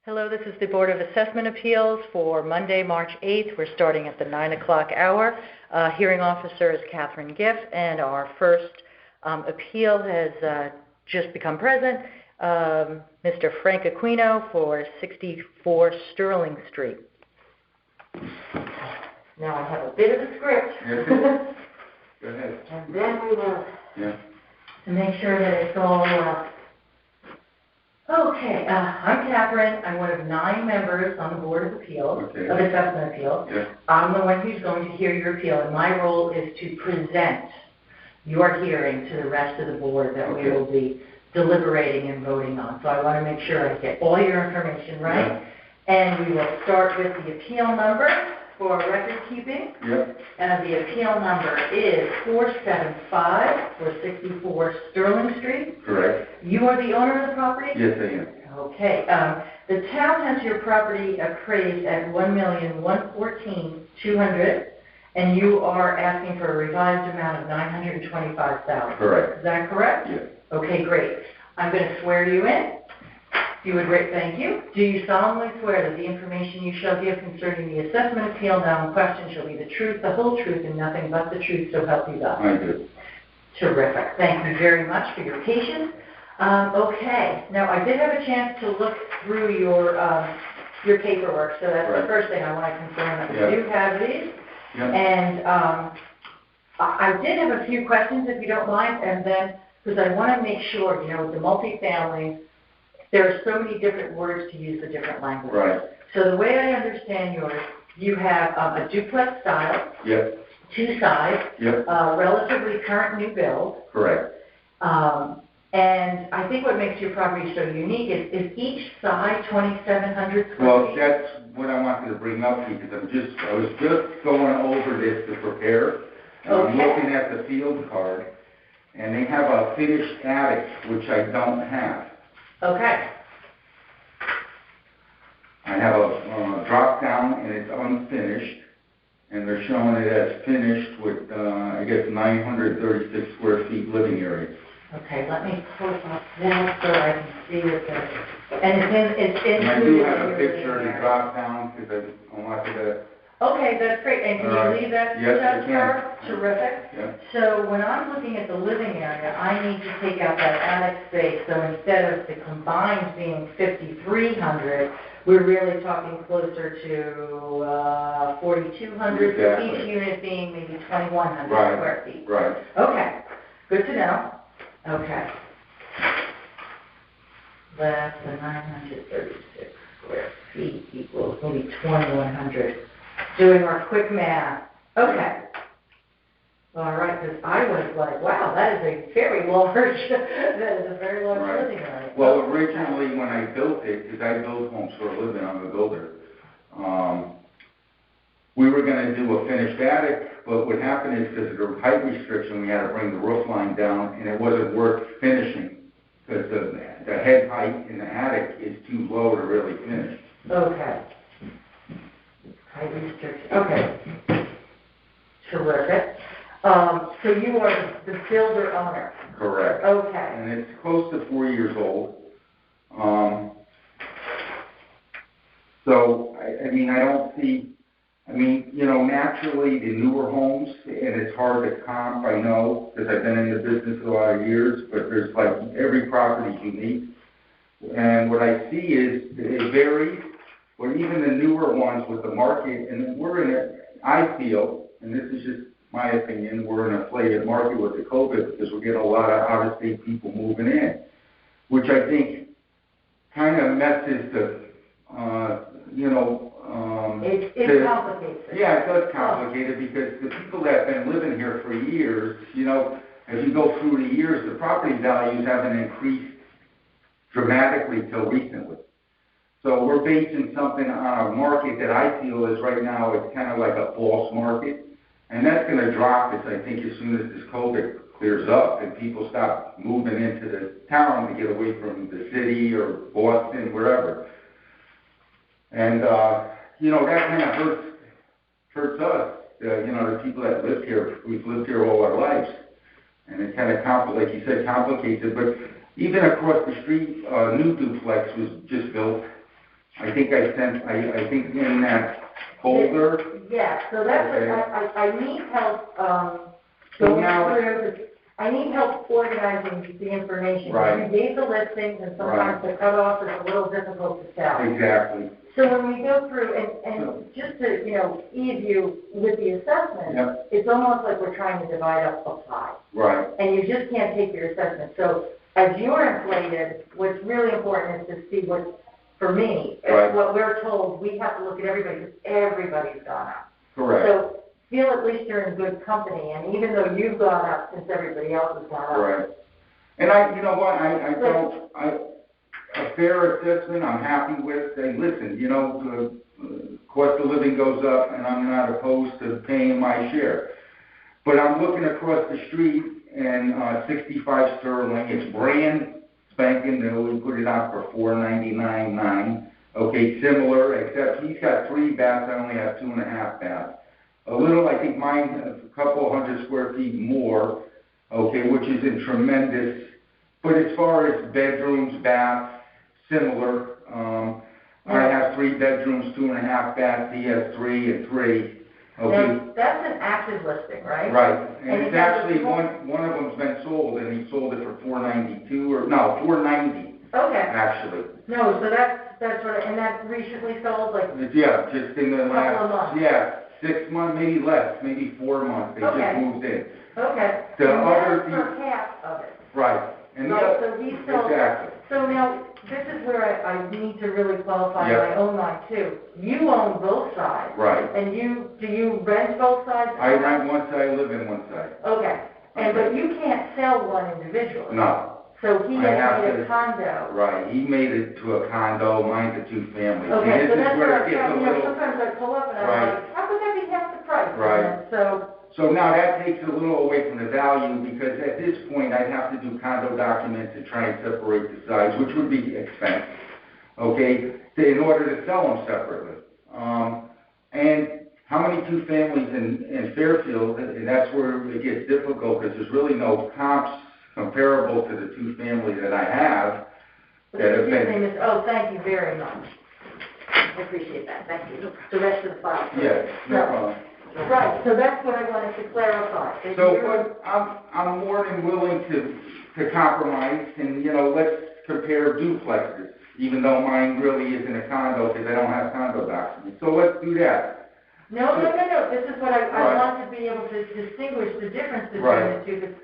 Hello, this is the Board of Assessment Appeals for Monday, March 8th. We're starting at the 9 o'clock hour. Hearing officer is Catherine Giff, and our first appeal has just become present, Mr. Frank Aquino for 64 Sterling Street. Now I have a bit of a script. Go ahead. And then we will, to make sure that it's all okay, I'm Catherine. I'm one of 9 members on the Board of Appeals, of Assessment Appeals. I'm the one who's going to hear your appeal, and my role is to present your hearing to the rest of the board that we will be deliberating and voting on. So I want to make sure I get all your information right. And we will start with the appeal number for record keeping. And the appeal number is 475 for 64 Sterling Street. Correct. You are the owner of the property? Yes, I am. Okay. The town has your property appraised at $1,114,200, and you are asking for a revised amount of $925,000. Correct. Is that correct? Yes. Okay, great. I'm going to swear you in. If you would rate, thank you. Do you solemnly swear that the information you shall give concerning the assessment appeal now in question shall be the truth, the whole truth, and nothing but the truth, so help you God? I do. Terrific. Thank you very much for your patience. Okay. Now, I did have a chance to look through your paperwork, so that's the first thing I want to confirm that we do have these. And I did have a few questions, if you don't mind, and then, because I want to make sure, you know, with the multifamily, there are so many different words to use for different languages. Right. So the way I understand yours, you have a duplex style, 2 sides, relatively current new build. Correct. And I think what makes your property so unique is each side 2,700 square feet? Well, that's what I wanted to bring up because I was just going over this to prepare. And I'm looking at the field card, and they have a finished attic, which I don't have. Okay. I have a drop down, and it's unfinished, and they're showing it as finished with, I guess, 936 square feet living area. Okay, let me pull up that so I can see it there. And it's in. And I do have a picture of the drop down because I wanted to. Okay, that's great. And can you leave that to us? Terrific. So when I'm looking at the living area, I need to take out that attic space. So instead of the combined being 5,300, we're really talking closer to 4,200. So each unit being maybe 2,100 square feet. Right. Okay. Good to know. Okay. That's the 936 square feet equals maybe 2,100. Doing our quick math. Okay. All right, because I was like, wow, that is a very large, living area. Well, originally when I built it, because I build homes for a living, I'm a builder, we were going to do a finished attic, but what happened is because of the height restriction, we had to bring the roof line down, and it wasn't worth finishing because the head height in the attic is too low to really finish. Okay. Height restriction. Okay. Terrific. So you are the builder owner? Correct. Okay. And it's close to 4 years old. So, I mean, I don't see, you know, naturally the newer homes, and it's hard to comp, I know, because I've been in the business a lot of years, but there's like every property is unique. And what I see is it varies, but even the newer ones with the market, and we're in it, I feel, and this is just my opinion, we're in a inflated market with the COVID because we're getting a lot of out-of-state people moving in, which I think kind of messes the, you know, it complicates it. Yeah, it does complicate it because the people that have been living here for years, you know, as you go through the years, the property values haven't increased dramatically till recently. So we're basing something on a market that I feel is right now, it's kind of like a false market. And that's going to drop, I think, as soon as this COVID clears up and people stop moving into the town to get away from the city or Boston, wherever. And, you know, that kind of hurts us, you know, the people that live here. We've lived here all our lives. And it kind of, like you said, complicates it. But even across the street, new duplex was just built I think I sent, I think in that folder. Yeah, so that's, Okay. I need help, So going now- through, I need help organizing the information. Right. You gave the listings, and sometimes the cutoff is a little difficult to tell. Exactly. So when we go through, and just to, ease you with the assessment, Yep. it's almost like we're trying to divide up a pie. Right. And you just can't take your assessment. So as you're inflated, what's really important is to see what, for me, Right. what we're told, we have to look at everybody, because everybody's gone up. Correct. So feel at least you're in good company, and even though you've gone up since everybody else has gone up. Right. And I, you know what, I don't, a fair assessment I'm happy with. Say, listen, the cost of living goes up, and I'm not opposed to paying my share. But I'm looking across the street, and 65 Sterling, it's brand spanking new. We put it out for $499.9. Okay, similar, except he's got 3 baths. I only have 2.5 baths. A little, I think mine, a couple hundred square feet more, okay, which isn't tremendous. But as far as bedrooms, baths, similar. I have 3 bedrooms, 2.5 baths. He has 3 and 3. Okay. Now, that's an active listing, right? Right, and it's actually, one. one of them's been sold, and he sold it for $492, or, no, $490, Okay. actually. No, so that's what, and that recently sold, like, Yeah, just in the last. couple of months. Yeah, 6 months, maybe less, maybe 4 months, they Okay. just moved in. okay. The And other that's for half of it. Right, and the Right, other, so he sold. exactly, So now, this is where I need to really qualify Yeah. my own mind too. You own both sides. right. And do you rent both sides? I rent one side, live in one side. Okay, but you can't sell one individually. No, So he I have has made to- a condo. right, he made it to a condo, mine's a 2-family. Okay, And so this that's is where where I'm it gets a trying, little. sometimes I pull up and I'm Right. like, how could that be half the price? Right. And so, So now that takes a little away from the value, because at this point, I'd have to do condo documents to try and separate the sides, which would be expensive, okay, in order to sell them separately. And how many 2-families in Fairfield, and that's where it gets difficult, because there's really no comps comparable to the 2-family that I have that have his been. name is, oh, thank you very much. I appreciate that, thank you. The rest of the file. Yes, no problem. Right, so that's what I wanted to clarify. that So, you're- but I'm more than willing to compromise, and, let's compare duplexes, even though mine really isn't a condo, because I don't have condo documents. So let's do that. No, this is what I Right. want to be able to distinguish the difference between Right. the two, because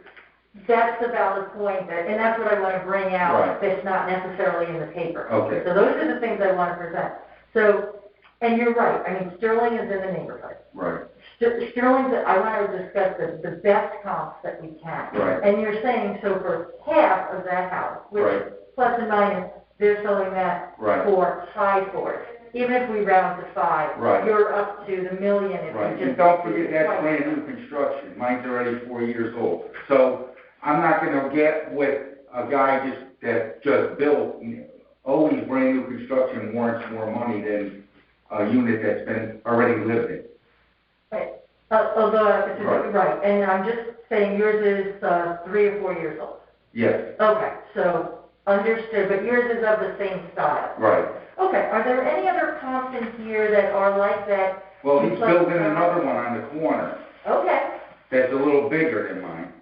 that's the valid point, and that's what I want to bring out, Right. that's not necessarily in the paper. Okay. So those are the things I want to present. So, and you're right, I mean, Sterling is in the neighborhood. Right. Sterling's, I want to discuss the best comps that we can. Right. And you're saying, so for half of that house, which Right. plus and minus, they're selling that Right. for high fours. Even if we round to 5, Right. you're up to the million if Right, you just. and don't forget that's twice. brand new construction, mine's already 4 years old. So I'm not gonna get with a guy that just built, always brand new construction warrants more money than a unit that's been already lived in. Right. Although, Right. right, and I'm just saying yours is 3 or 4 years old. Yes, Okay, so understood, but yours is of the same style. right. Okay, are there any other comps in here that are like that? Well, he's Duplex building comps? another one on the corner Okay, that's a little bigger than mine.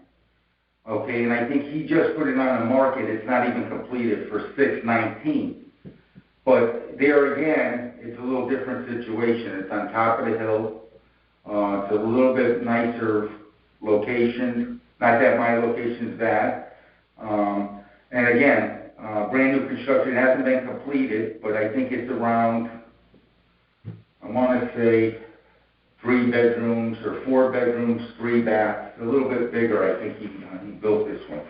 Okay, and I think he just put it on the market, it's not even completed, for $619. But there again, it's a little different situation. It's on top of the hill. It's a little bit nicer location. Not that my location's bad. And again, brand new construction. It hasn't been completed, but I think it's around, I want to say 3 bedrooms or 4 bedrooms, 3 baths. A little bit bigger. I think he built this one.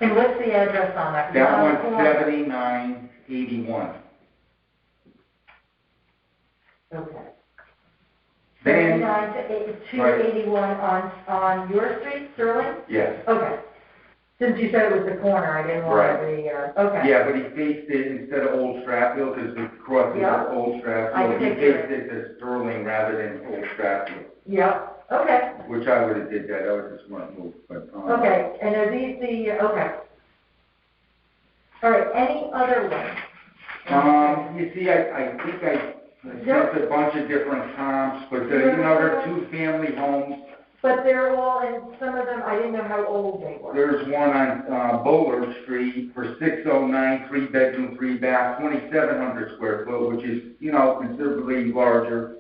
and what's the address on that? That one's 7981. Okay. Then, 79 to 281 on your street, Sterling? yes. Okay. Since you said it was the corner, I didn't want Right. to okay. Yeah, but he faced it instead of Old Stratfield, because the crossing Yeah. is Old I Stratfield. can He take care of faced it to Sterling rather than Old Stratfield, Yep, okay, which I would have did that. That was a smart move, but. okay, and are these okay. All right, any other ones? You see, I think I sent a bunch of different comps, but, they're two-family homes. But they're all, and some of them, I didn't know how old they were. There's one on Bullard Street for 609, 3-bedroom, 3-bath, 2,700 square foot, which is, considerably larger.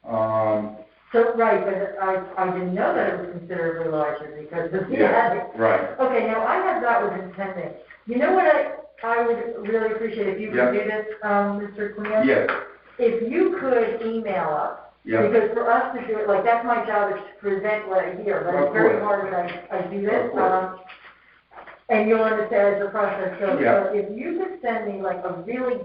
So, right, but I didn't know that it was considerably larger because of the attic. Right. Okay, now I have that was intended. You know what I would really appreciate if you could do this, Mr. Cleo? Yes. If you could email us. Yeah. Because for us to do it, like, that's my job is to present what I hear, but it's very hard when I do this. And you'll understand the process. So if you could send me like a really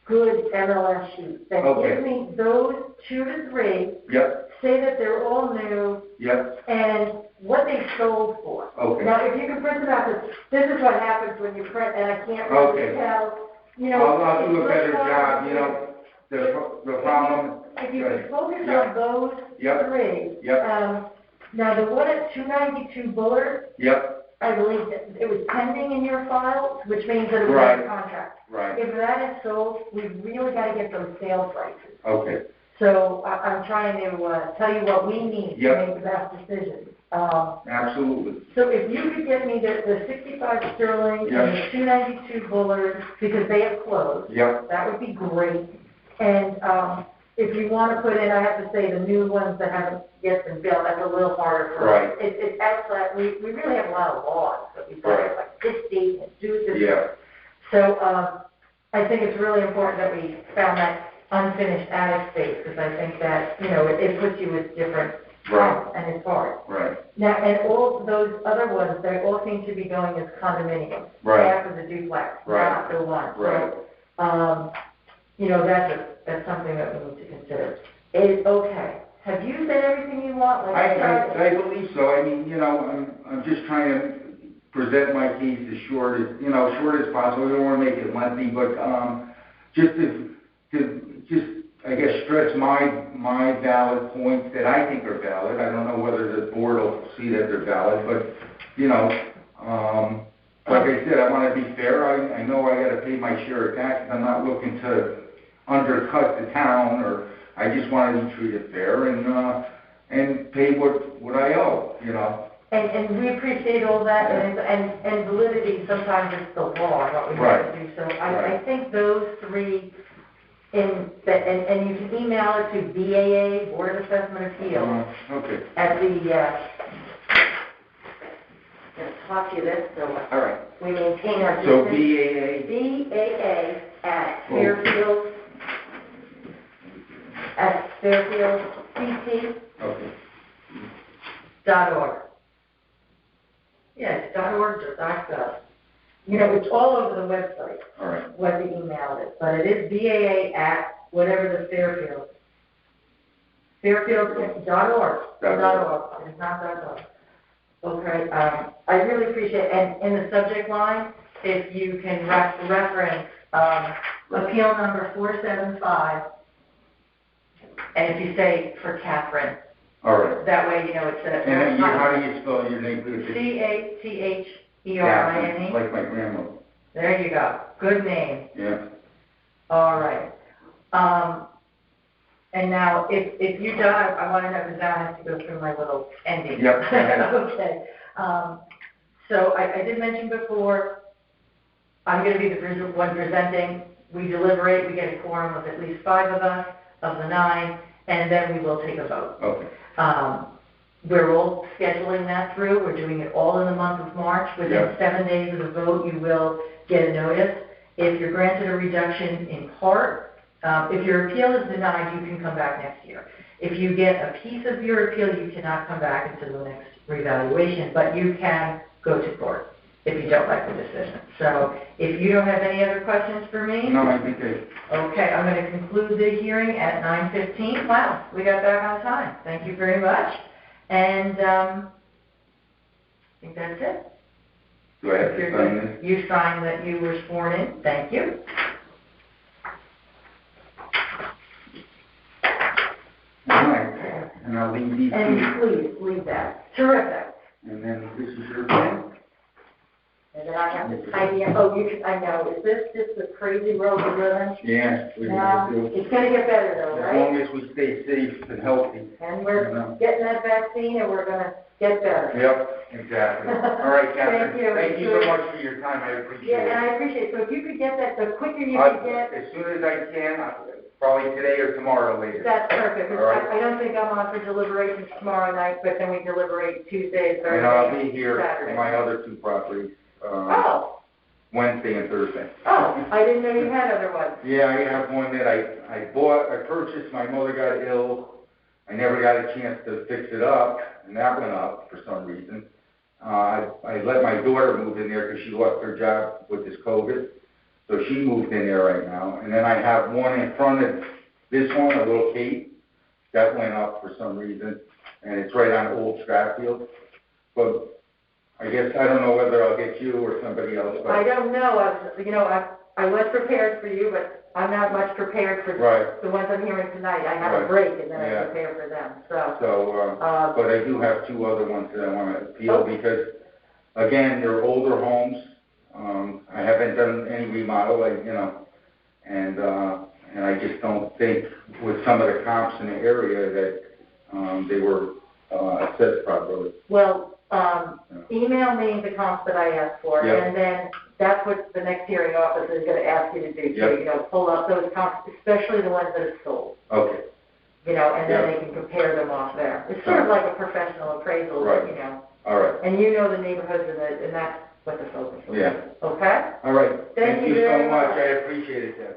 good MLS sheet that gives me those 2 to 3. Yep. Say that they're all new. Yep. And what they sold for. Okay. Now, if you can print them out, this is what happens when you print, and I can't really tell. I'll do a better job. The problem. If you could focus on those 3. Now, the one at 292 Bullard. I believe that it was pending in your file, which means that it was under contract. Right. If that is sold, we've really got to get those sale prices. Okay. So I'm trying to tell you what we need to make the best decision. Absolutely. So if you could get me the 65 Sterling and the 292 Bullard, because they have closed, that would be great. And if you want to put in, I have to say, the new ones that haven't yet been built, that's a little harder for us. It's outside. We really have a lot of laws that we've got like this date and do this. So I think it's really important that we found that unfinished attic space, because I think that, it puts you with different and it's hard. Now, and all those other ones, they all seem to be going as condominiums. Half of the duplex, not the one. So, that's something that we need to consider. Okay. Have you said everything you want? I believe so. I mean, I'm just trying to present my case as short as possible. We don't want to make it lengthy, but just to I guess stress my valid points that I think are valid. I don't know whether the board will see that they're valid, but like I said, I want to be fair. I know I got to pay my share of taxes. I'm not looking to undercut the town, or I just want to be treated fair and pay what I owe. And we appreciate all that, and validity, sometimes it's the law, what we have to do. So I think those 3, and you can email it to BAA, Board of Assessment Appeals. At the, I'll talk to you this, so all right. We maintain our so distance. BAA at Fairfield, CC. .org. Yeah, it's .org or .gov. It's all over the website. All right. What the email is, but it is BAA at whatever the Fairfield. Fairfield.org. It is not .gov. Okay. I really appreciate it. And in the subject line, if you can reference appeal number 475, and if you say for Catherine. All right. That way, it's a. And how do you spell your name? Catherine. Like my grandmother. There you go. Good name. Yeah. All right. And now, if you're done, I want to know, because now I have to go through my little ending. Yep. Okay. So I did mention before, I'm going to be the one presenting. We deliberate. We get a quorum of at least 5 of us, of the 9, and then we will take a vote. Okay. We're all scheduling that through. We're doing it all in the month of March. Within 7 days of the vote, you will get a notice. If you're granted a reduction in part, if your appeal is denied, you can come back next year. If you get a piece of your appeal, you cannot come back until the next revaluation, but you can go to court if you don't like the decision. So if you don't have any other questions for me? No, I think they... Okay, I'm going to conclude the hearing at 9:15. Wow, we got back on time. Thank you very much. And I think that's it. Do I have to sign this? You signed that you were sworn in. Thank you. All right. And I'll leave these And please, leave that. Terrific. And then this is your pen? And then I have to tidy up. Oh, I know. Is this just the crazy world we live in? Yeah, we No, do. it's going to get better though, As right? long as we stay safe and healthy. And we're getting that vaccine and we're going to get better. Yep, exactly. All right, Catherine. Thank you. Thank you so much for your time. I appreciate it. Yeah, and I appreciate it. So if you could get that, the quicker you can get. As soon as I can, probably today or tomorrow latest. That's perfect. All right. I don't think I'm on for deliberations tomorrow night, but then we deliberate Tuesday, Thursday, And I'll be here Saturday. for my other two properties, Oh, Wednesday and Thursday. oh, I didn't know you had other ones. Yeah, I have one that I purchased, my mother got ill. I never got a chance to fix it up, and that went up for some reason. I let my daughter move in there because she lost her job with this COVID. So she moved in there right now. And then I have one in front of this one, a little Kate, that went up for some reason. And it's right on Old Stratfield. But I guess, I don't know whether I'll get you or somebody else. But I don't know. I was prepared for you, but I'm not much prepared for the ones I'm hearing tonight. I have a break and then I prepare for them. But I do have two other ones that I want to appeal because, again, they're older homes. I haven't done any remodel, and I just don't think with some of the comps in the area that they were assessed properly. Well, email me the comps that I asked for, and then that's what the next hearing officer is going to ask you to do too. Pull up those comps, especially the ones that are sold. Okay. And then they can compare them off there. It's sort of like a professional appraisal, All right. And you know the neighborhoods, and that's what the focus is. Yeah. Okay? All right. Thank you so very much. much. I appreciate it, Deb.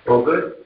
All good?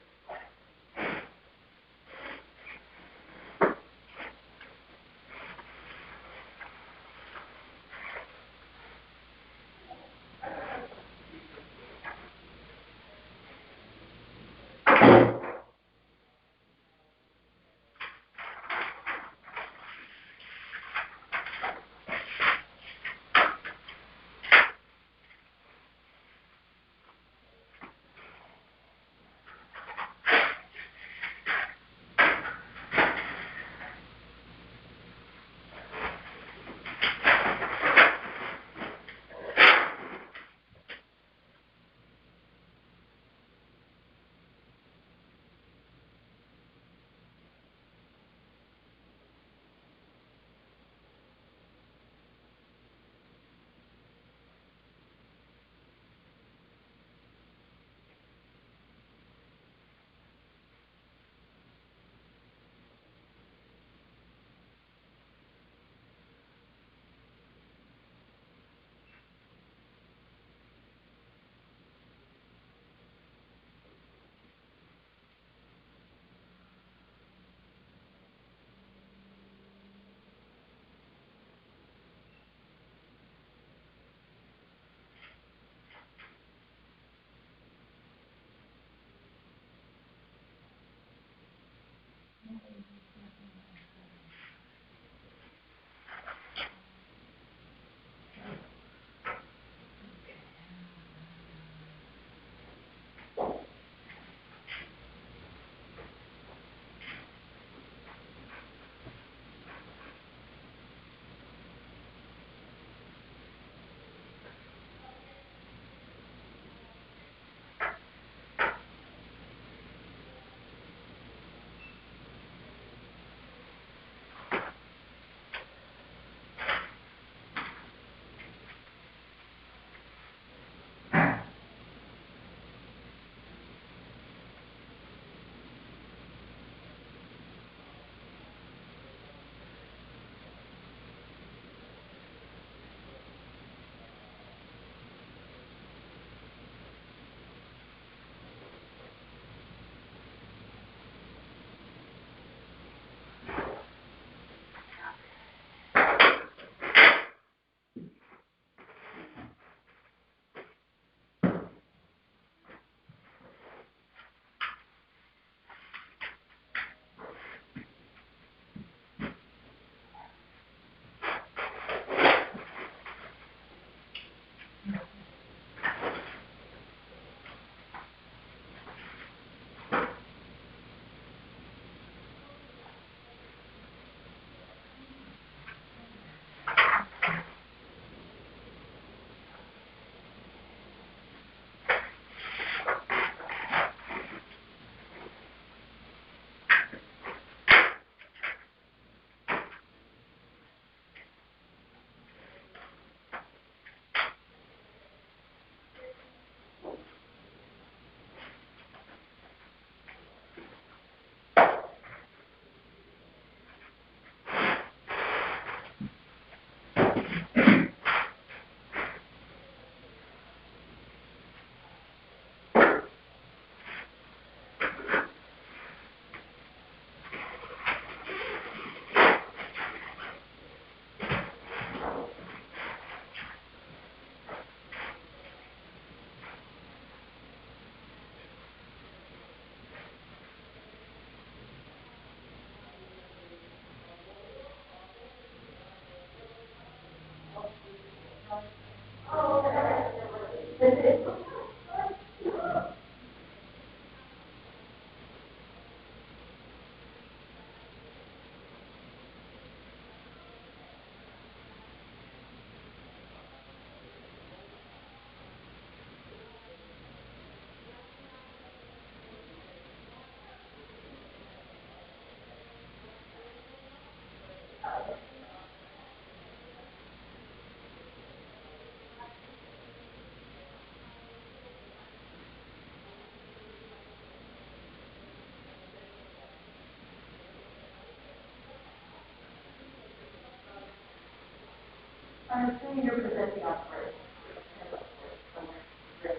I'm assuming you're presenting on first.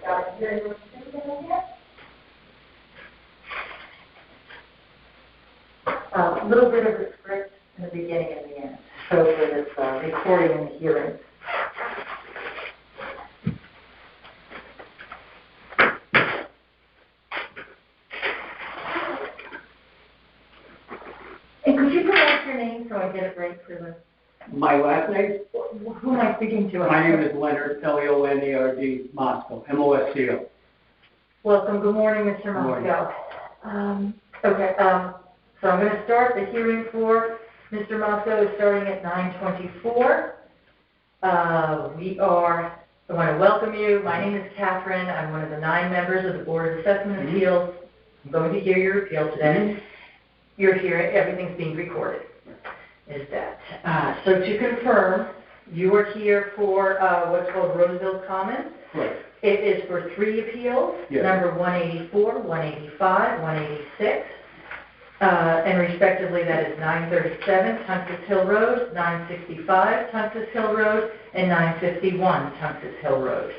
Got it. Here, you yet? A little bit of the script in the beginning and the end. So for this recording and the hearing. And could you pronounce your name so I get it right for the... My last name? Who am I speaking to? My name is Leonard, Leonard, Moscow, Mosco. Welcome. Good morning, Mr. Mosco. Okay, so I'm going to start the hearing for Mr. Mosco is starting at 9:24. I want to welcome you. My name is Catherine. I'm one of the 9 members of the Board of Assessment Appeals. I'm going to hear your appeal today. You're here, everything's being recorded. Is that. So to confirm, you are here for what's called Roseville Commons. Right. It is for 3 appeals, yes. Number 184, 185, 186, and respectively that is 937 Tungus Hill Road, 965 Tungus Hill Road, and 951 Tungus Hill Road.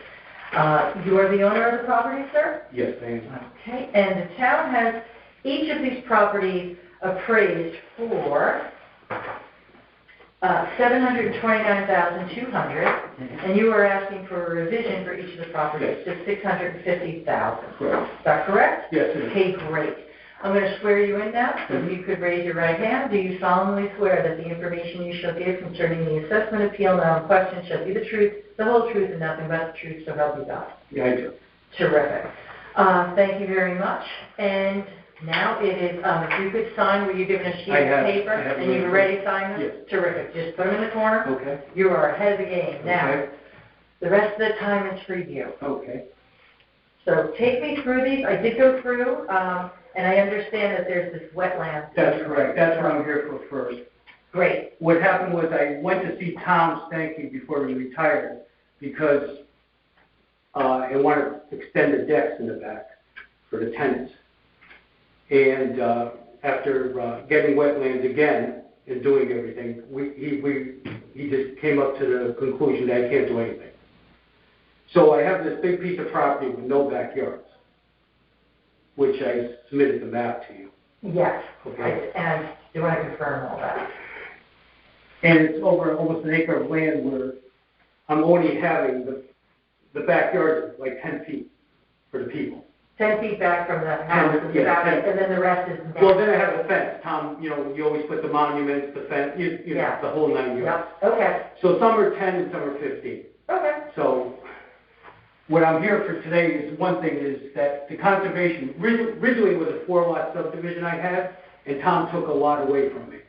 You are the owner of the property, sir? Yes, I am. Okay, and the town has each of these properties appraised for $729,200, and you are asking for a revision for each of the properties to $650,000. Correct. Is that correct? Yes, it is. Okay, great. I'm going to swear you in now, so if you could raise your right hand. Do you solemnly swear that the information you shall give concerning the assessment appeal now in question shall be the truth, the whole truth, and nothing but the truth, so help you God? Yeah, I do. Terrific. Thank you very much. And now it is, if you could sign, were you given a sheet of paper and you were ready to sign them? Yes. Terrific. Just put them in the corner. Okay. You are ahead of the game. Now, okay. The rest of the time is for you. Okay. So take me through these. I did go through, and I understand that there's this wetland. That's correct. That's what I'm here for first. Great. What happened was I went to see Tom Stanky before he retired because I wanted to extend the decks in the back for the tenants. And after getting wetlands again and doing everything, he just came up to the conclusion that I can't do anything. So I have this big piece of property with no backyards, which I submitted the map to you. Yes. Okay. And I do want to confirm all that. And it's over almost an acre of land where I'm only having the backyard like 10 feet for the people. 10 feet back from the house, and then the rest is down. Well, then I have the fence. Tom, you always put the monuments, the fence, you know, the whole 9 yards. Yep. Okay. So some are 10 and some are 15. Okay. So what I'm here for today is one thing is that the conservation, originally it was a 4-lot subdivision I had, and Tom took a lot away from me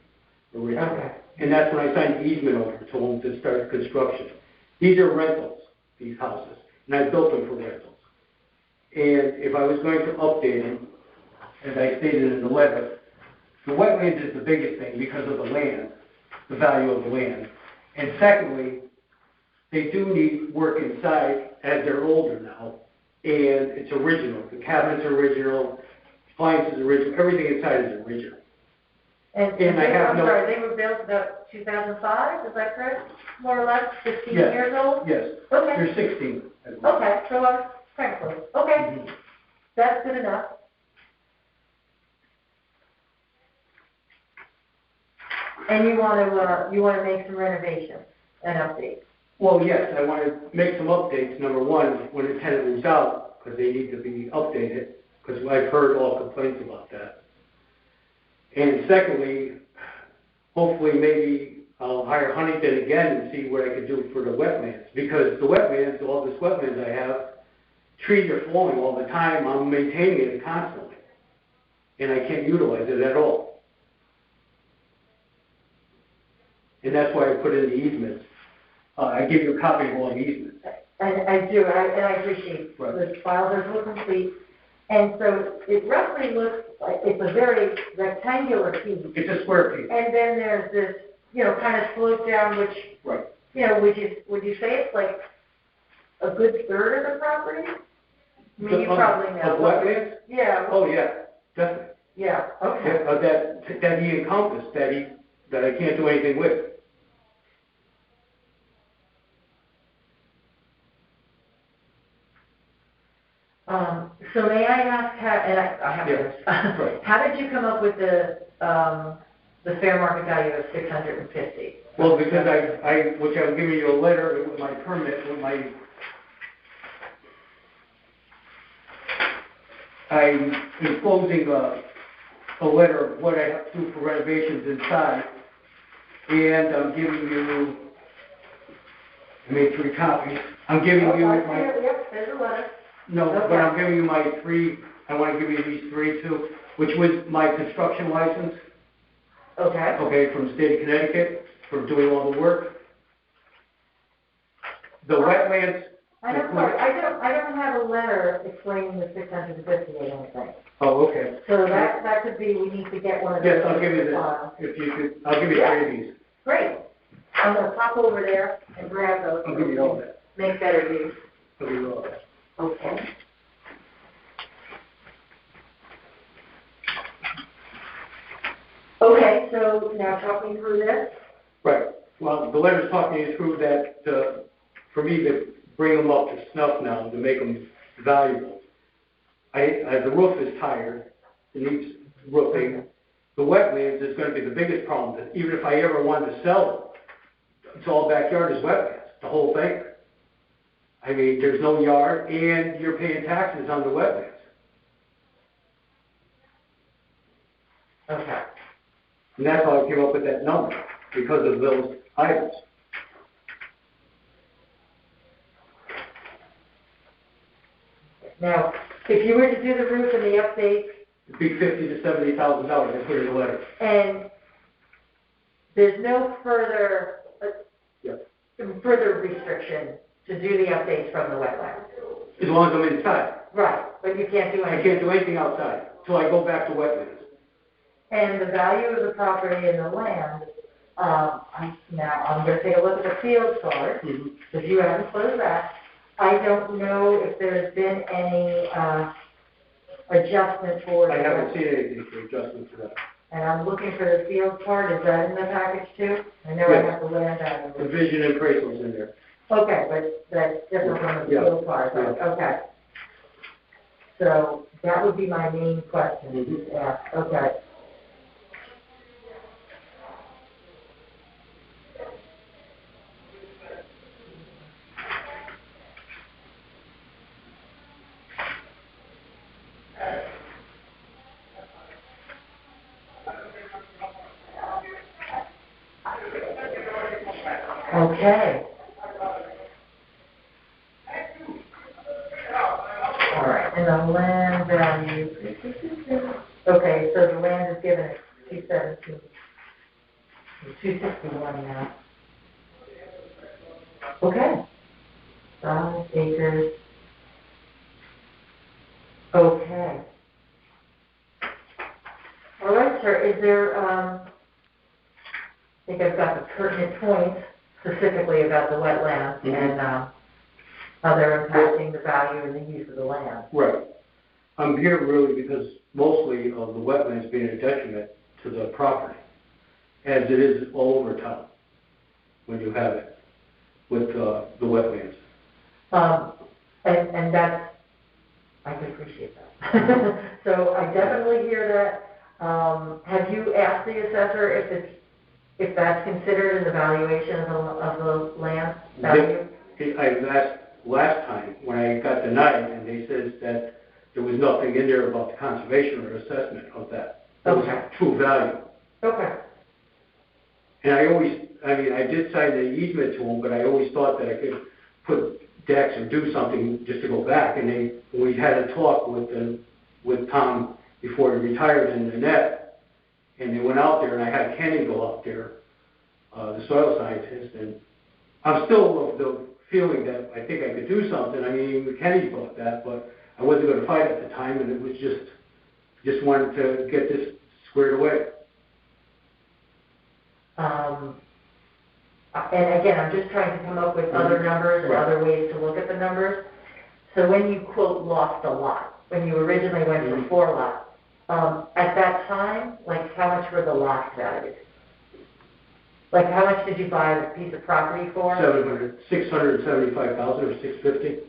originally. Okay. And that's when I signed the easement over to him to start construction. These are rentals, these houses, and I built them for rentals. And if I was going to update them, as I stated in the letter, the wetlands is the biggest thing because of the land, the value of the land. And secondly, they do need work inside as they're older now, and it's original. The cabinets are original, appliances are original, everything inside is original. And I have they were built about 2005, is that correct? More or less, 15 years old? Yes. Okay. They're 16. Okay, so I was kind of close. Okay, Mm-hmm. That's good enough. And you want to make some renovations and updates. Well, yes, I want to make some updates. Number one, when the tenant moves out, because they need to be updated, because I've heard all complaints about that. And secondly, hopefully maybe I'll hire Huntington again and see what I can do for the wetlands. Because the wetlands, all this wetlands I have, trees are falling all the time. I'm maintaining it constantly. And I can't utilize it at all. And that's why I put in the easements. I give you a copy of all the easements. I do, and I appreciate the files are so complete. And so it roughly looks like it's a very rectangular piece. It's a square piece. And then there's this, kind of slope down, which, would you say it's like a good third of the property? I mean, you probably know. Of wetlands? Yeah. Oh, yeah, definitely. Yeah, okay. That he encompassed, that I can't do anything with. So may I ask how, and I have this, right. how did you come up with the fair market value of 650? Well, because which I'm giving you a letter with my permit, I'm enclosing a letter of what I have to do for renovations inside, and I'm giving you, I made 3 copies. I'm giving you my... Yep, there's a letter. No, Okay. but I'm giving you my 3, I want to give you these 3 too, which was my construction license. Okay. Okay, from the state of Connecticut, for doing all the work. The wetlands. I'm sorry, I don't have a letter explaining the 650, I don't think. Oh, okay. So that could be, we need to get one of those. Yes, I'll give you this, file. if you could, I'll give you 3 of these. Great. I'm gonna pop over there and grab those. I'll give you all that. Make better use. I'll give you all that. Okay. Okay, so now talk me through this. Right. Well, the letter's talking you through that, for me to bring them up to snuff now, to make them valuable. The roof is tired, it needs roofing. The wetlands is going to be the biggest problem, that even if I ever wanted to sell it, it's all backyard is wetlands, the whole thing. I mean, there's no yard, and you're paying taxes on the wetlands. Okay. And that's how I came up with that number, because of those items. Now, if you were to do the roof and the update, It'd be $50,000 to $70,000, I put in the letter. and there's no further, further restriction to do the updates from the wetlands. As long as I'm inside. Right, but you can't do I anything. can't do anything outside, till I go back to wetlands. And the value of the property and the land, now I'm going to take a look at the field card, because you haven't closed that. I don't know if there's been any adjustment for I the haven't seen anything for adjustment for that. And I'm looking for the field card. Is that in the package too? I know I Yes. have the land value. The vision and appraisal's in there. Okay, but that's different from the Yeah. field card. Yeah. Okay. So that would be my main question. Mhm. Yeah. Okay. Okay. All right, and the land value. Okay, so the land is given at 217. 261 now. Okay. 5 acres. Okay. All right, sir, is there, I think I've got the pertinent points specifically about the wetlands and how they're impacting the value and the use of the land. Right. I'm here really because mostly of the wetlands being a detriment to the property, as it is all over town when you have it with the wetlands. And that's, I can appreciate that. So I definitely hear that. Have you asked the assessor if that's considered in the valuation of the land value? I asked last time when I got denied, and they said that there was nothing in there about the conservation or assessment of that. That was true value. Okay. And I did sign the easement to them, but I always thought that I could put decks or do something just to go back. And we had a talk with Tom before he retired in the net, and they went out there, and I had Kenny go out there, the soil scientist, and I'm still of the feeling that I think I could do something. I mean, Kenny thought that, but I wasn't going to fight at the time, and it was just wanted to get this squared away. And again, I'm just trying to come up with other numbers and other ways to look at the numbers. So when you quote lost a lot, when you originally went for 4 lots, at that time, like how much were the lots valued? Like how much did you buy this piece of property for? $675,000 or $650,000.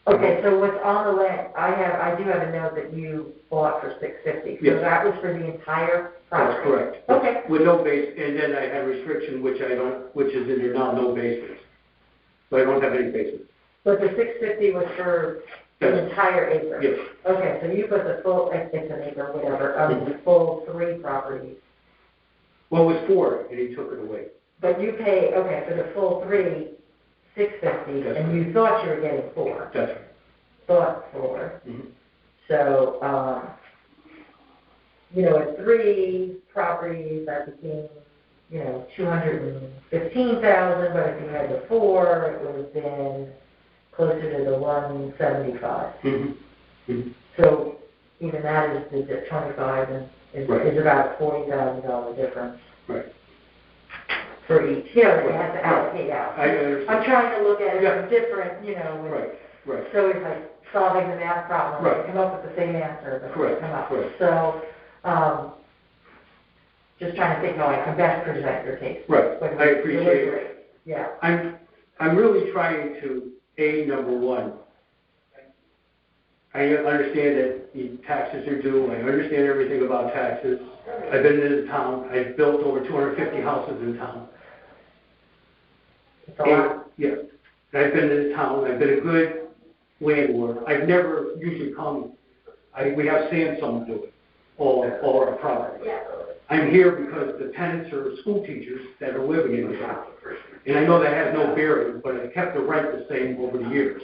Okay, so what's on the land, I do have a note that you bought for $650. So Yes. that was for the entire property? That's correct. Okay. With no base, and then I had restriction, which is in there now, no basement. So I don't have any basement. But the $650 was for the entire acre? Yes. Okay, so you put the full, it's an acre, whatever, the full 3 properties. Well, it was 4, and he took it away. But you pay, okay, for the full 3, $650, That's and you thought you were getting 4. That's right. Thought 4. Mm-hmm. So, at 3 properties, that became, $215,000, but if you had the 4, it would have been closer to the $175. Mm-hmm. Mm-hmm. So even that is the 25 is about $40,000 difference. Right. For each, you have to allocate out. I understand. I'm trying to look at it Yeah. from different, Right. So it's like solving the math problem, Right. you come up with the same answer, but Correct. you come up. Correct. So, just trying to think how I can best present your case. Right. But I appreciate it. Yeah. I'm really trying to, number one, I understand that the taxes are due. I understand everything about taxes. I've been in the town. I've built over 250 houses in town. It's a lot. Yeah. And I've been in the town. I've been a good landlord. I've never usually come. We have Sam someone do it, all our property. I'm here because the tenants are school teachers that are living in the town. And I know that has no bearing, but I kept the rent the same over the years.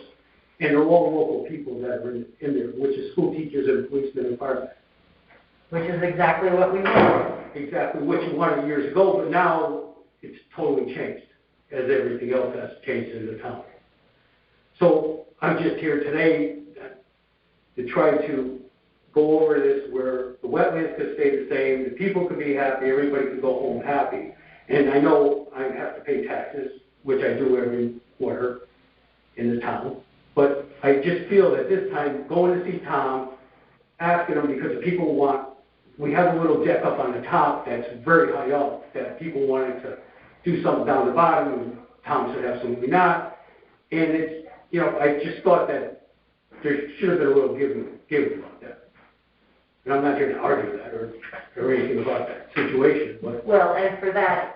And they're all local people that are in there, which is school teachers and policemen and firemen. Which is exactly what we want. Exactly what you wanted years ago, but now it's totally changed, as everything else has changed in the town. So I'm just here today to try to go over this where the wetlands could stay the same, the people could be happy, everybody could go home happy. And I know I have to pay taxes, which I do every quarter in the town. But I just feel that this time, going to see Tom, asking him, because the people we have a little deck up on the top that's very high up, that people wanted to do something down the bottom, and Tom said absolutely not. And it's, I just thought that there should have been a little give about that. And I'm not here to argue that or anything about that situation, but. Well, and for that,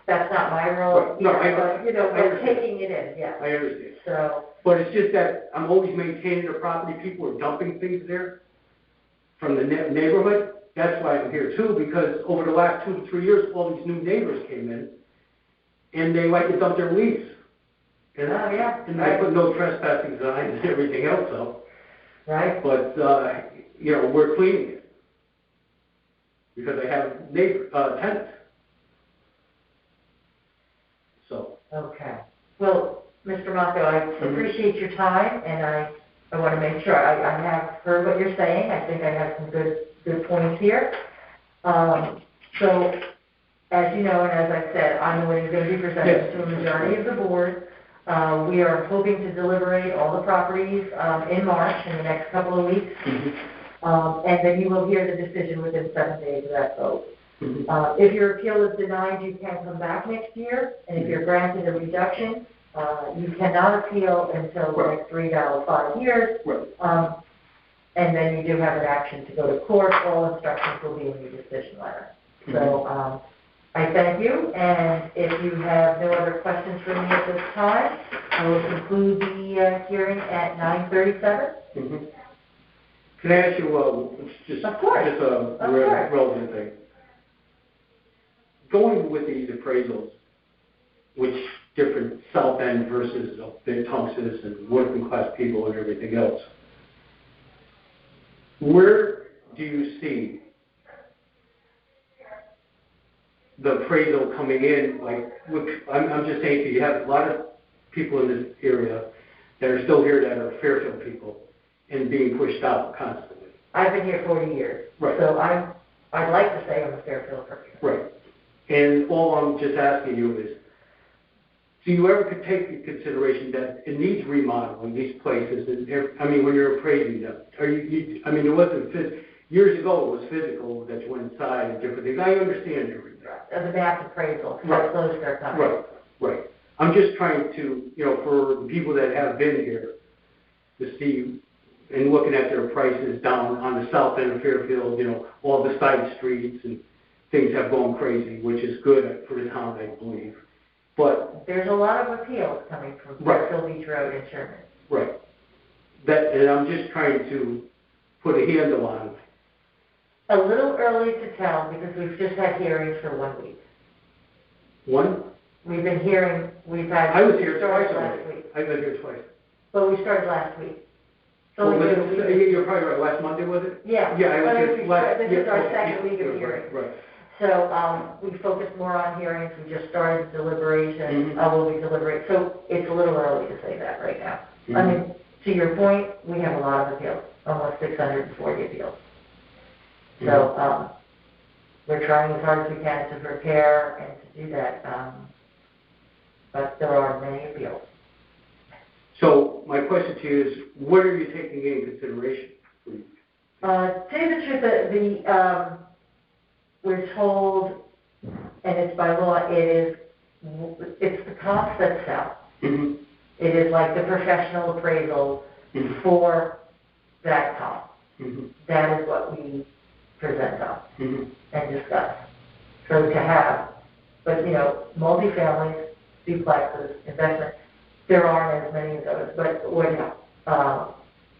that's not my role. No, but taking it in, yeah. I understand. So. But it's just that I'm always maintaining the property. People are dumping things there from the neighborhood. That's why I'm here too, because over the last 2 to 3 years, all these new neighbors came in, and they like to dump their leaves. And, and I put no trespassing signs and everything else up. Right. But, we're cleaning it because I have tenants. So. Okay. Well, Mr. Motto, I appreciate your time, and I want to make sure I have heard what you're saying. I think I have some good points here. So, as you know, and as I said, I'm the one who's going to be presenting to a majority of the board. We are hoping to deliberate all the properties in March, in the next couple of weeks. And then you will hear the decision within 7 days of that vote. If your appeal is denied, you can come back next year, and if you're granted a reduction, you cannot appeal until the next 3 to 5 years, and then you do have an action to go to court. All instructions will be in your decision letter. So I thank you, and if you have no other questions for me at this time, I will conclude the hearing at 9:37. Can I ask you just a relevant thing? Going with these appraisals, which different South End versus big Tunxus and working class people and everything else, where do you see the appraisal coming in? I'm just saying, you have a lot of people in this area that are still here that are Fairfield people and being pushed out constantly. I've been here 40 years, so I'd like to say I'm a Fairfield person. Right. And all I'm just asking you is, do you ever could take into consideration that it needs remodeling, these places? And when you're appraising them, it wasn't years ago. It was physical that you went inside and different things. I understand everything. The math appraisal, how close they're coming. Right. I'm just trying to, for the people that have been here to see, and looking at their prices down on the south end of Fairfield, all the side streets and things have gone crazy, which is good for the town, I believe. But there's a lot of appeals coming from Fairfield Beach Road and Sherman. Right. And I'm just trying to put a handle on. A little early to tell because we've just had hearings for 1 week. One? We've been hearing, I was here twice last already. week. I've been here twice. But we started last week. Well, you're probably right. Last Monday, was it? Yeah. Yeah, I was here last. This is our second week of hearings. Right. So we focused more on hearings. We just started deliberation. Will we deliberate? So it's a little early to say that right now. Mm-hmm. I mean, to your point, we have a lot of appeals, almost 640 appeals. So we're trying as hard as we can to prepare and to do that. But there are many appeals. So my question to you is, what are you taking in consideration? To tell you the truth, we're told, and it's by law, it's the comps that sell. Mm-hmm. It is like the professional appraisal for that comp. Mm-hmm. That is what we present on and discuss. So to have, but multifamilies, duplexes, investment, there aren't as many of those. But what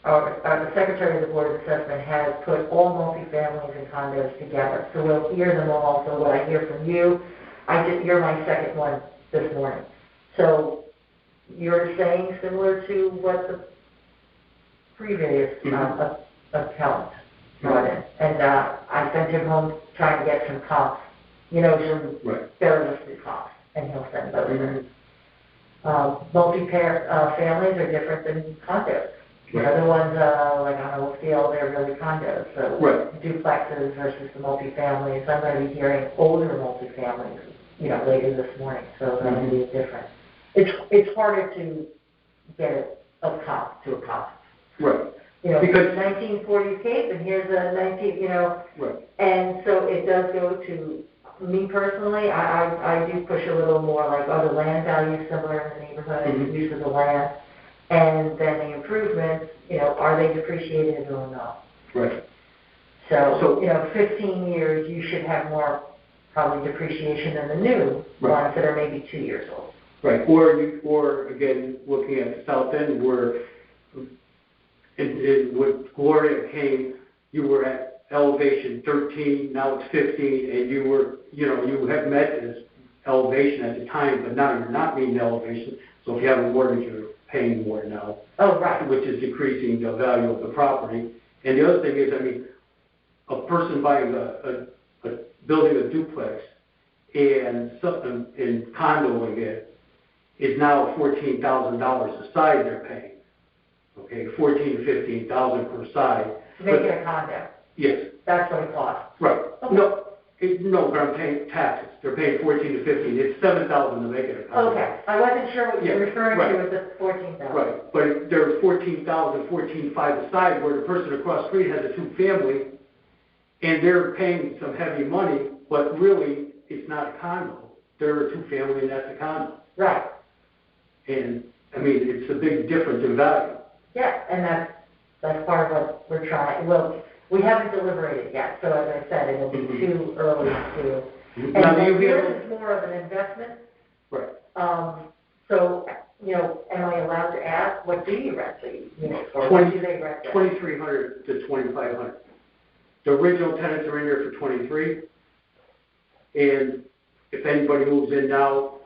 the Secretary of the Board of Assessment has put all multifamilies and condos together. So we'll hear them all. So what I hear from you, you're my second one this morning. So you're saying similar to what the previous appellant brought in. And I sent him home trying to get some comps, some fairly listed comps, and he'll send those in. Multi-families are different than condos. The other ones, like on Oakdale, they're really condos. So duplexes versus the multifamilies. I'm going to be hearing older multifamilies, later this morning. So that'll be different. It's harder to get it a comp to a comp. Right. Because 1940s Cape, and here's a 19, and so it does go to me personally. I do push a little more like, are the land values similar in the neighborhood, use of the land, and then the improvements, are they depreciated or not? Right. So 15 years, you should have more probably depreciation than the new ones that are maybe 2 years old. Right. Or again, looking at the south end where when Gloria came, you were at elevation 13, now it's 15, and you were, you have met this elevation at the time, but now you're not meeting the elevation. So if you have a mortgage, you're paying more now. Oh, right. Which is decreasing the value of the property. And the other thing is, a person buying building a duplex and condoing it is now $14,000 a side they're paying. Okay, $14,000 to $15,000 per side. To make it a condo. Yes. That's what it costs. Right. Okay. No, but I'm paying taxes. They're paying $14,000 to $15,000. It's $7,000 to make it a condo. Okay, I wasn't sure what you were referring to with the $14,000. Right, but they're $14,000, $14,500 a side, where the person across the street has a two-family, and they're paying some heavy money, but really it's not a condo. They're a two-family, and that's a condo. Right. And it's a big difference in value. Yeah, and that's part of what we're trying. Well, we haven't deliberated yet, so as I said, it'll be too early to. And yours is more of an investment. Right. So, am I allowed to ask, what do you rent the units for? What do they rent? $2,300 to $2,500. The original tenants are in here for $23,000, and if anybody moves in now,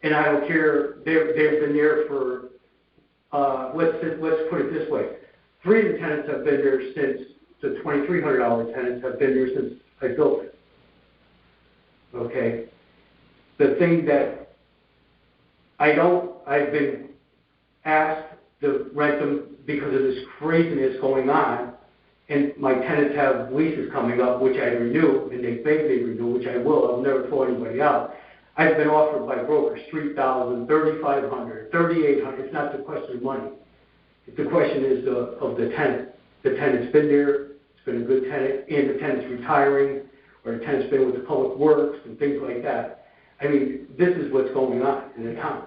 and I don't care, they've been there for. Let's put it this way: 3 of the tenants have been there since the $2,300 tenants have been there since I built it. Okay. The thing that I've been asked to rent them because of this craziness going on, and my tenants have leases coming up, which I renew, and they beg me to renew, which I will. I'll never throw anybody out. I've been offered by brokers $3,000, $3,500, $3,800. It's not the question of money. The question is of the tenant. The tenant's been there. It's been a good tenant, and the tenant's retiring, or the tenant's been with the public works and things like that. This is what's going on in the town.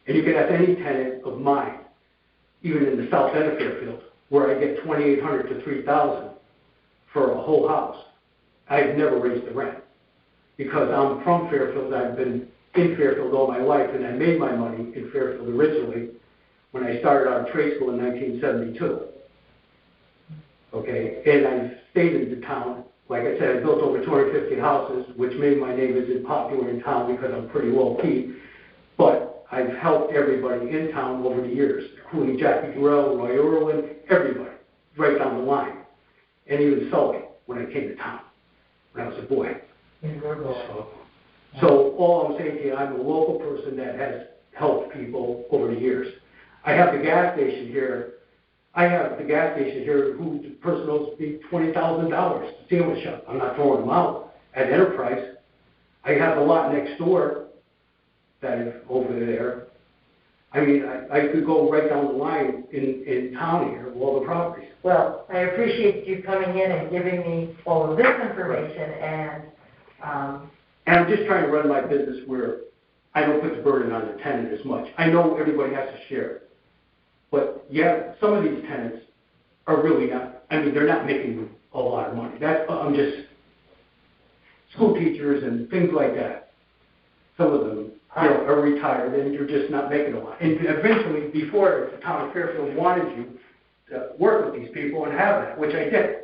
And you can ask any tenant of mine, even in the south end of Fairfield, where I get $2,800 to $3,000 for a whole house. I've never raised the rent because I'm from Fairfield. I've been in Fairfield all my life, and I made my money in Fairfield originally when I started out of trade school in 1972. Okay, and I've stayed in the town. Like I said, I built over 250 houses, which made my neighbors popular in town because I'm pretty low key. But I've helped everybody in town over the years, including Jackie Durrell, Roy Irwin, everybody, right down the line. And even Sully, when I came to town, when I was a boy. So all I'm saying to you, I'm a local person that has helped people over the years. I have the gas station here. Who the person owes me $20,000 sandwich shop. I'm not throwing them out at Enterprise. I have the lot next door that is over there. I mean, I could go right down the line in town here of all the properties. Well, I appreciate you coming in and giving me all of this information, and I'm just trying to run my business where I don't put the burden on the tenant as much. I know everybody has to share. But yeah, some of these tenants are really not, I mean, they're not making a lot of money. I'm just school teachers and things like that. Some of them, are retired and you're just not making a lot. And eventually, before the town of Fairfield wanted you to work with these people and have that, which I did.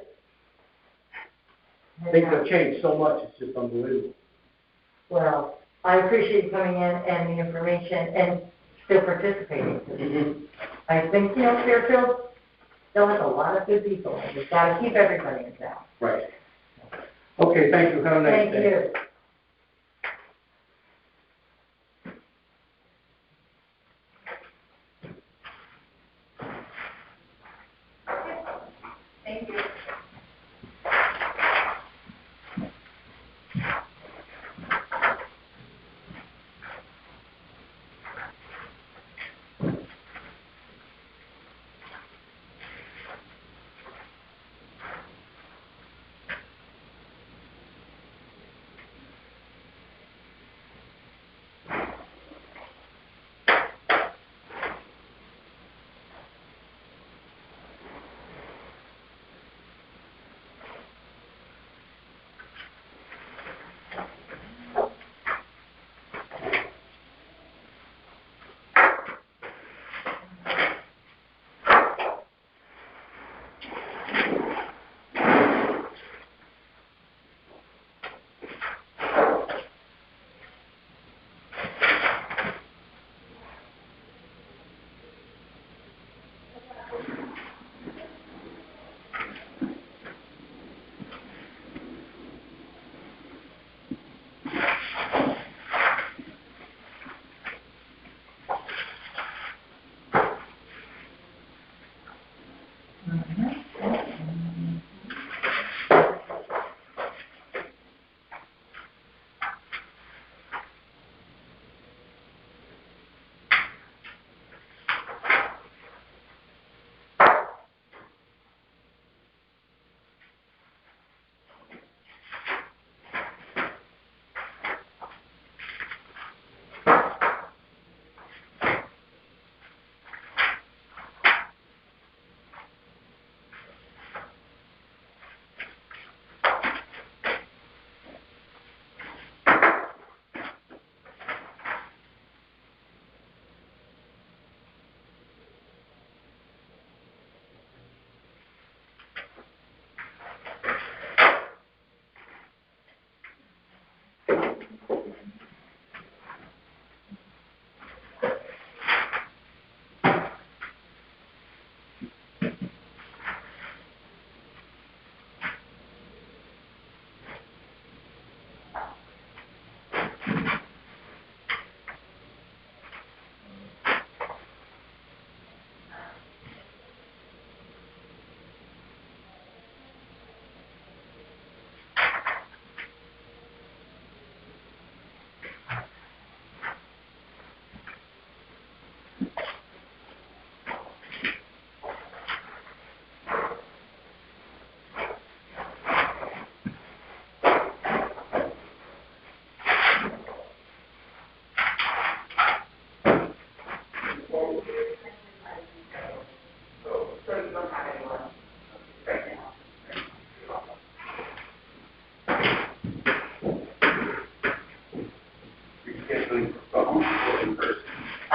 Things have changed so much, it's just unbelievable. Well, I appreciate you coming in and the information and still participating. Mm-hmm. I think, Fairfield still has a lot of good people, and we've got to keep everybody in town. Right. Okay, thank you. Have a nice day. Thank you. Thank you.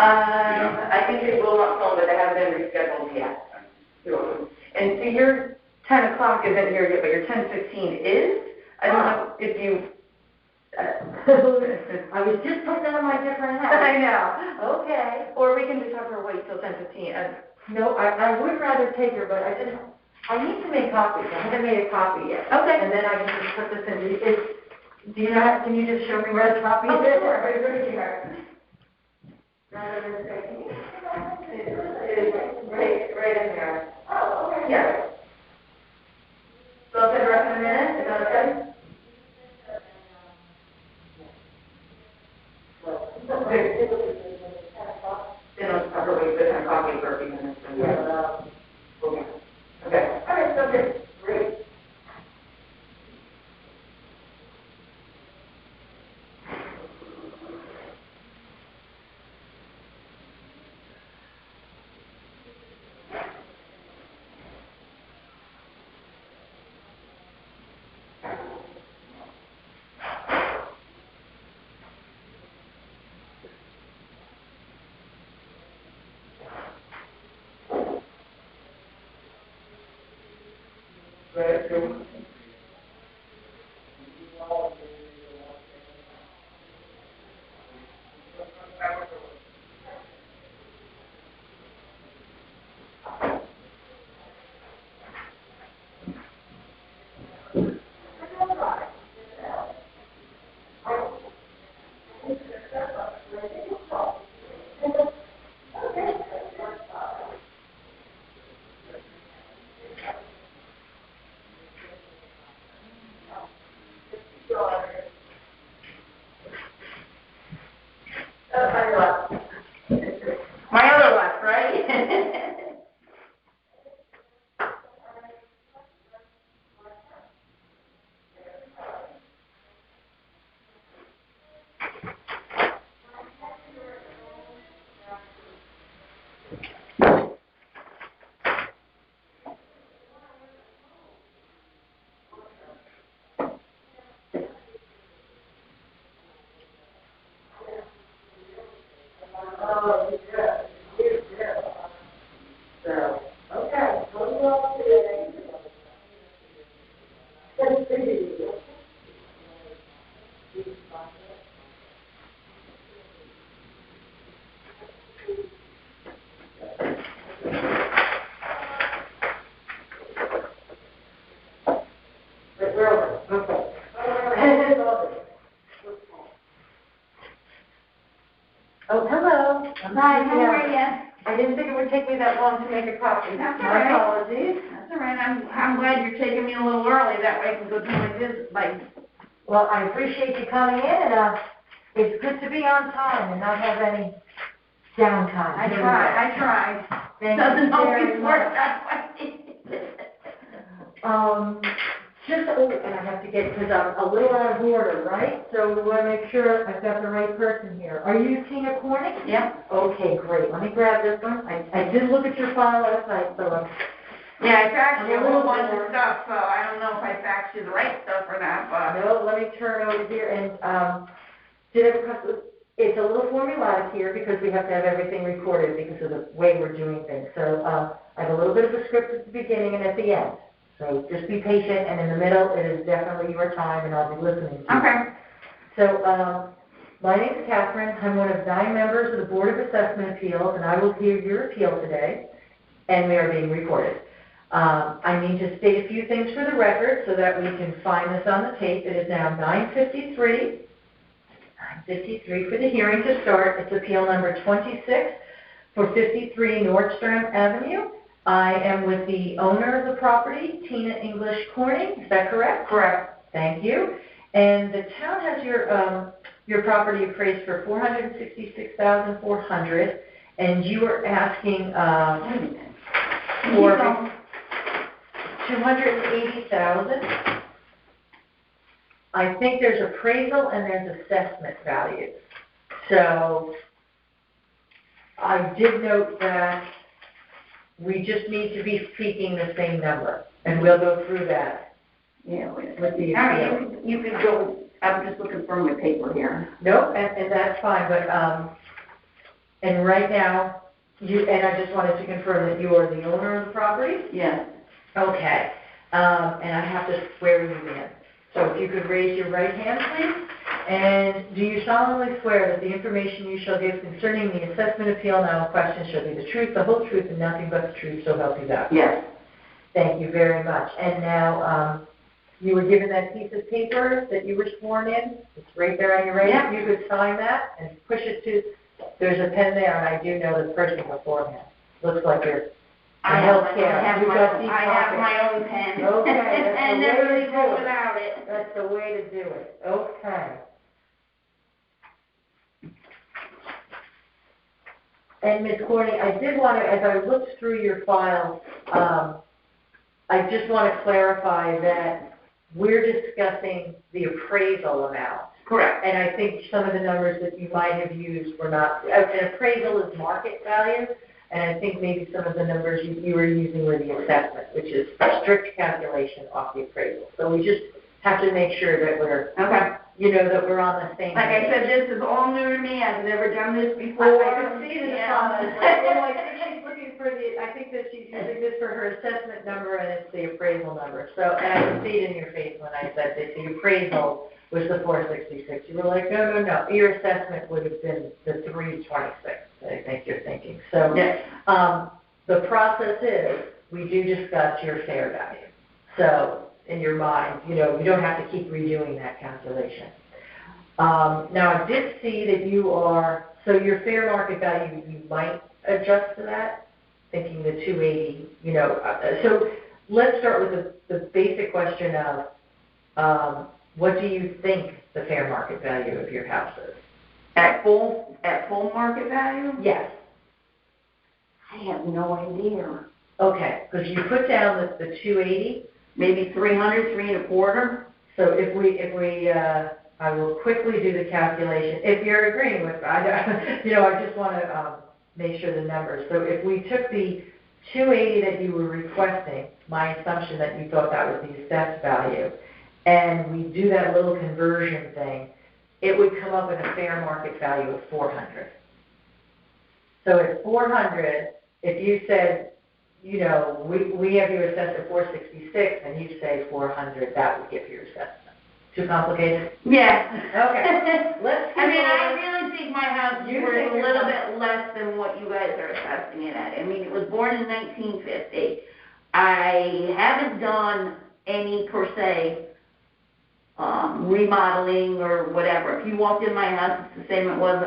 I think they will not phone, but they haven't been rescheduled yet. And so your 10 o'clock isn't here yet, but your 10:15 is? I don't know if you... I was just putting on my different hat. I know. Okay. Or we can just have her wait till 10:15. No, I would rather take her, but I need to make copies. I haven't made a copy yet. Okay. And then I can just put this in. Do you know, can you just show me where the copy is? Oh, sure. Right here. Rather than say, can you? It's right in there. Oh, okay. Yeah. So I'll send her up in a minute. Is that okay? Then I'll have her wait for 10 o'clock, wait for a few minutes. Okay. Okay. All right, so good. Great. My other left, right? Oh, hello. Hi, how are you? I didn't think it would take me that long to make a copy. That's all My right. apologies. That's all right, I'm glad you're taking me a little early, that way I can go do my visit, Well, I appreciate you coming in, and it's good to be on time and not have any downtime. I try. Thank you Doesn't always very work much. that way. And I have to get, because I'm a little out of order, right? So we want to make sure I've got the right person here. Are you Tina Cornick? Yeah. Okay, great. Let me grab this one. I did look at your file last night, so Yeah, I faxed you a whole bunch of stuff, so I don't know if I faxed you the right stuff or not, but. no, let me turn over here and, it's a little formulaic here because we have to have everything recorded because of the way we're doing things. So, I have a little bit of a script at the beginning and at the end. So just be patient, and in the middle, it is definitely your time, and I'll be listening to you. Okay. So, my name is Catherine. I'm one of 9 members of the Board of Assessment Appeals, and I will hear your appeal today, and we are being recorded. I need to state a few things for the record so that we can find this on the tape. It is now 9:53 for the hearing to start. It's appeal number 26 for 53 Nordstrom Avenue. I am with the owner of the property, Tina English Corning. Is that correct? Correct. Thank you. And the town has your property appraised for $466,400, and you are asking for $280,000. I think there's appraisal and there's assessment value. So I did note that we just need to be speaking the same number, and we'll go through that. Yeah, with the appeal. all right, you could go, I'm just looking for my paper here. Nope, and that's fine, but And right now, and I just wanted to confirm that you are the owner of the property? Yes. Okay, and I have to swear you in. So if you could raise your right hand, please. And do you solemnly swear that the information you shall give concerning the assessment appeal now in question shall be the truth, the whole truth, and nothing but the truth, so help you God? Yes. Thank you very much. And now, you were given that piece of paper that you were sworn in. It's right there on your right. Yeah. You could sign that and push it to, there's a pen there, and I do know the person beforehand. Looks like you're I have my own pen. Okay, that's And the way never to leave do home it. without it. That's the way to do it. Okay. And Ms. Courtney, I did want to, as I looked through your file, I just want to clarify that we're discussing the appraisal amount. Correct. And I think some of the numbers that you might have used were not, an appraisal is market value, and I think maybe some of the numbers you were using were the assessment, which is a strict calculation off the appraisal. So we just have to make sure that we're, Okay. that we're on the same Like page. I said, this is all new to me. I've never done this I before. could see the deposit, I think she's looking for I think that she's using this for her assessment number and it's the appraisal number. So, and I could see it in your face when I said that the appraisal was the 466. You were like, no. Your assessment would have been the 326, I think you're thinking. So, Yes. the process is, we do discuss your fair value. So, in your mind, you don't have to keep redoing that calculation. Now, I did see that so your fair market value, you might adjust to that, thinking the 280, so let's start with the basic question of, what do you think the fair market value of your house is? At full market value? Yes. I have no idea. Okay, because you put down the 280. Maybe 300, 325. So if we, I will quickly do the calculation. If you're agreeing with, I just want to make sure the numbers. So if we took the 280 that you were requesting, my assumption that you thought that was the assessed value, and we do that little conversion thing, it would come up with a fair market value of 400. So at 400, if you said, we have you assessed at 466, and you say 400, that would give your assessment. Too complicated? Yeah. Okay. I really think my house is You worth think a your little house- bit less than what you guys are assessing it at. I mean, it was born in 1950. I haven't done any, per se, remodeling or whatever. If you walked in my house, it's the same it was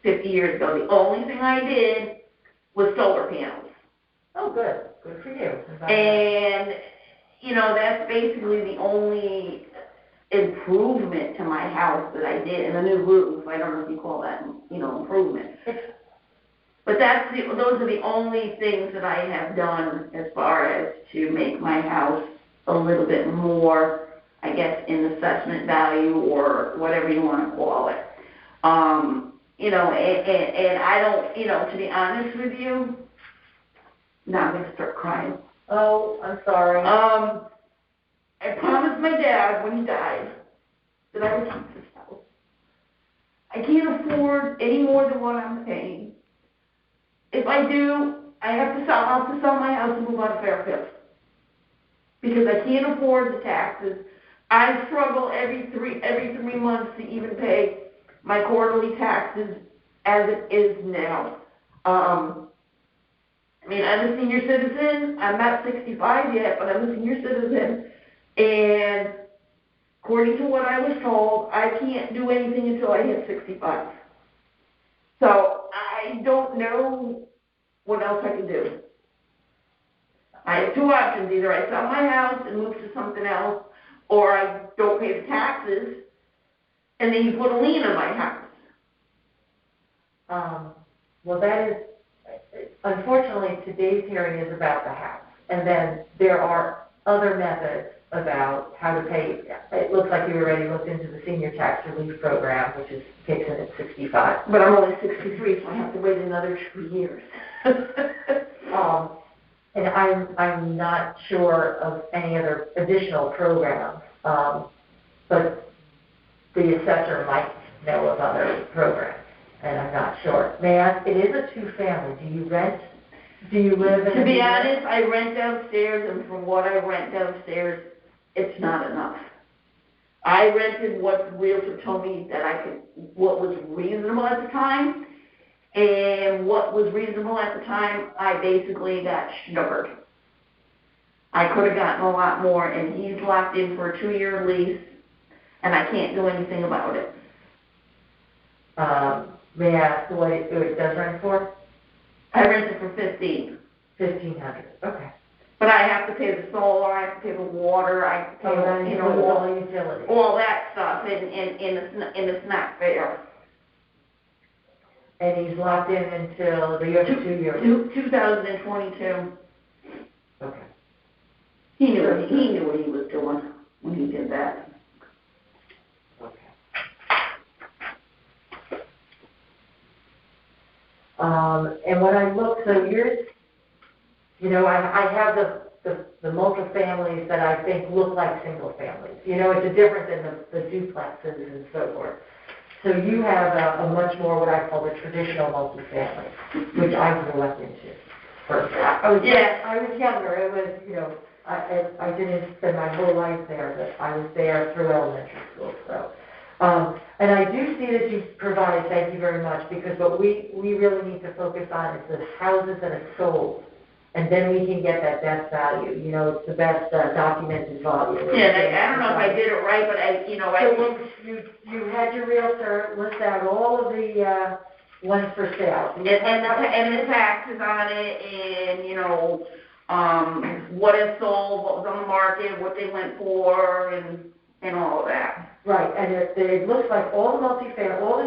50 years ago. The only thing I did was solar panels. Oh, good. Good for you. And, that's basically the only improvement to my house that I did, and a new roof. I don't know if you call that, improvement. But those are the only things that I have done as far as to make my house a little bit more, I guess, in assessment value or whatever you want to call it. And I don't, to be honest with you, now I'm going to start crying. Oh, I'm sorry. I promised my dad when he died that I would keep this house. I can't afford any more than what I'm paying. If I do, I'll have to sell my house and move out of Fairfield. Because I can't afford the taxes. I struggle every three months to even pay my quarterly taxes as it is now. I'm a senior citizen. I'm not 65 yet, but I'm a senior citizen. And according to what I was told, I can't do anything until I hit 65. So I don't know what else I can do. I have two options. Either I sell my house and move to something else, or I don't pay the taxes, and then you put a lien on my house. Well, that is, unfortunately, today's hearing is about the house. And then there are other methods about how to pay. It looks like you already looked into the senior tax relief program, which kicks in at 65. But I'm only 63, so I have to wait another 2 years. And I'm not sure of any other additional programs, but the assessor might know of other programs. and I'm not sure. May I ask, it is a two-family, do you rent? Do you live in? To be honest, I rent downstairs, and from what I rent downstairs, it's not enough. I rented what the realtor told me that I could, what was reasonable at the time, and what was reasonable at the time, I basically got sugared. I could have gotten a lot more, and he's locked in for a 2-year lease, and I can't do anything about it. May I ask what it does rent for? I rent it for $1,500. $1,500, okay. But I have to pay the solar, I have to pay the water, I have to pay, all the utilities. all that stuff, and it's not fair. And he's locked in until the year 2 years? 2022. Okay. He knew what he was doing when he did that. Okay. And when I look, so yours, you know, I have the multifamilies that I think look like single families. You know, it's a different than the duplexes and so forth. So you have a much more what I call the traditional multifamily, which I grew up into first. I was younger. It was, you know, I didn't spend my whole life there, but I was there through elementary school. So, and I do see that you provide, thank you very much, because what we really need to focus on is the houses that are sold. And then we can get that best value. You know, it's the best documented value. Yeah, I don't know if I did it right, but So you had your realtor list out all of the ones for sale. and the taxes on it, and you know, what is sold, what was on the market, what they went for, and all of that. Right, and it looks like all the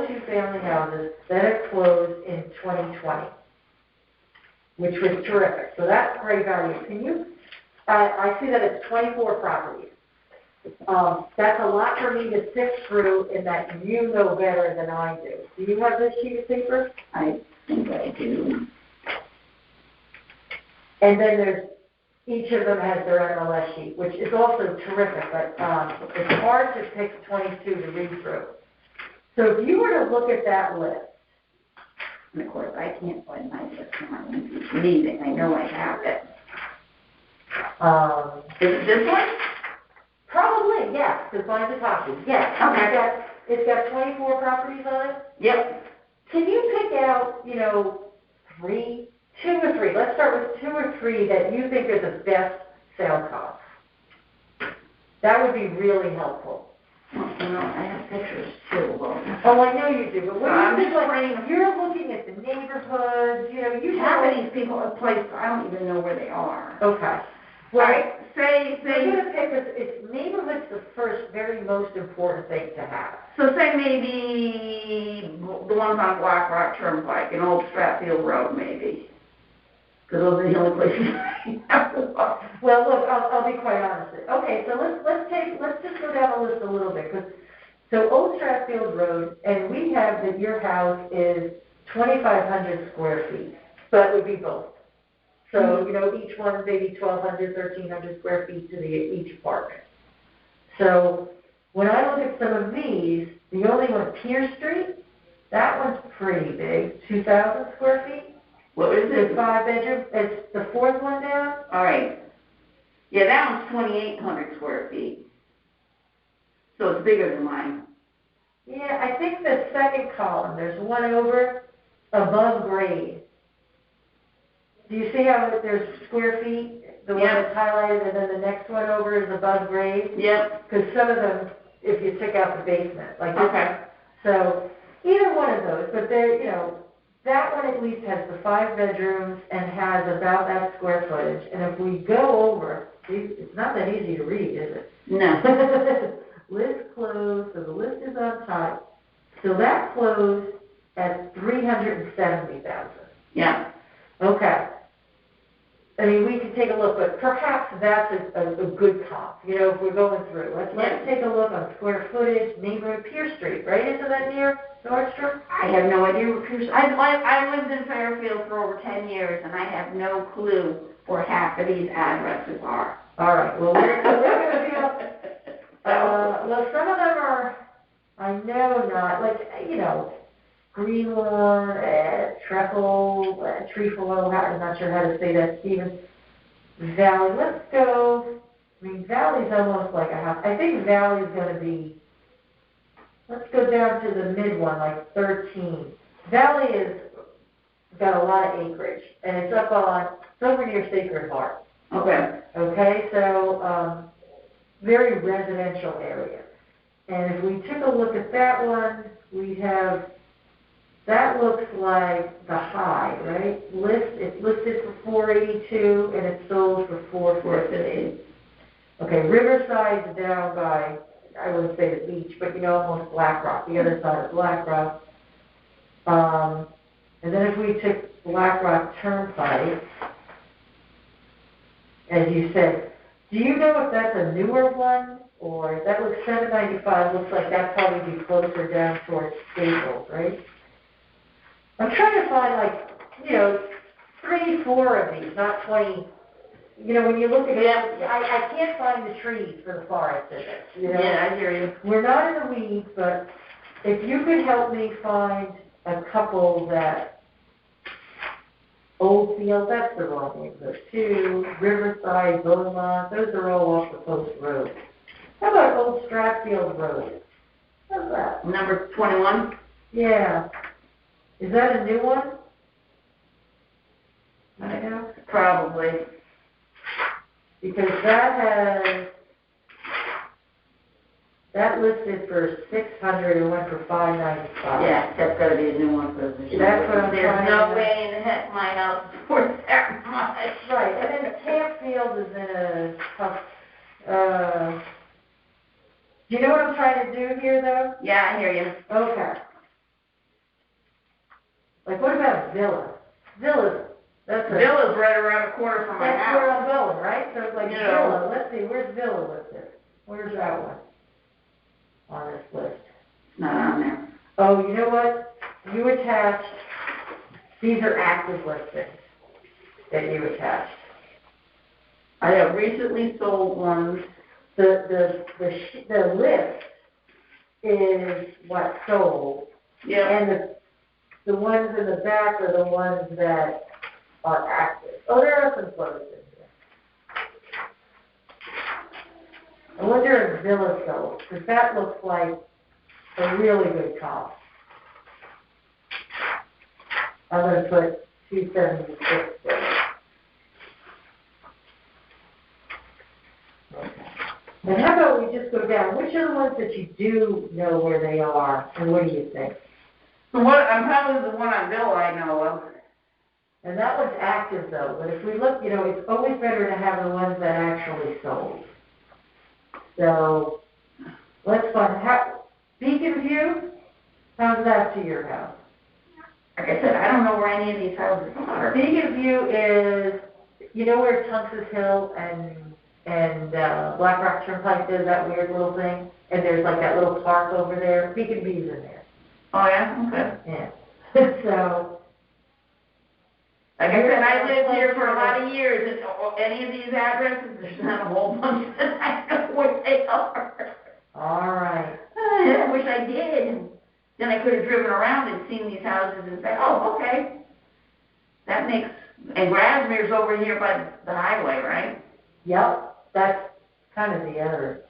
two-family houses that have closed in 2020. Which was terrific. So that's great value. Can you, I see that it's 24 properties. That's a lot for me to sift through in that you know better than I do. Do you have this sheet of paper? I think I do. And then each of them has their MLS sheet, which is also terrific, but it's hard to pick 22 to read through. So if you were to look at that list, and of course, I can't find my list now. I'm leaving. I know I have it. Is it this one? Probably, yes, because mine's a copy. Yes. Okay. It's got 24 properties on it? Yep. Can you pick out, you know, 2 or 3? Let's start with 2 or 3 that you think are the best sale costs. That would be really helpful. Well, you know, I have pictures too. Oh, I know you do, but what I'm do you just think, praying. you're looking at the neighborhoods, you know, you Half know. of these people are placed, I don't even know where they are. Okay. All Well, right, say, we're going to pick, it's neighborhood's the first, very most important thing to have. so say maybe the ones on Black Rock Turnpike and Old Stratfield Road maybe. Because those are the only places I have to walk. Well, look, I'll be quite honest. Okay, so let's just go down the list a little bit. So Old Stratfield Road, and we have that your house is 2,500 square feet, but it would be both. So, you know, each one's maybe 1,200, 1,300 square feet to each apartment. So when I look at some of these, the only one, Pierce Street, that one's pretty big, 2,000 square feet. What is it? It's 5 bedroom. It's the fourth one down. All right. Yeah, that one's 2,800 square feet. So it's bigger than mine. Yeah, I think the second column, there's one over above grade. Do you see how there's square feet? The one that's highlighted, and then the next one over is above grade? Yep. Because some of them, if you took out the basement, like this. Okay. So either one of those, but they're, you know, that one at least has the 5 bedrooms and has about that square footage. And if we go over, it's not that easy to read, is it? No. List closed, so the list is on top. So that closed at $370,000. Yeah. Okay. I mean, we could take a look, but perhaps that's a good comp, you know, if we're going through. Let's take a look on square footage, neighborhood, Pierce Street, right? Isn't that near Nordstrom? I have no idea where Pierce. I lived in Fairfield for over 10 years, and I have no clue where half of these addresses are. All right. Well, we're going to be up. Well, some of them are, I know not, like, you know, green lawn, trefoil, trefoil, I'm not sure how to say that, Stephen. Valley, let's go, I mean, Valley's almost like a house. I think Valley's gonna be, let's go down to the mid one, like 13. Valley is got a lot of acreage, and it's over near Sacred Heart. Okay. Okay, so, very residential area. And if we took a look at that one, we have, that looks like the high, right? It's listed for $482 and it's sold for $458. Okay, Riverside's down by, I wouldn't say the beach, but almost Black Rock, the other side of Black Rock. And then if we took Black Rock Turnpike, as you said, do you know if that's a newer one? Or that looks $795, looks like that'd probably be closer down towards Staples, right? I'm trying to find 3, 4 of these, not 20. When you look at it, I can't find the trees for the forest in it. Yeah, I hear you. We're not in the weeds, but if you could help me find a couple that Oldfield, that's the wrong name, those two, Riverside, Beaumont, those are all off the post road. How about Old Stratfield Road? How's that? Number 21? Yeah. Is that a new one? I know. Probably. Because that listed for $600 and went for $595. Yeah, that's got to be a new one for this. That's what I'm There's trying no to- way in the heck my house is worth that much. Right, and then Campfield is in a tough, do you know what I'm trying to do here, though? Yeah, I hear you. Okay. Like, what about Villa? Villa's Villa's right around the corner from my that's where house. I'm going, right? So it's like Yeah. Villa, let's see, where's Villa listed? Where's that one on this list? It's not on there. Oh, you know what? You attached, these are active listings that you attached. I have recently sold ones. The list is what sold, Yeah. and the ones in the back are the ones that are active. Oh, there are some photos in here. I wonder if Villa sold, because that looks like a really good comp. I'm going to put 276 there. Okay. And how about we just go down? Which are the ones that you do know where they are, and what do you think? I'm probably the one on Villa I know of. And that one's active though, but if we look, it's always better to have the ones that actually sold. So, let's find, Beacon View, how's that to your house? Like I said, I don't know where any of these houses are. Beacon View is, where Tungus Hill and Black Rock Turnpike is, that weird little thing? And there's like that little park over there, Beacon View's in there. Oh, yeah? Okay. Yeah. So, Like I said, I lived here for a lot of years, and any of these addresses, there's not a whole bunch that I know where they are. all right. I wish I did. Then I could have driven around and seen these houses and said, oh, okay. That makes, and Grasmere's over here by the highway, right? Yep, that's kind of the other.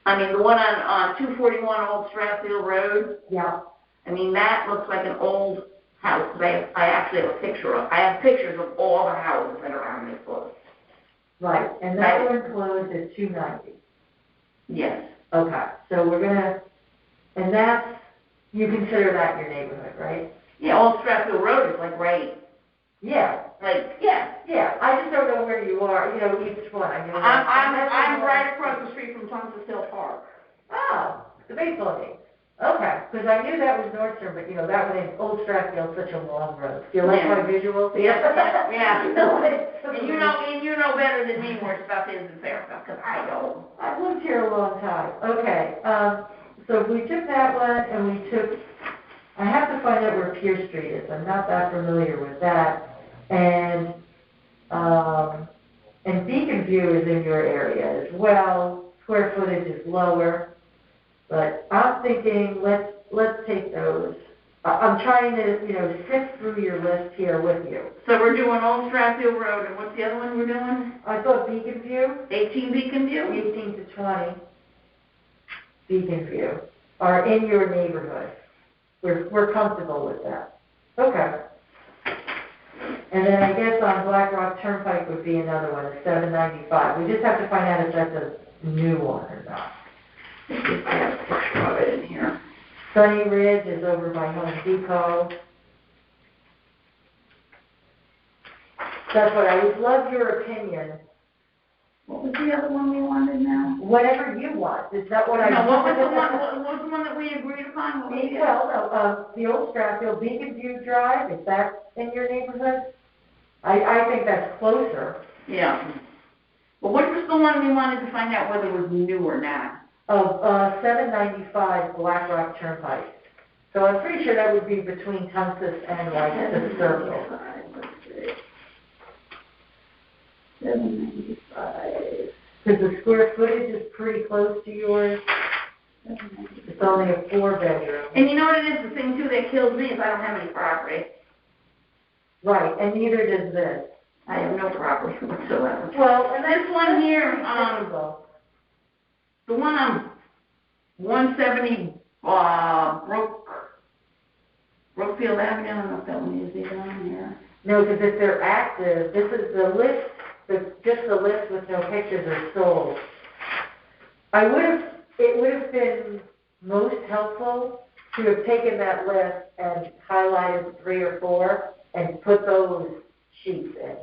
I mean, the one on 241 Old Stratfield Road, Yeah. I mean, that looks like an old house. I actually have I have pictures of all the houses that are on this list. Right, and that one closed at $290. Yes. Okay, so we're gonna, and that's, you consider that your neighborhood, right? Yeah, Old Stratfield Road is like right, Yeah, yeah. I just don't know where you are, each one, I know. I'm right across the street from Tungus Hill Park. Oh, the baseball game. Okay, because I knew that was Nordstrom, but that one in Old Stratfield's such a long road. Do you like my visuals? Yeah. And And you know better than me where stuff is in Fairfield, because I don't. I've lived here a long time. Okay, so if we took that one and we took, I have to find out where Pierce Street is. I'm not that familiar with that. And Beacon View is in your area as well. Square footage is lower. But I'm thinking, let's take those. I'm trying to, sift through your list here with you. So we're doing Old Stratfield Road, and what's the other one we're doing? I thought Beacon View, 18 Beacon View? 18 to 20, Beacon View, are in your neighborhood. We're comfortable with that. Okay. And then I guess on Black Rock Turnpike would be another one, at 795. We just have to find out if that's a new one or not. Just have a picture of it in here. Sunny Ridge is over by Home Depot. That's what I would love your opinion. What was the other one we wanted now? Whatever you want. Is that what I? No, what was the one that we agreed upon? The Old Stratfield Beacon View Drive, is that in your neighborhood? I think that's closer. Yeah. Well, what was the one we wanted to find out whether it was new or not? 795 Black Rock Turnpike. So I'm pretty sure that would be between Tungsten and like the circle. Let's see. 795. Because the square footage is pretty close to yours. It's only a 4-bedroom. And you know what it is? The thing too that kills me is I don't have any property. Right, and neither does this. I have no property whatsoever. Well, and This one here, typical. the one on 170 Brookfield Avenue, I don't know if that one is even on here. No, because if they're active, this is the list, just the list with no pictures are sold. It would have been most helpful to have taken that list and highlighted 3 or 4 and put those sheets in.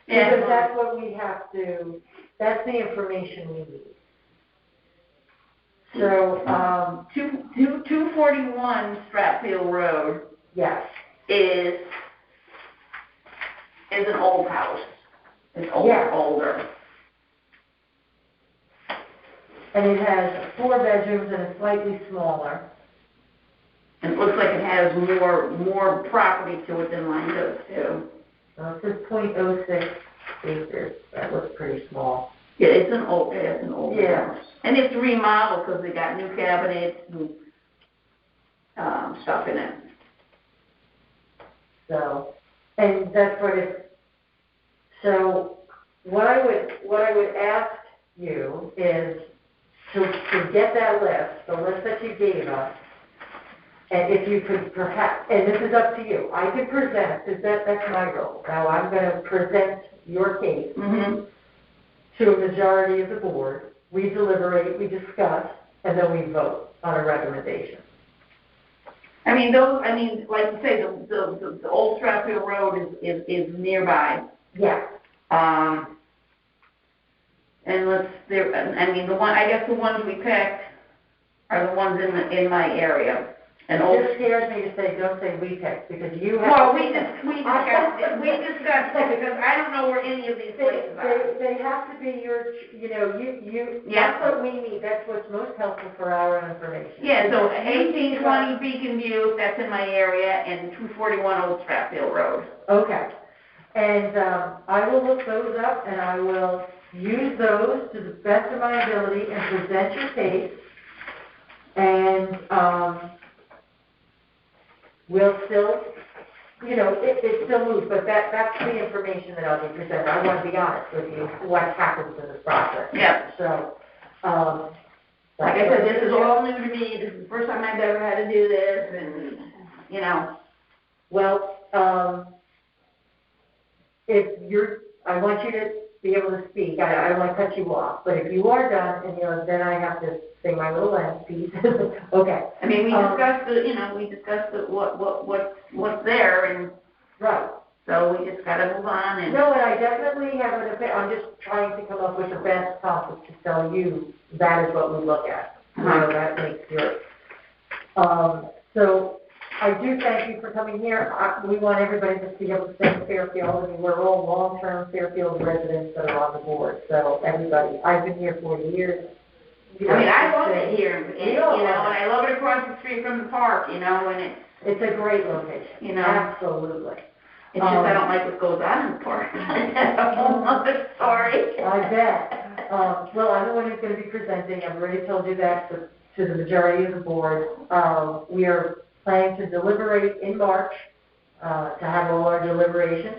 Yeah. Because that's what we have to, that's the information we need. So, 241 Stratfield Road yes. is an old house. It's older. And it has 4 bedrooms and it's slightly smaller. And it looks like it has more property to it than mine does too. It says .06 acres. That looks pretty small. Yeah, it's an old Yeah. house. And it's remodeled because they got new cabinets and stuff in it. So, and that's what it, so what I would ask you is to get that list, the list that you gave us, and if you could perhaps, and this is up to you, I could present, because that's my role. Now I'm going to present your case to a majority of the board. We deliberate, we discuss, and then we vote on a recommendation. Like you say, the old Stratfield Road is nearby. Yeah. And the ones we picked are the ones in my area. And It just scares me to say, don't say we picked, because you have. Well, we discussed it because I don't know where any of these places are. They have to be your, that's what we need, that's what's most helpful for our information. Yeah, so 1820 Beacon View, that's in my area, and 241 Old Stratfield Road. Okay. And I will look those up, and I will use those to the best of my ability and present your case. And we'll still, it still moves, but that's the information that I'll be presenting. I want to be honest with you, what happens in this process. Yeah. So, like I said, this is all new to me. This is the first time I've ever had to do this, and, Well, I want you to be able to speak. I don't want to cut you off, but if you are done, and then I have to say my little end piece. Okay. We discussed what's there, and right. So we just got to move on. And no, and I definitely have an opinion. I'm just trying to come up with the best topic to tell you that is what we look at. That makes good. So I do thank you for coming here. We want everybody to be able to stay in Fairfield. I mean, we're all long-term Fairfield residents that are on the board. So everybody, I've been here 40 years. I love it here, and I love it across the street from the park, and it's a great location. Absolutely. It's just I don't like what goes on in the park. That's a whole other story. I bet. Well, I'm the one who's going to be presenting. I've already told you that. to the majority of the board. We are planning to deliberate in March, to have all our deliberations.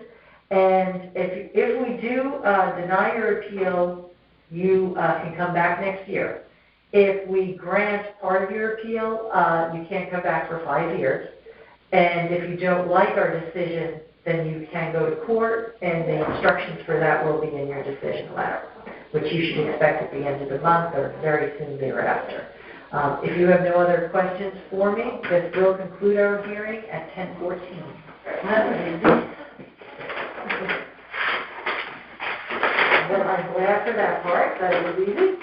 And if we do deny your appeal, you can come back next year. If we grant part of your appeal, you can't come back for 5 years. And if you don't like our decision, then you can go to court, and the instructions for that will be in your decision letter, which you should expect at the end of the month or very soon thereafter. If you have no other questions for me, this will conclude our hearing at 10:14. Well, I'm glad for that part, that it was easy.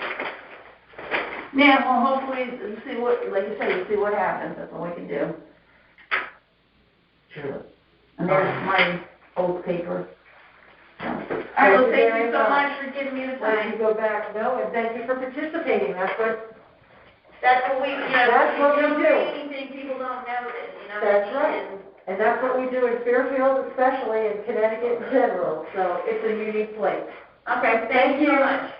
Yeah, well, hopefully, see what, like you said, see what happens, that's all we can do. True. And there's my old paper. All right, well, thank you so much for giving me the Why don't time. you go back? No, and thank you for participating. That's what We, That's what we don't do. say anything, people don't know it, That's right. And that's what we do in Fairfield especially, and Connecticut in general. So it's a unique place. Okay, thank you so much.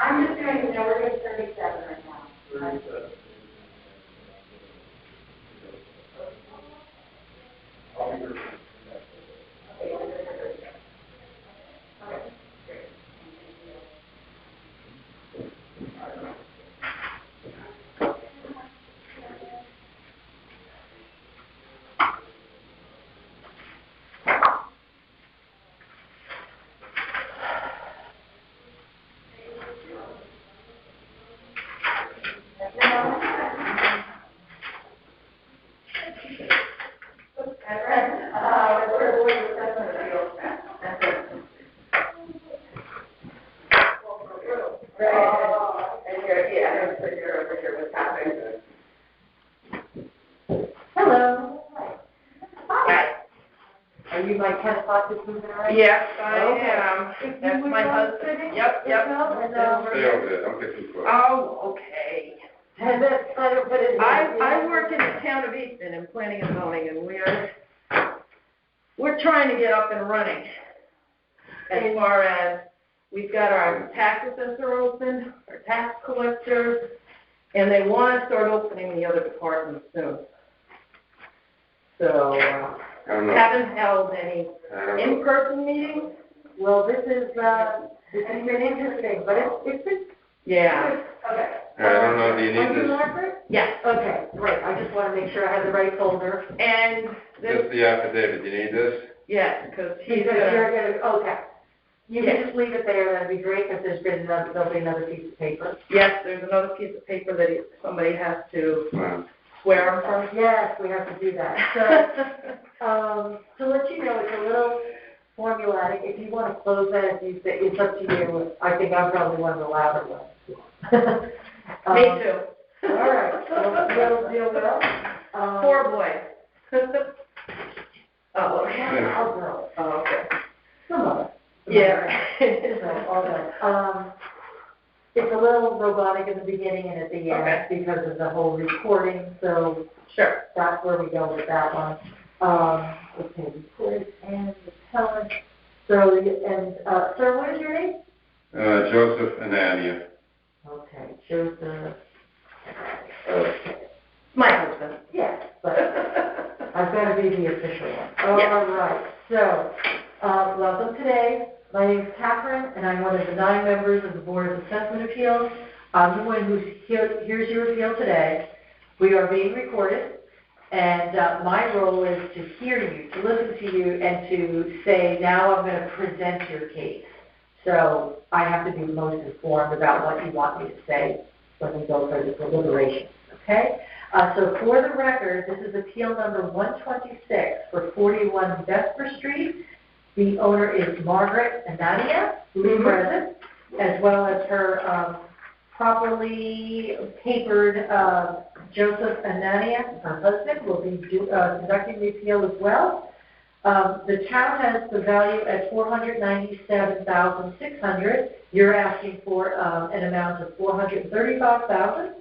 I'm just doing, we're doing 37 right now. Hello. Hi. Are you my 10 o'clock this moving around? Yes, I Okay. am. If That's you would my mind husband. sitting, Yep. and, Stay over there, don't get too close. Oh, okay. and that's kind of what it is. I work in the town of Easton in planning and zoning, and we're trying to get up and running. As far as, we've got our tax assessor open, our tax collector, and they want to start opening the other departments soon. So, I don't know. haven't held any I don't know. in-person meetings. Well, this has been interesting, but it's been Yeah. okay. I don't know, do you need Are you this? Margaret? Yes. Okay, great. I just want to make sure I have the right folder. And This is this, the affidavit, you need this? yes, because he's Because gonna. you're gonna, okay. You Yeah. can just leave it there, that'd be great, because there'll be another piece of paper. Yes, there's another piece of paper that somebody has to Wow. swear on first. Yes, we have to do that. So, to let you know, it's a little formulatic. If you want to close that, it's up to you. I think I'm probably one of the louder ones. Me too. All right, we'll deal with that. Poor boy. Oh, okay. I'll go. Oh, okay. Some of it. Yeah. So, all right. It's a little robotic in the beginning and at the end Okay. because of the whole recording, so Sure. that's where we go with that one. Okay, record and repellent. So, and, sir, what is your name? Joseph Anania. Okay, Joseph. My husband. Yes, but I've got to be the official one. Yes. All right, so, welcome today. My name is Catherine, and I'm one of the 9 members of the Board of Assessment Appeals. I'm the one who hears your appeal today. We are being recorded, and my role is to hear you, to listen to you, and to say, now I'm going to present your case. So I have to be most informed about what you want me to say when we go for the deliberations, okay? So for the record, this is appeal number 126 for 41 Vesper Street. The owner is Margaret Anania, who is present, as well as her properly papered Joseph Anania, her husband, will be conducting the appeal as well. The town has the value at $497,600. You're asking for an amount of $435,000.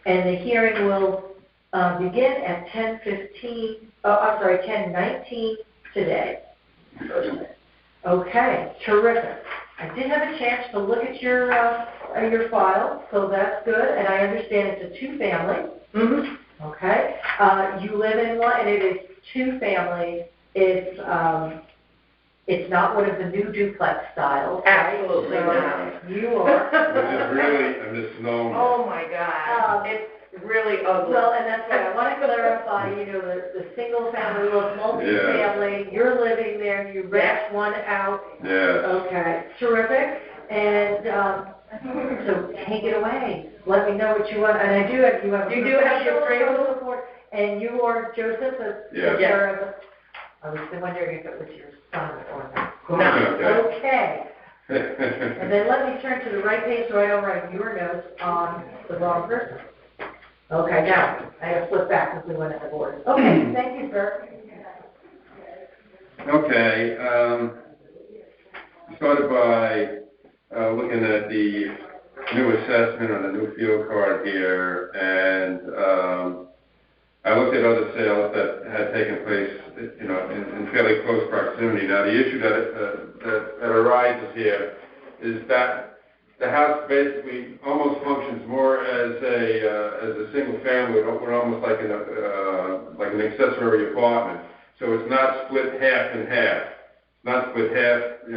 And the hearing will begin at 10:19 today. Okay, terrific. I did have a chance to look at your file, so that's good, and I understand it's a two-family. Mm-hmm. Okay, you live in one, and it is two families. It's not one of the new duplex styles, right? Absolutely So not. you are. Which is really a misnomer. Oh, my God, it's really ugly. Well, and that's why I want to clarify, the single family look, multi-family, you're living there, you rent one out. Yes. Okay, terrific. And so take it away. Let me know what you want. And you have You do have the professional appraisal? support. And you are Joseph, Yes. I was wondering if it was your son or not. No. Okay. And then let me turn to the right page so I don't write your notes on the wrong person. Okay, now, I have to flip back because we went in the board. Okay, thank you, sir. Okay, started by looking at the new assessment on the new field card here, and I looked at other sales that had taken place, in fairly close proximity. Now, the issue that arises here is that the house basically almost functions more as a single family, or almost like an accessory apartment. So it's not split half and half. It's not split half, 2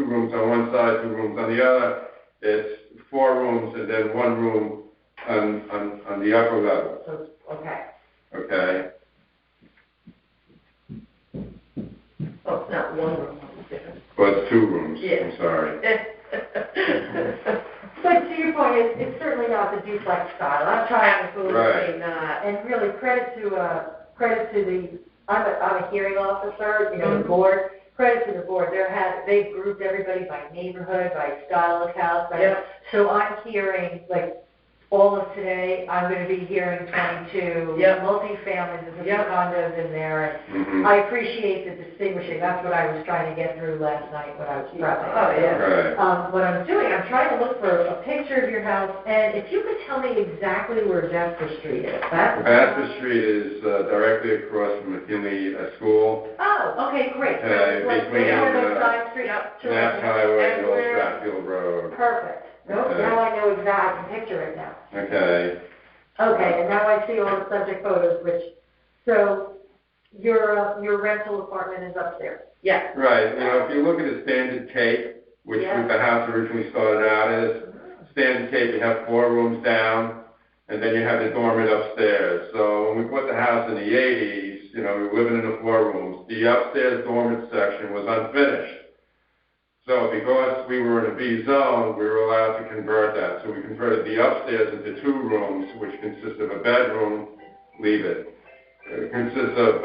rooms on one side, 2 rooms on the other. It's 4 rooms and then 1 room on the upper level. So, okay. Okay. Oh, it's not one room, it's different. Well, it's 2 rooms. Yeah. I'm sorry. But to your point, it's certainly not the duplex style. I'm trying to Absolutely not. and really credit to the, I'm a hearing officer, the board, credit to the board. They've grouped everybody by neighborhood, by style of house. Yep. So I'm hearing, all of today, I'm going to be hearing 22 multi-families, there's a few condos in there. And I appreciate the distinguishing. That's what I was trying to get through last night when I was prepping. Oh, yeah. Right. What I'm doing, I'm trying to look for a picture of your house, and if you could tell me exactly where Jasper Street is. Jasper Street is directly across from McKinley School. Oh, okay, great. Okay, between, Side Street. Yep. Mass Highway and Old where- Stratfield Road. Perfect. Nope, Okay. now I know exactly, I can picture it now. Okay. Okay, and now I see all the subject photos, so your rental apartment is upstairs. Yeah. Right. If you look at a standard cape, which the house originally started out as, standard cape, you have 4 rooms down, and then you have the dormer upstairs. So when we bought the house in the 80s, we were living in the 4 rooms. The upstairs dormer section was unfinished. So because we were in a B zone, we were allowed to convert that. So we converted the upstairs into 2 rooms, which consist of a bedroom, leave it. It consists of,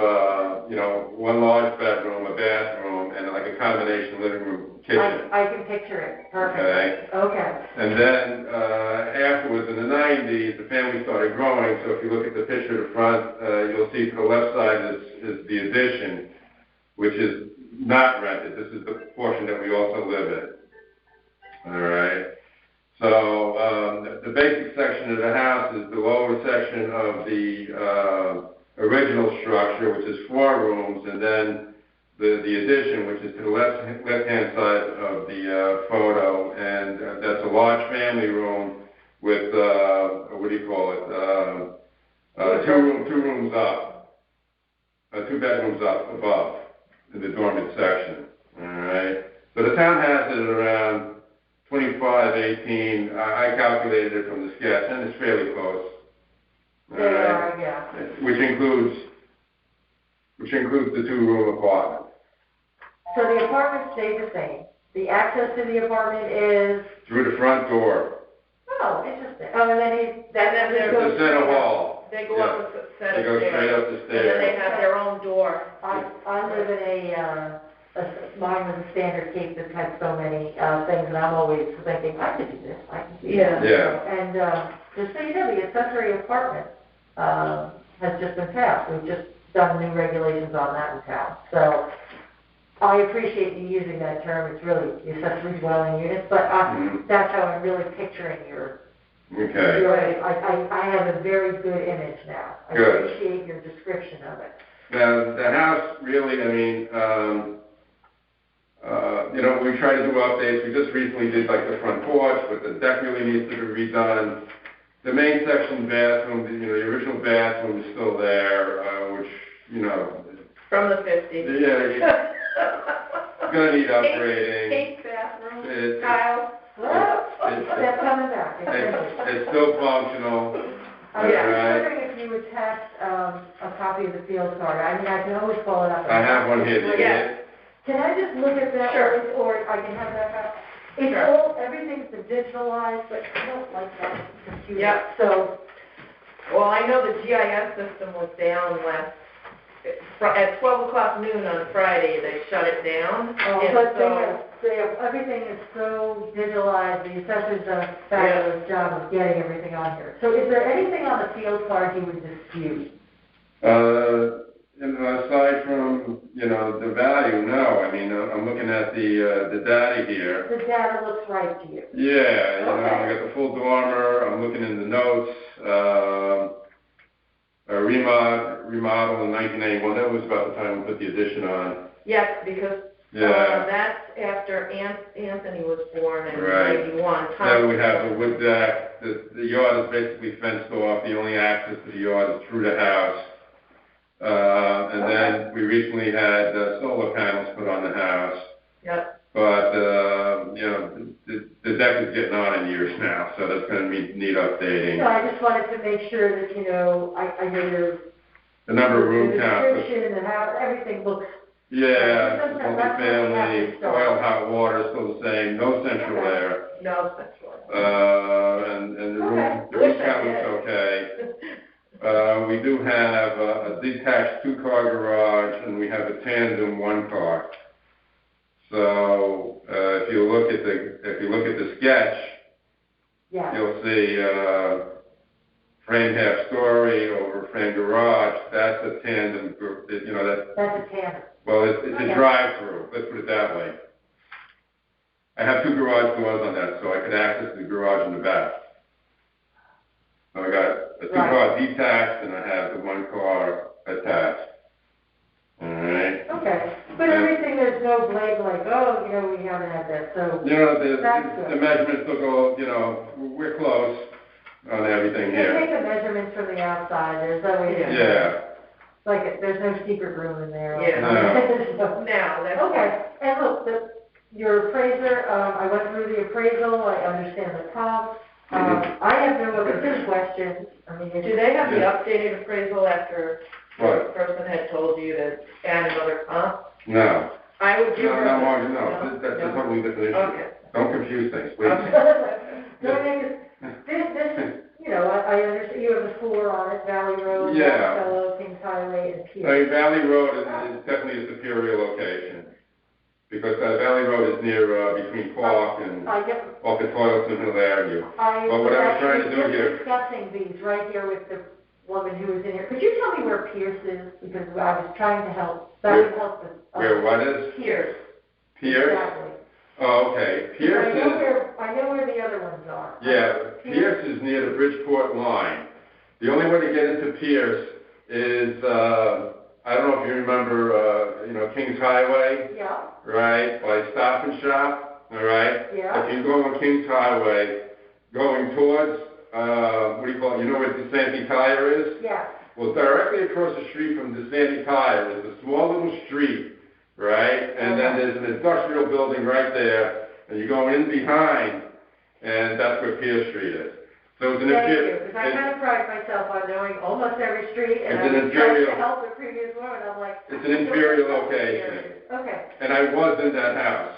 1 large bedroom, a bathroom, and like a combination living room, kitchen. I can picture it, perfect. Okay. And then afterwards, in the 90s, the family started growing. So if you look at the picture at the front, you'll see to the left side is the addition, which is not rented. This is the portion that we also live in. All right. So the basic section of the house is the lower section of the original structure, which is 4 rooms, and then the addition, which is to the left-hand side of the photo, and that's a large family room with two rooms up, 2 bedrooms up above in the dormant section. All right. So the town has it at around 2518. I calculated it from the sketch, and it's fairly close. They are, yeah. Which includes the 2-room apartment. So the apartment stayed the same. The access to the apartment is, Through the front door. oh, interesting. Oh, and then there's The center hall. They go up a set They of go stairs. straight up the And then they stairs. have their own door. I live in mine was a standard cape that had so many things, and I'm always thinking, I could do this, I could do that. Yeah. Yeah. And just so you know, the accessory apartment, has just been passed. We've just done new regulations on that in town. So I appreciate you using that term. It's really the accessory dwelling units, but that's how I'm really picturing your. Okay. I have a very good image now. I Good. appreciate your description of it. Now, the house really, I mean, you know, we try to do updates. We just recently did like the front porch, but the deck really needs to be redone. The main section bathroom, you know, the original bathroom is still there, which, you know. From the 50s. Yeah, it's gonna need upgrading. Pink bathroom, It's- tile. That's coming back. It's still functional. I was Right. wondering if you attached a copy of the field card. I mean, I can always pull it up. I have one here. Do you need Yeah. it? Can I just look at that, Sure. or I can have that up? It's Sure. all, everything's been digitalized, but I don't like that computer. Yep. So, Well, I know the GIS system was down at 12 o'clock noon on Friday, they shut it down. And but so, everything is so digitalized, the assessor's done a fabulous job of getting everything on here. So is there anything on the field card you would dispute? You know, aside from, you know, the value, no. I mean, I'm looking at the data here. The data looks right to you. Yeah, you know, Okay. I got the full dormer. I'm looking in the notes. A remodel in 1981. That was about the time we put the addition on. yes, because Yeah. that's after Anthony was born in Right. 91. Then we have the wood deck. The yard is basically fenced off. The only access to the yard is through the house. And then we recently had solar panels put on the house. Yep. But, you know, the deck is getting on in years now, so that's going to need updating. No, I just wanted to make sure that, you know, I know your. The number of room The counts. description and how, everything looks. Yeah, Sometimes that's where we have multifamily, to start. oil, hot water, still the same, no central Okay. air. No, central. And the room Wish I count did. is okay. We do have a detached 2-car garage, and we have a tandem 1-car. So, if you look at the sketch, Yeah. you'll see, frame half story over frame garage, that's a tandem, you know, That's a tandem. well, it's Okay. a drive-through, let's put it that way. I have 2 garage doors on that, so I could access the garage in the back. So I got a 2-car detached, and I have the 1-car attached. All right? Okay, but everything, there's no blame like, oh, you know, we haven't had that, so. You know, That's the good. measurements will go, you know, we're close on everything You here. take the measurements from the outside, there's always. Yeah. Like, there's no secret room in there. Yeah. No. Now, that's. Okay, and look, your appraiser, I went through the appraisal, I understand the comps. I have no other questions, I mean. Do they have the Yeah. updated appraisal after the What? person had told you to add another comp? No. I would give her. No, that's a totally different issue. Okay. Don't confuse things, please. No, I mean, 'cause this is, you know, I understand, you have the 4 on it, Valley Road, Yeah. Fellow, Kings Highway, and I Pierce. mean, Valley Road is definitely a superior location, because Valley Road is near, between Park and I get, off the Toilson Hill Avenue. I Well, was what I was trying to actually do just here- discussing these right here with the woman who was in here. Could you tell me where Pierce is? Because I was trying to help, that would help with. Where what is? Pierce. Pierce? Exactly. Oh, okay. Pierce I know where the other ones are. yeah, Pierce is near the Bridgeport line. The only way to get into Pierce is, I don't know if you remember, you know, Kings Highway, Yeah, right, by Stop and Shop, all right? yeah. If you go on Kings Highway, going towards, what do you call it, you know where DeSanti Tire is? Yeah. Well, directly across the street from DeSanti Tire is a small little street, right? And then there's an industrial building right there, and you go in behind, and that's where Pierce Street is. So it's an Thank you, imperial. because I kind of pride myself on knowing almost every street, and It's I an was trying to imperial- help the previous one, and I'm like. It's an inferior location. Okay, And I was in that house.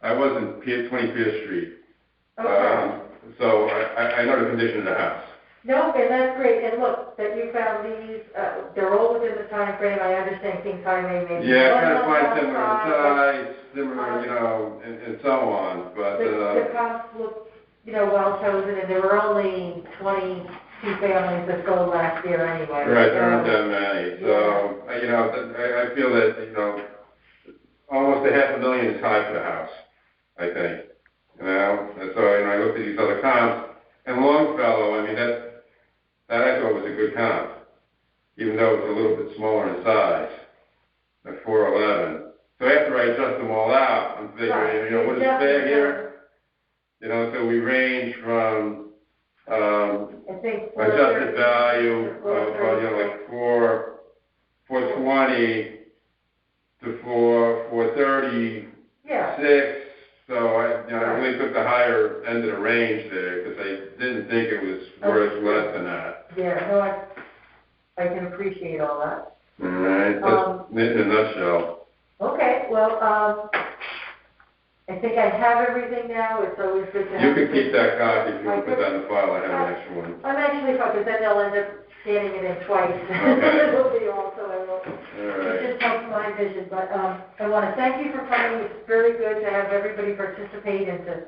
I was in 20 Pierce Street. okay. So I know the condition of the house. No, and that's great, and look, that you found these, they're all within the time frame. I understand Kings Highway maybe. Yeah, one trying to month find similar outside, size, similar, you know, and so on, but, The comps look well chosen, and there were only 22 families that sold last year anyway. Right, there aren't that many, so, I feel that, almost $500,000 is high for the house, I think. And so, I looked at these other comps, and Longfellow, that I thought was a good comp, even though it's a little bit smaller in size, at 411. So after I adjust them all out, I'm figuring, what is fair here? So we range from, I think adjusted value of, like 420 to 436. Yeah. So I really took the higher end of the range there because I didn't think it was worth less than that. Yeah, no, I can appreciate all that. All right, that's in a nutshell. Okay, well, I think I have everything now. It's always good to have. You can keep that copy if you want to put that in the file. I have an extra one. I'm actually fine, because then they'll end up scanning it in twice. Okay. It'll be also, I will. All right. It just helps my vision, but, I want to thank you for coming. It's very good to have everybody participate and to,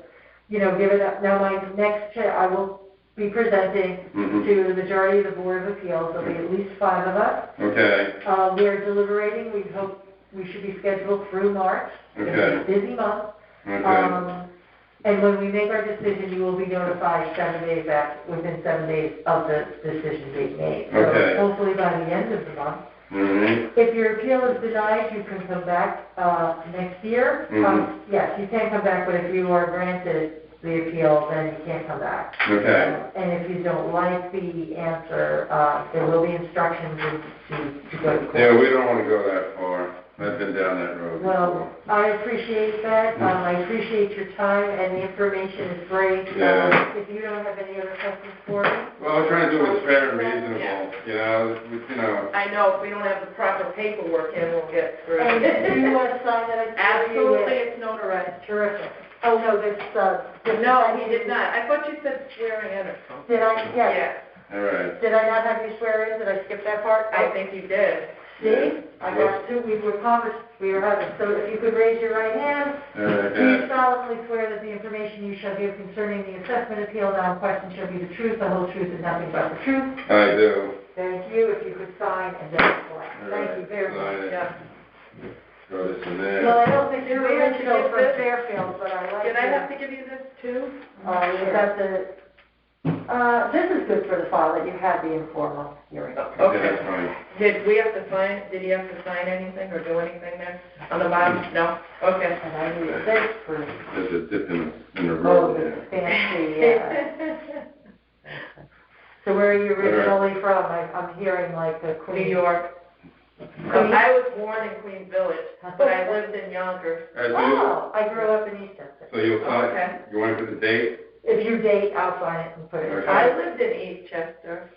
give it up. Now, my next, I will be presenting to the majority of the Board of Appeals. There'll be at least 5 of us. Okay. We're deliberating. We hope we should be scheduled through March. Okay. It's a busy month. Okay. And when we make our decision, you will be notified 7 days within 7 days of the decision being made. So Okay. hopefully by the end of the month. Mm-hmm. If your appeal is denied, you can come back next year. Yes, you can come back, but if you are granted the appeal, then you can't come back. Okay. And if you don't like the answer, there will be instructions to go to court. Yeah, we don't want to go that far. I've been down that road Well, before. I appreciate that. I appreciate your time, and the information is great. Yeah. If you don't have any other questions for me? Well, we're trying to do what's fair and reasonable, Yeah. I know if we don't have the proper paperwork in, we'll get through. And do you want to sign that? Absolutely, it's notarized. Terrific. Oh, no, this, No, he did not. I thought you said swearing in or something. Did I? Yes. Yeah, All right. Did I not have you swear in? Did I skip that part? I think you did. See? I got 2. We were having, so if you could raise your right hand. Okay. Do you solemnly swear that the information you shall give concerning the assessment appeal now in question shall be the truth, the whole truth, and nothing but the truth? I do. Thank you. If you could sign and then blank. Thank you very much. Yeah. Throw this in there. Well, I don't think you're Do we have to original give from this? Fairfield, but I like it. Did I have to give you this too? You got this is good for the file, that you had the informal hearing. Okay, that's fine. Did he have to sign anything or do anything there on the bottom? No? Okay. And I need this for, There's a dip in the oh, road the there. fancy, So where are you originally from? I'm hearing like the Queen. New York. Queens? I was born in Queens Village, but I lived in Yonkers. All right, Oh, I grew up in Eastchester. so you'll sign, Okay. you want to put the date? If you date, I'll sign it and put it. Okay. I lived in Eastchester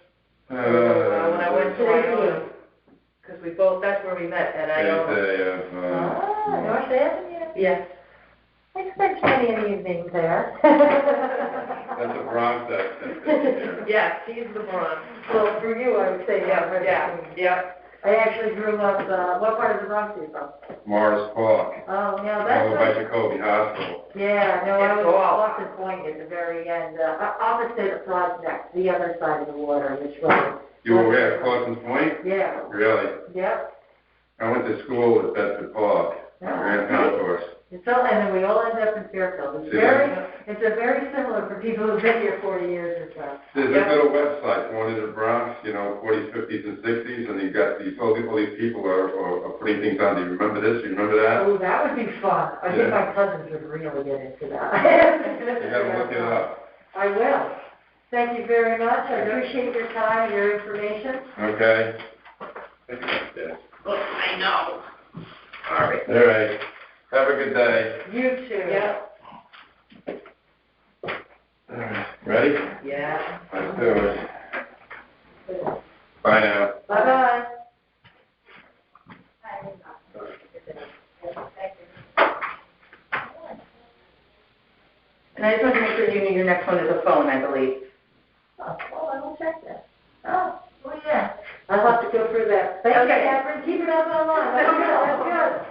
when I went to Iona. Because that's where we met, at Iona. North Avenue? Yes. I spent many an evening there. That's a Bronx accent there. Yes, he's the Bronx. Well, for you, I would say, Yeah. I actually grew up, what part of the Bronx are you from? Morris Park. Oh, no, that's. Over by Jacoby Hospital. Yeah, no, I It's was all- at Boston Point at the very end, opposite Prospect, the other side of the water, which was. You were where, at Causins Point? Yeah, Really? yep. I went to school at Bedford Park, Grand Concourse. And then we all end up in Fairfield. It's a very similar for people who've been here 40 years or so. There's a little website, One in the Bronx, 40s, 50s, and 60s, and you've got all these people are putting things on. Do you remember this? You remember that? Oh, that would be fun. I think my cousins would really get into that. You gotta look it up. I will. Thank you very much. I appreciate your time and your information. Okay. Think about this. Oh, I know. Sorry. All right. Have a good day. You too. Yeah. All right. Ready? Yeah. Let's do it. Bye now. Bye-bye. And I just want to make sure you knew your next one is a phone, I believe. Oh, I will check that. Oh, yeah. I'll have to go through that. Thank you, Okay. Catherine. Keep it up online. That's good. That's good.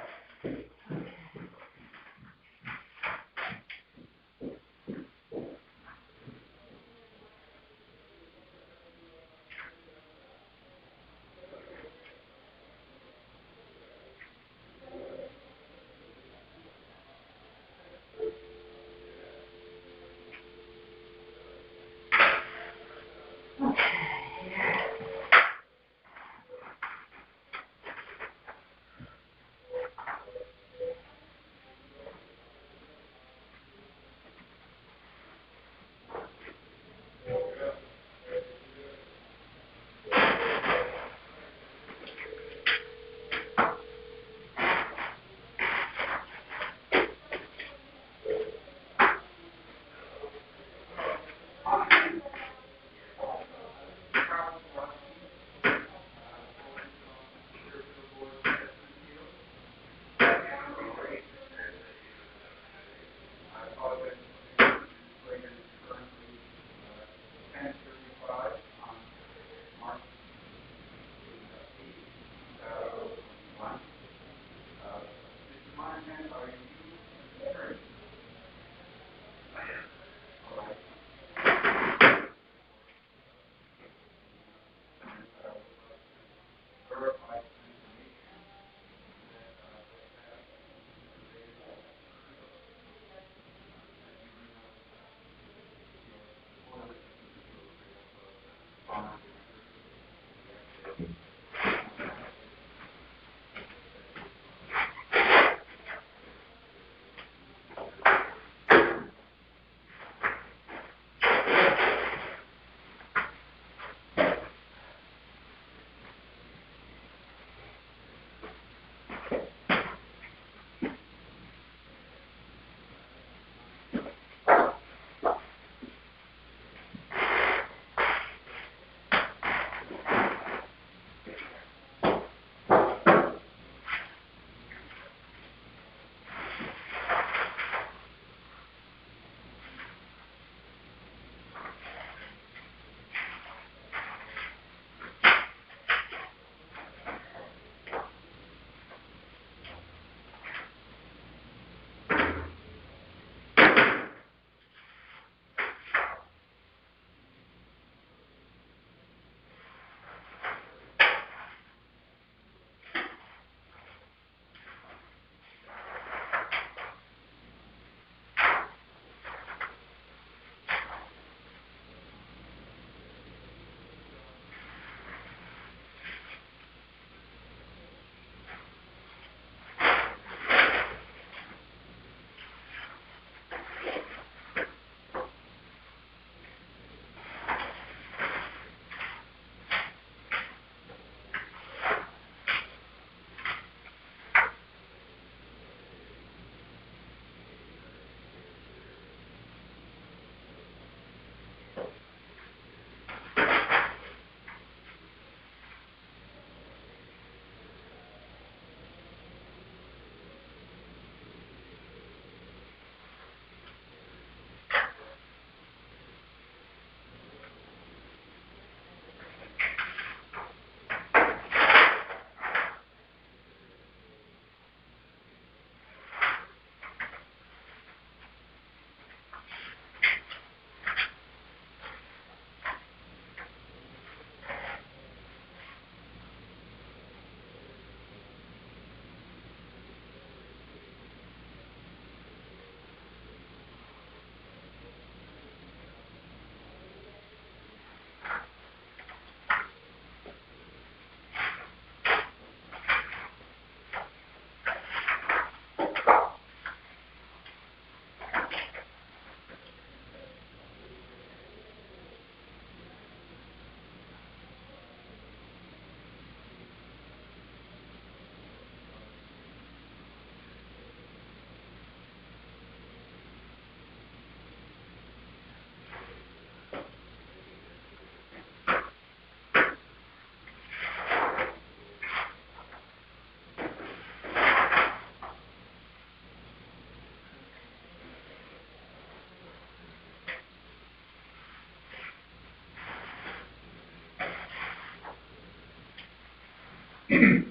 Good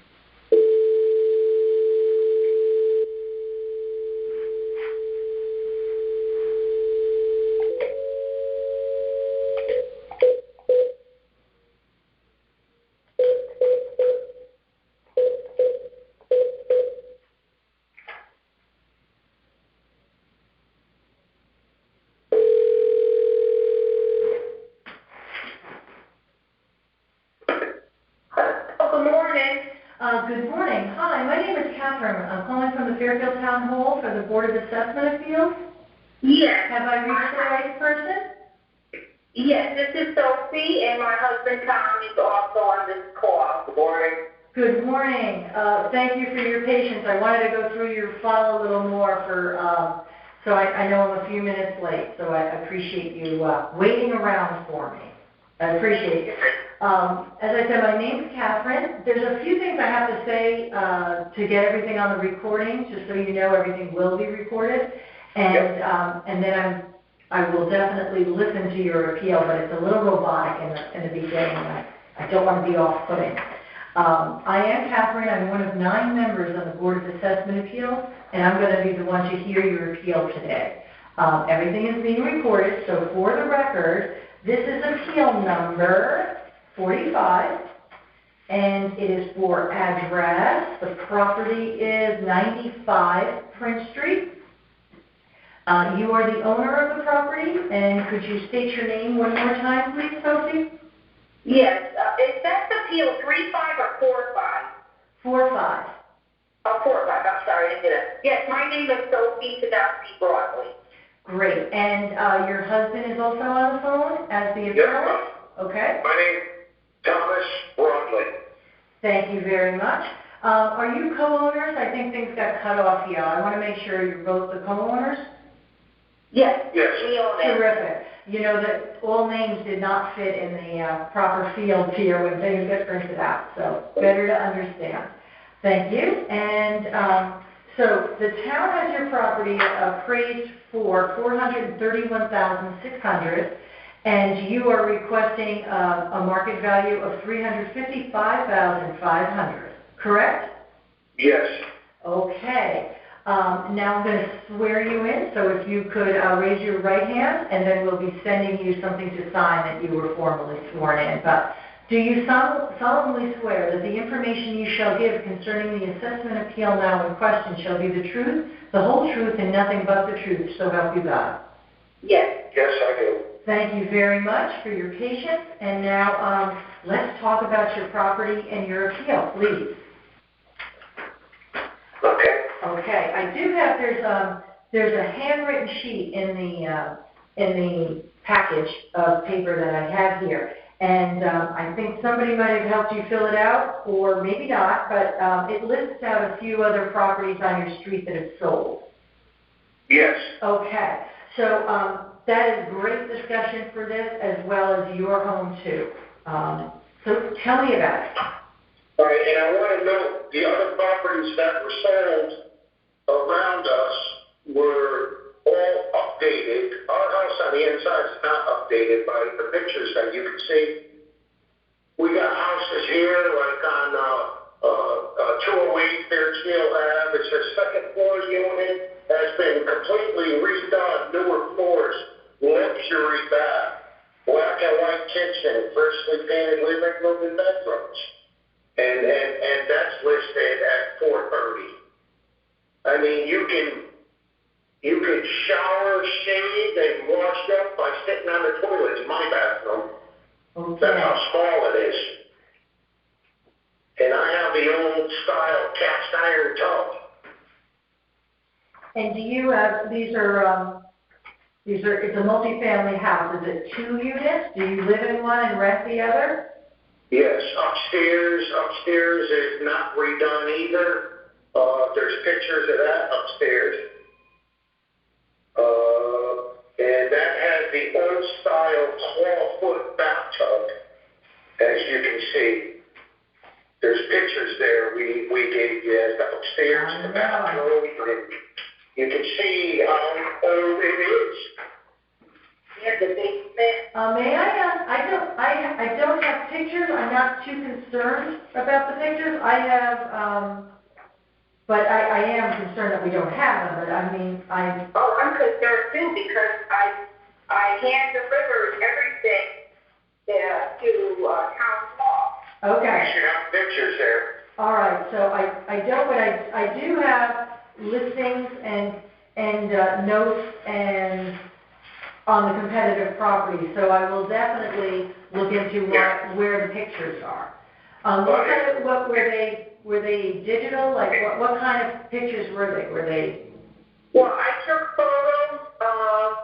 morning. Hi, my name is Catherine. I'm calling from the Fairfield Town Hall for the Board of Assessment Appeals. Yes. Have I reached the right person? Yes, this is Sophie, and my husband Tom is also on this call. Good morning. Good morning. Thank you for your patience. I wanted to go through your file a little more so I know I'm a few minutes late, so I appreciate you waiting around for me. I appreciate it. As I said, my name is Catherine. There's a few things I have to say to get everything on the recording, just so you know everything will be recorded. And then I will definitely listen to your appeal, but it's a little robotic in the beginning. I don't want to be off-putting. I am Catherine. I'm one of 9 members on the Board of Assessment Appeals, and I'm going to be the one to hear your appeal today. Everything is being recorded, so for the record, this is appeal number 45, and it is for address. The property is 95 Prince Street. You are the owner of the property, and could you state your name one more time, please, Sophie? Yes, is that appeal 3-5 or 4-5? 4-5. Oh, 4-5, I'm sorry, I didn't get it. Yes, my name is Sophie Tedeschi Broadway. Great, and your husband is also on the phone as the appellant? Yes, okay. my name is Thomas Broadway. Thank you very much. Are you co-owners? I think things got cut off here. I want to make sure you're both the co-owners. Yes, Yes. we own it. Terrific. You know that all names did not fit in the proper fields here when things get printed out, so better to understand. Thank you. And so the town has your property appraised for $431,600, and you are requesting a market value of $355,500, correct? Yes. Okay. Now I'm going to swear you in, so if you could raise your right hand, and then we'll be sending you something to sign that you were formally sworn in. But do you solemnly swear that the information you shall give concerning the assessment appeal now in question shall be the truth, the whole truth, and nothing but the truth, so help you God? Yes. Yes, I do. Thank you very much for your patience. And now let's talk about your property and your appeal, please. Okay. Okay, I do have, there's a handwritten sheet in the package of paper that I have here, and I think somebody might have helped you fill it out, or maybe not, but it lists out a few other properties on your street that have sold. Yes. Okay, so that is great discussion for this, as well as your home too. So tell me about it. All right, and I want to note the other properties that were sold around us were all updated. Our house on the inside is not updated by the pictures that you can see. We got houses here like on 208 Fairfield Ave. It's a second floor unit, has been completely redone, newer floors, luxury bath, black and white kitchen, freshly painted living room and bedrooms. And that's listed at $430. I mean, you can shower, shave, and wash up by sitting on the toilet in my bathroom. Okay. That's how small it is. And I have the old style cast iron tub. And do you have, it's a multifamily house. Is it 2 units? Do you live in one and rent the other? Yes, upstairs is not redone either. There's pictures of that upstairs. And that has the old style 12-foot bathtub, as you can see. There's pictures there we gave you as the upstairs and the bathroom. You can see how old it is. in the basement? May I ask, I don't have pictures, I'm not too concerned about the pictures, I have, but I am concerned that we don't have them, but I mean, Oh, I'm concerned too, because I hand delivered everything to town hall. okay. You should have pictures there. All right, so I don't, but I do have listings and notes and on the competitive property, so I will definitely look into where the pictures are. What were they digital? Like what kind of pictures were they? Were they? Well, I took photos of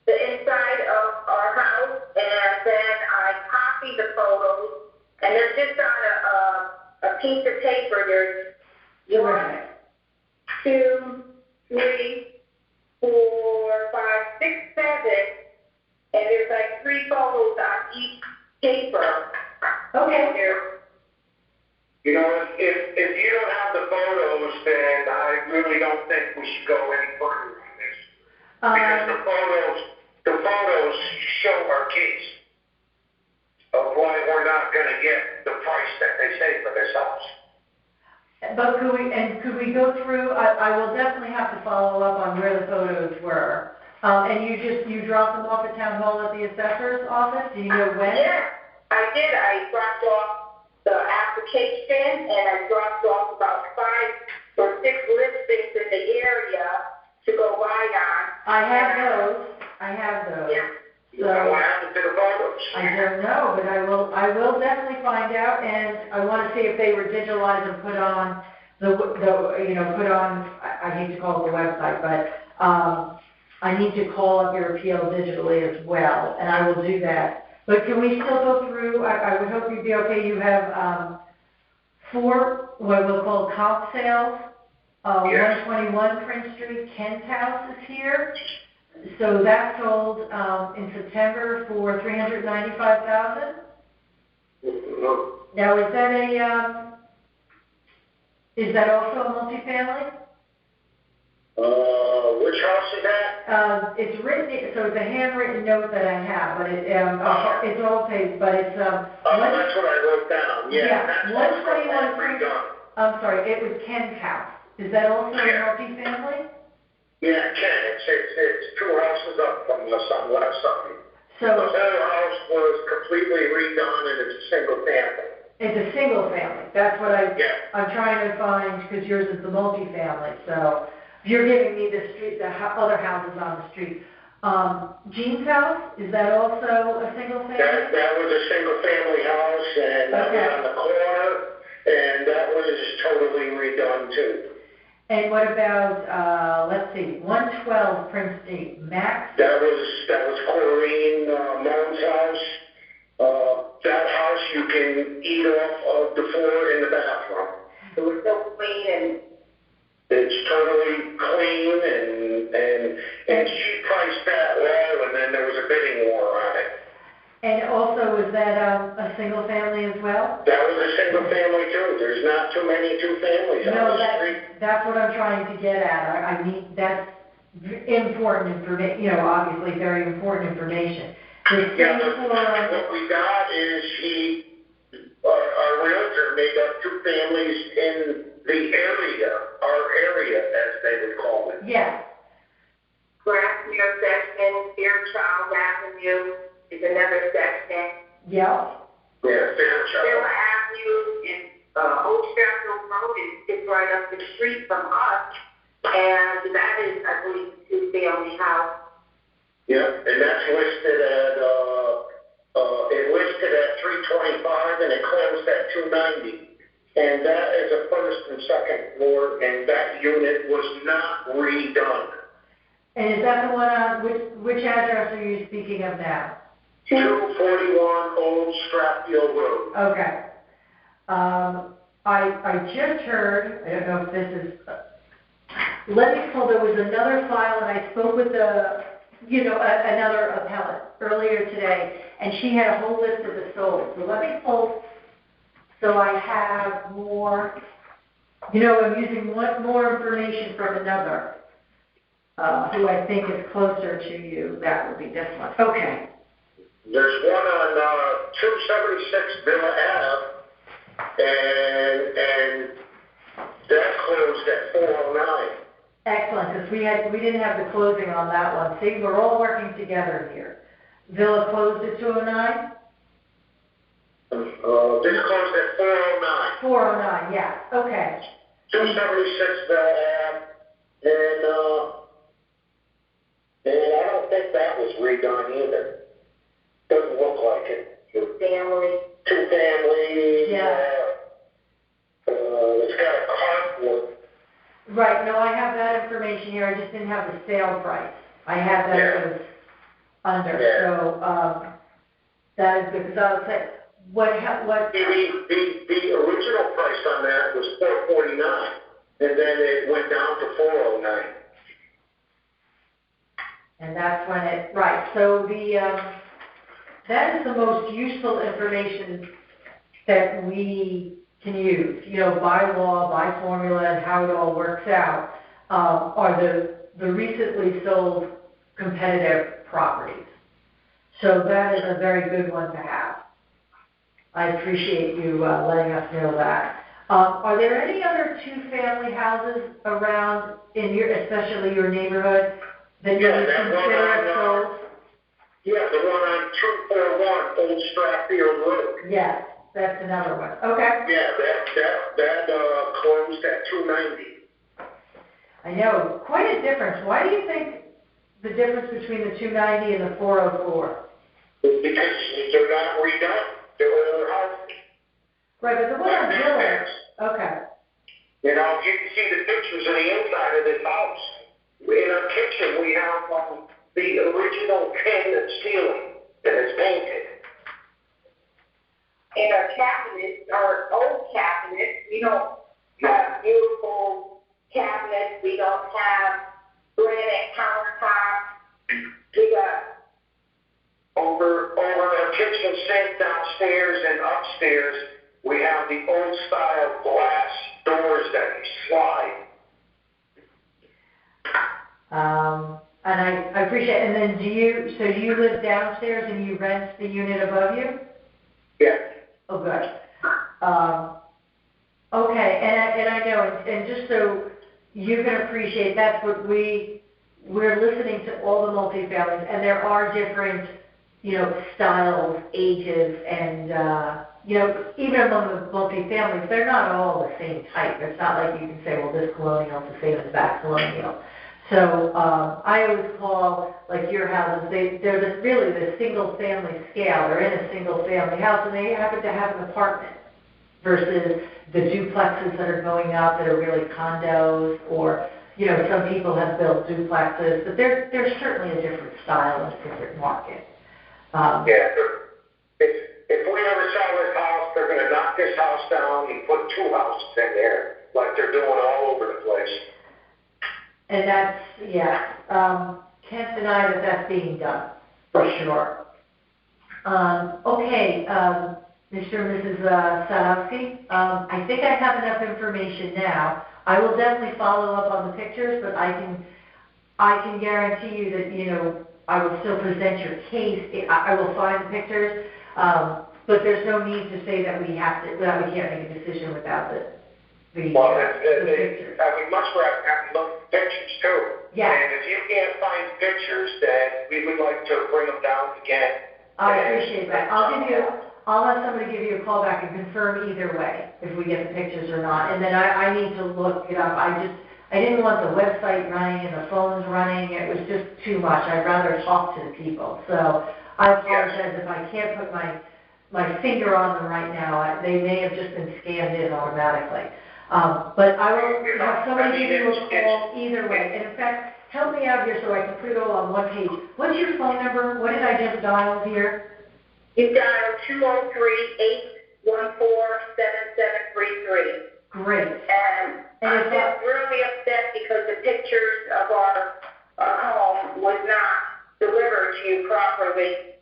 the inside of our house, and then I copied the photos, and they're just on a piece of paper. There's 1, 2, 3, 4, 5, 6, 7, and there's like 3 photos on each paper. Okay. You know, if you don't have the photos, then I really don't think we should go any further on this. Because the photos show our case of why we're not gonna get the price that they say for this house. But could we go through, I will definitely have to follow up on where the photos were. And you dropped them off at Town Hall at the assessor's office? Do you know when? Yeah, I did. I dropped off the application, and I dropped off about 5 or 6 listings in the area to go by on. I have those. Yeah. So What happened to the photos? I don't know, but I will definitely find out, and I want to see if they were digitalized and put on put on, I hate to call it the website, but I need to call up your appeal digitally as well, and I will do that. But can we still go through, I would hope you'd be okay, you have 4, what we'll call comp sales. 121 Prince Street, Kent's house is here. So that sold in September for $395,000. Now, is that also a multifamily? Which house is that? It's written, so it's a handwritten note that I have, but it's all paid, but it's That's what I wrote down. Yeah, That's 121 Prince. redone. I'm sorry, it was Ken's house. Is that also a multifamily? Yeah, Ken, it's 2 houses up from us on the left side. So The whole house was completely redone, and it's a single family. it's a single family. That's what Yeah. I'm trying to find, because yours is the multifamily. So you're giving me the street, other houses on the street. Jean's house, is that also a single family? That was a single family house, and that was on the corner, and that was totally redone too. And what about, let's see, 112 Prince Street, Max? That was Corrine Moan's house. That house you can eat off of the floor in the bathroom. It was so clean, and It's totally clean, and she priced that low, and then there was a bidding war on it. And also, was that a single family as well? That was a single family too. There's not too many 2 families on the street. That's what I'm trying to get at. I mean, that's important information, obviously very important information. Yeah, but what we got is our realtor made up 2 families in the area, our area, as they would call it. Yes. Grassmere section, Fairchild Avenue is another section. Yep. Yeah, Fairchild. Villa Avenue and Old Stratfield Road is right up the street from us, and that is, I believe, a 2-family house. Yeah, and that's listed at 325, and it closed at 290. And that is a 1st and 2nd floor, and that unit was not redone. And is that the one on, which address are you speaking of now? 241 Old Stratfield Road. Okay. I just heard, I don't know if this is, let me pull, there was another file, and I spoke with another appellant earlier today, and she had a whole list of the sold. So let me pull, so I have more, I'm using one more information from another. who I think is closer to you, that would be this one. Okay. There's one on 276 Villa Ave, and that closed at 409. Excellent, because we didn't have the closing on that one. See, we're all working together here. Villa closed at 209? This closed at 409. 409, yeah, okay. 276 Villa Ave, and I don't think that was redone either. Doesn't look like it. Two family. Yeah. It's got a carport. Right, no, I have that information here, I just didn't have the sale price. I had that it was under, so, that is good, because I was like, what? The original price on that was $449, and then it went down to $409. And that's when right, so that is the most useful information that we can use, by law, by formula, and how it all works out, are the recently sold competitive properties. So that is a very good one to have. I appreciate you letting us know that. Are there any other two-family houses around especially your neighborhood, that you would consider as sold? Yeah, the one on 241 Old Stratfield Road. Yes. That's another one. Okay. Yeah, that closed at 290. I know, quite a difference. Why do you think the difference between the 290 and the 404? Because they're not redone. They're older houses. Right, but the one on Village. Okay. You can see the pictures of the inside of this house. In our kitchen, we have the original cabinet ceiling that is painted. And our cabinets, our old cabinets, we don't have beautiful cabinets. We don't have granite countertops. We got over our kitchen sink downstairs and upstairs, we have the old style glass doors that you slide. And I appreciate. And then do you live downstairs and you rent the unit above you? Yes. Oh, good. Okay, and I know, and just so you can appreciate, that's what we're listening to all the multifamilies, and there are different, styles, ages, and, even among the multifamilies, they're not all the same type. It's not like you can say, well, this colonial is the same as that colonial. So I always call, like your houses, they're really the single-family scale. They're in a single-family house, and they happen to have an apartment versus the duplexes that are going up that are really condos, or, some people have built duplexes, but there's certainly a different style and a different market. If we ever sell this house, they're going to knock this house down and put two houses in there, like they're doing all over the place. And that's, can't deny that that's being done, for sure. Okay, Mr. and Mrs. Sadowski, I think I have enough information now. I will definitely follow up on the pictures, but I can guarantee you that, I will still present your case. I will find the pictures, but there's no need to say that we can't make a decision without the pictures. I would much rather have look at pictures too. Yeah. And if you can't find pictures, then we would like to bring them down again. I appreciate that. I'll have somebody give you a call back and confirm either way if we get the pictures or not. And then I need to look it up. I didn't want the website running and the phones running. It was just too much. I'd rather talk to the people. So I apologize if I can't put my finger on them right now. They may have just been scanned in automatically. But I will have somebody give you a call either way. And in fact, help me out here so I can put it all on one page. What's your phone number? What did I just dial here? You dial 203-814-7733. Great. And I'm just really upset because the pictures of our home was not delivered to you properly.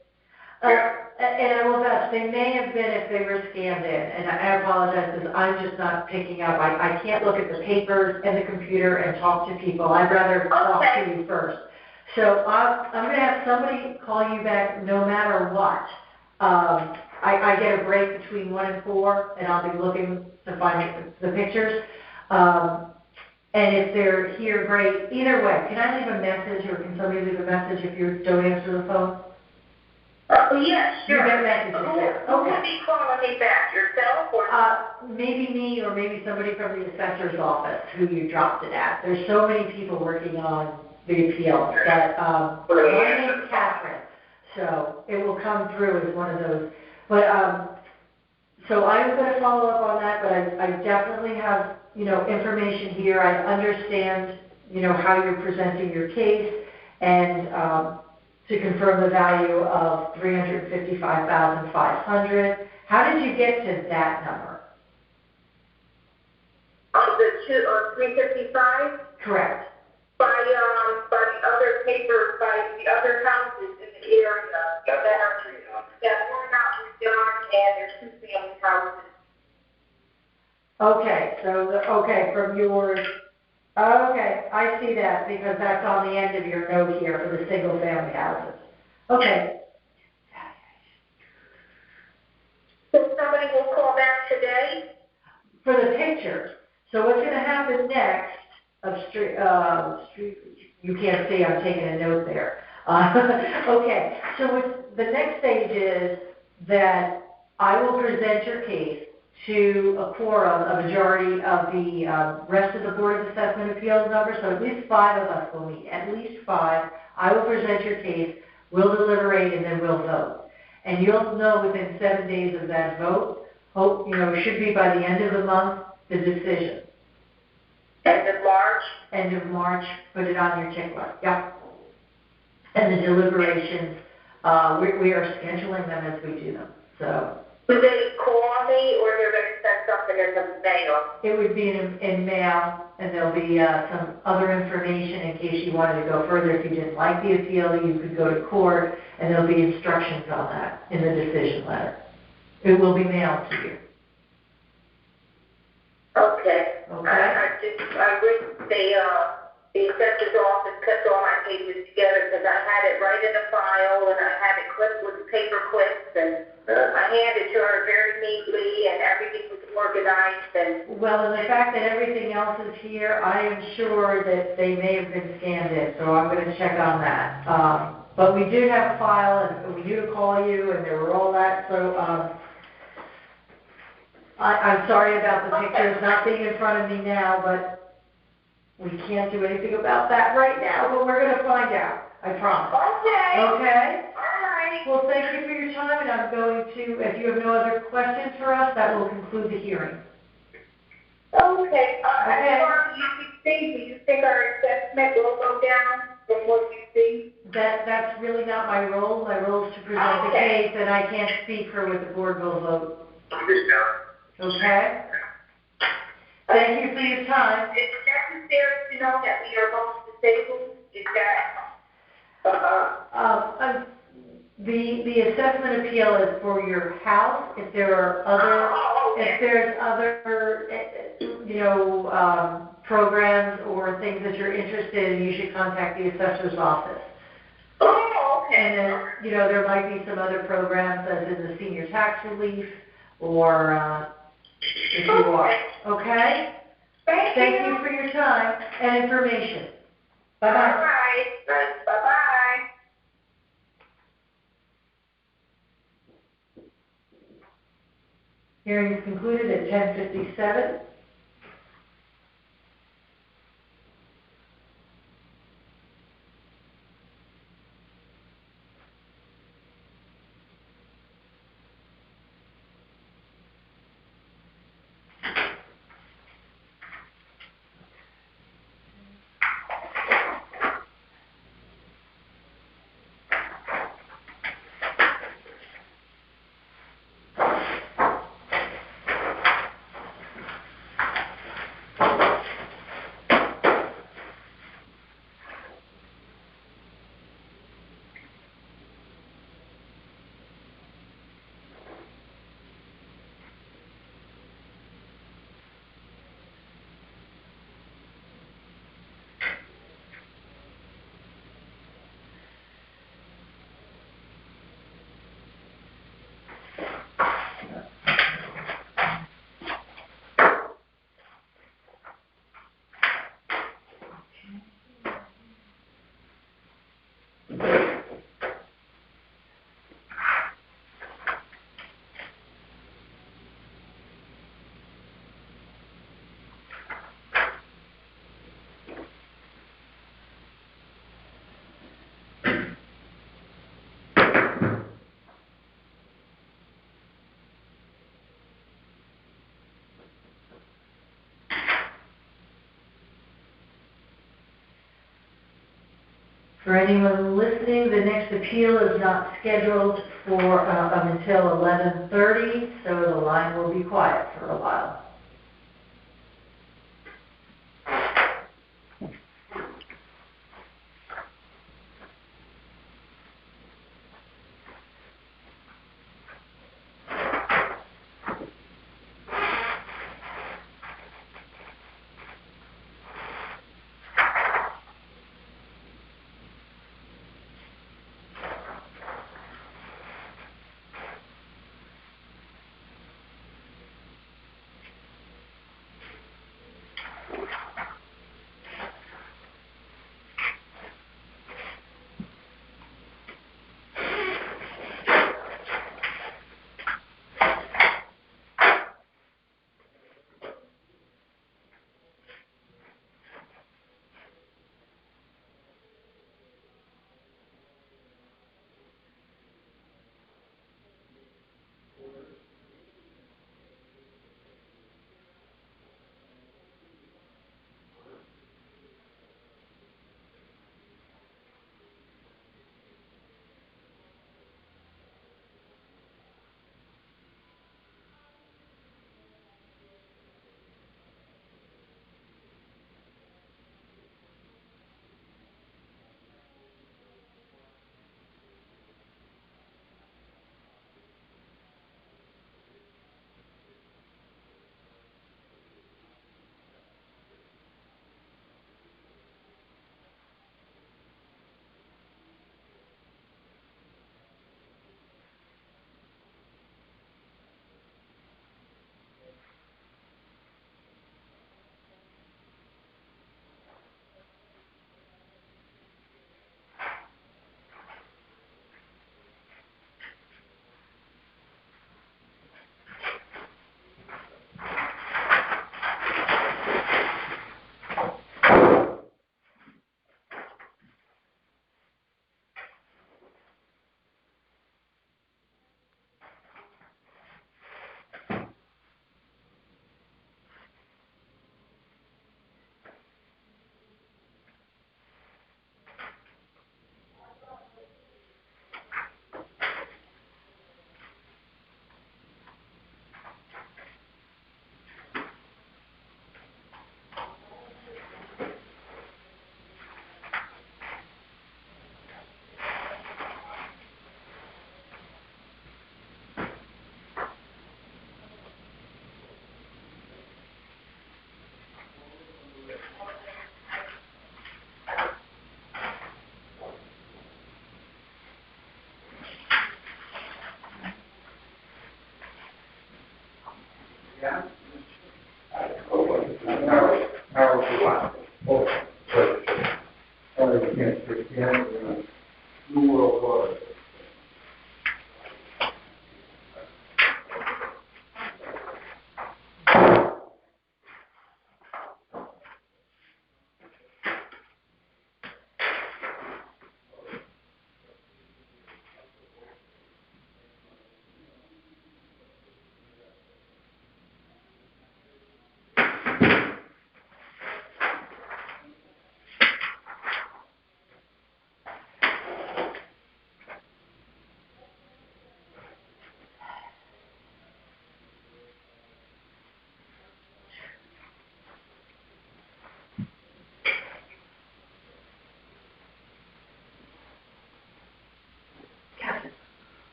and I will vouch, they may have been if they were scanned in, and I apologize, because I'm just not picking up. I can't look at the papers and the computer and talk to people. I'd rather talk to you first. So I'm going to have somebody call you back no matter what. I get a break between 1 and 4, and I'll be looking to find the pictures. And if they're here, great. Either way, can I leave a message, or can somebody leave a message if you don't answer the phone? Yes, sure. You get messages there. Who will be calling me back, yourself or? Maybe me, or maybe somebody from the assessor's office who you dropped it at. There's so many people working on the appeal that, my name's Catherine, so it will come through as one of those. But, so I'm going to follow up on that, but I definitely have, information here. I understand, how you're presenting your case, and to confirm the value of $355,500. How did you get to that number? Of the 355? Correct. By the other paper, by the other houses in the area that were not redone, and there's 2 family houses. Okay, so, from yours, okay, I see that, because that's on the end of your note here for the single-family houses. Okay. So somebody will call back today? For the pictures. So what's going to happen next, you can't see, I'm taking a note there. Okay, so the next stage is that I will present your case to a quorum, a majority of the rest of the Board of Assessment Appeals members, so at least 5 of us will meet, at least 5. I will present your case, we'll deliberate, and then we'll vote. And you'll know within 7 days of that vote, it should be by the end of the month, the decision. End of March? End of March, put it on your tick list, yeah. And the deliberations, we are scheduling them as we do them, so. Do they call me, or they're going to send something in the mail? It would be in mail, and there'll be some other information in case you wanted to go further. If you didn't like the appeal, you could go to court, and there'll be instructions on that in the decision letter. It will be mailed to you. Okay. Okay. I wish the assessor's office kept all my papers together, because I had it right in the file, and I had it clipped with paper clips, and I handed to her very neatly, and everything was organized. And well, and the fact that everything else is here, I am sure that they may have been scanned in, so I'm going to check on that. But we did have a file, and we knew to call you, and there were all that, so I'm sorry about the pictures not being in front of me now, but we can't do anything about that right now, but we're going to find out, I promise. Okay. Okay? All right. Well, thank you for your time, and I'm going to, if you have no other questions for us, that will conclude the hearing. Okay. As far as you see, do you think our assessment will go down from what you see? That's really not my role. My role is to present the case, and I can't speak for what the board will vote. Okay? Thank you for your time. It's necessary to know that we are both disabled. Is that? The assessment appeal is for your house. If there are other, if there's other, programs or things that you're interested in, you should contact the assessor's office. Oh, okay. And then, there might be some other programs, as in the senior tax relief, or if you are. Okay? Thank you for your time and information. Bye-bye. All right. Bye-bye. Hearing is concluded at 10:57. For anyone listening, the next appeal is not scheduled for, until 11:30, so the line will be quiet for a while.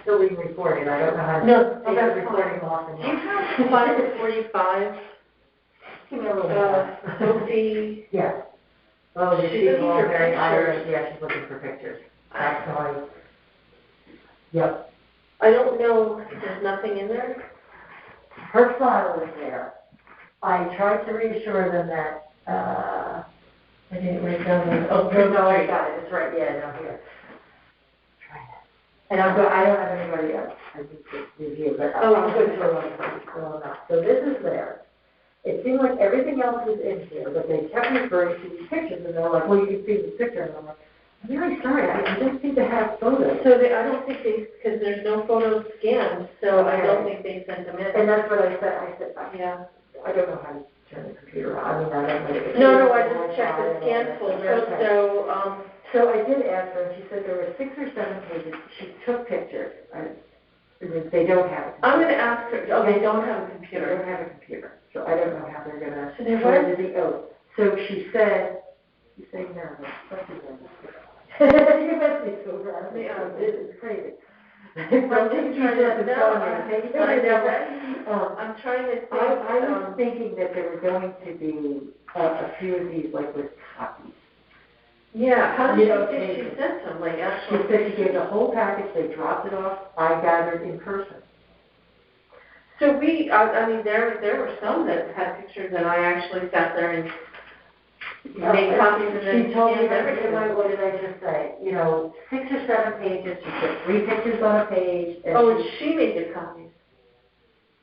Still being recorded, I don't know how to. No, take the recording off. Do you have 545? Give me a little bit. Sophie? Yeah. Oh, She's she's looking all for very pictures. Irish, yeah, she's looking for pictures. That's why. Yep. I don't know, there's nothing in there? Her file is there. I tried to reassure them that, I didn't write down the, oh, no, I got it, it's right, yeah, no, here. And I don't have anybody else, I need to review, but I'm good for one, so this is there. It seemed like everything else was in here, but they kept referring to these pictures, and they're like, well, you can see the picture, and I'm like, I'm really sorry, I just seem to have photos. So I don't think because there's no photos scanned, so I don't think they sent them in. And that's what I said, Yeah. I don't know how to turn the computer on, I mean, I don't know. If No, I just checked the scan folder, Okay. so, So I did ask her, and she said there were 6 or 7 pages, she took pictures, they don't have a computer. I'm gonna ask her, oh, they don't have a They computer. don't have a computer, so I don't know how they're gonna. So they turn what? to the oath. So she said, you say nervous, what's your nervous? You must be so nervous, this is crazy. I'm just trying to, I'm trying to think, I was thinking that there were going to be a few of these, like with copies. yeah, how did You know, she send them, like She actual? said she gave the whole package, they dropped it off, I gathered in person. So I mean, there were some that had pictures that I actually sat there and made copies and then She told me, scanned everything. what did I just say? 6 or 7 pages, she put 3 pictures on a page. Oh, and she made the copies.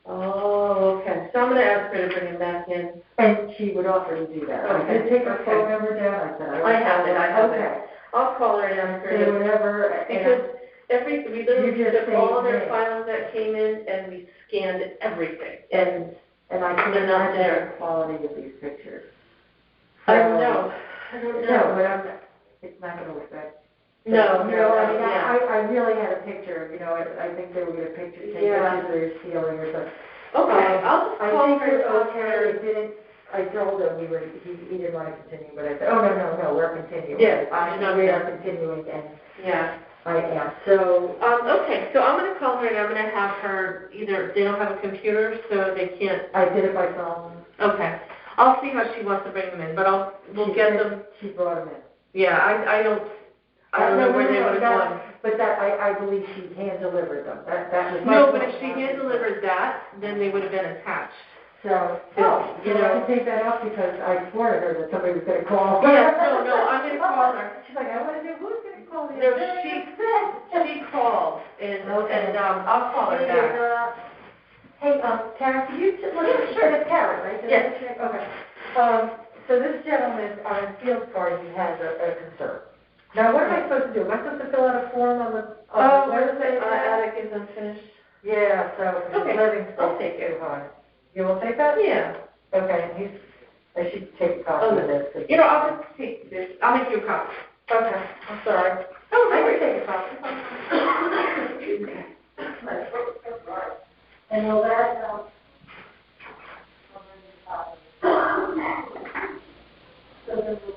Oh, okay, so I'm gonna ask her to bring them back in. And she would offer to do that. I did take her phone number down, I said, I have it. Okay. I'll call her and ask her Say to, whatever. because we literally You just took all say their name. files that came in and we scanned everything. And I can They're not imagine there. the quality of these pictures. I don't know. No, but it's not gonna look bad. No, I mean, yeah. I really had a picture, I think they were gonna take Yeah. pictures of their ceiling or something. Okay, I'll just I call think her and we're ask her. okay, I told him he didn't want to continue, but I said, oh, no, we're continuing. Yes, We are continuing, and Yeah. I asked, so. Okay, so I'm gonna call her and I'm gonna have her, either, they don't have a computer, so they can't, I did it by phone. okay. I'll see how she wants to bring them in, but we'll get them, She brought them in. yeah, I don't know where they would have gone. But I believe she hand-delivered them, that was my. No, but if she hand-delivered that, then they would have been attached. So, you I know. can take that off because I swore to her that somebody was gonna call. Yeah, no, I'm gonna call her. She's like, I wanna know who's gonna call me. No, she called, and I'll call her back. Hey, Karen, could you just look at, sure, that's Karen, right? Yes. Okay. So this gentleman on his field card, he has a concern. Now, what am I supposed to do? Am I supposed to fill out a form on the? Oh, where is it, attic is unfinished? Yeah, so his Okay, living I'll space take is it. too high. You will take that? Yeah. Okay, I should take a copy of this. You know, I'll just take this, I'll make you a copy. Okay. I'm sorry. Oh, I can take a copy. And will that, so then we'll.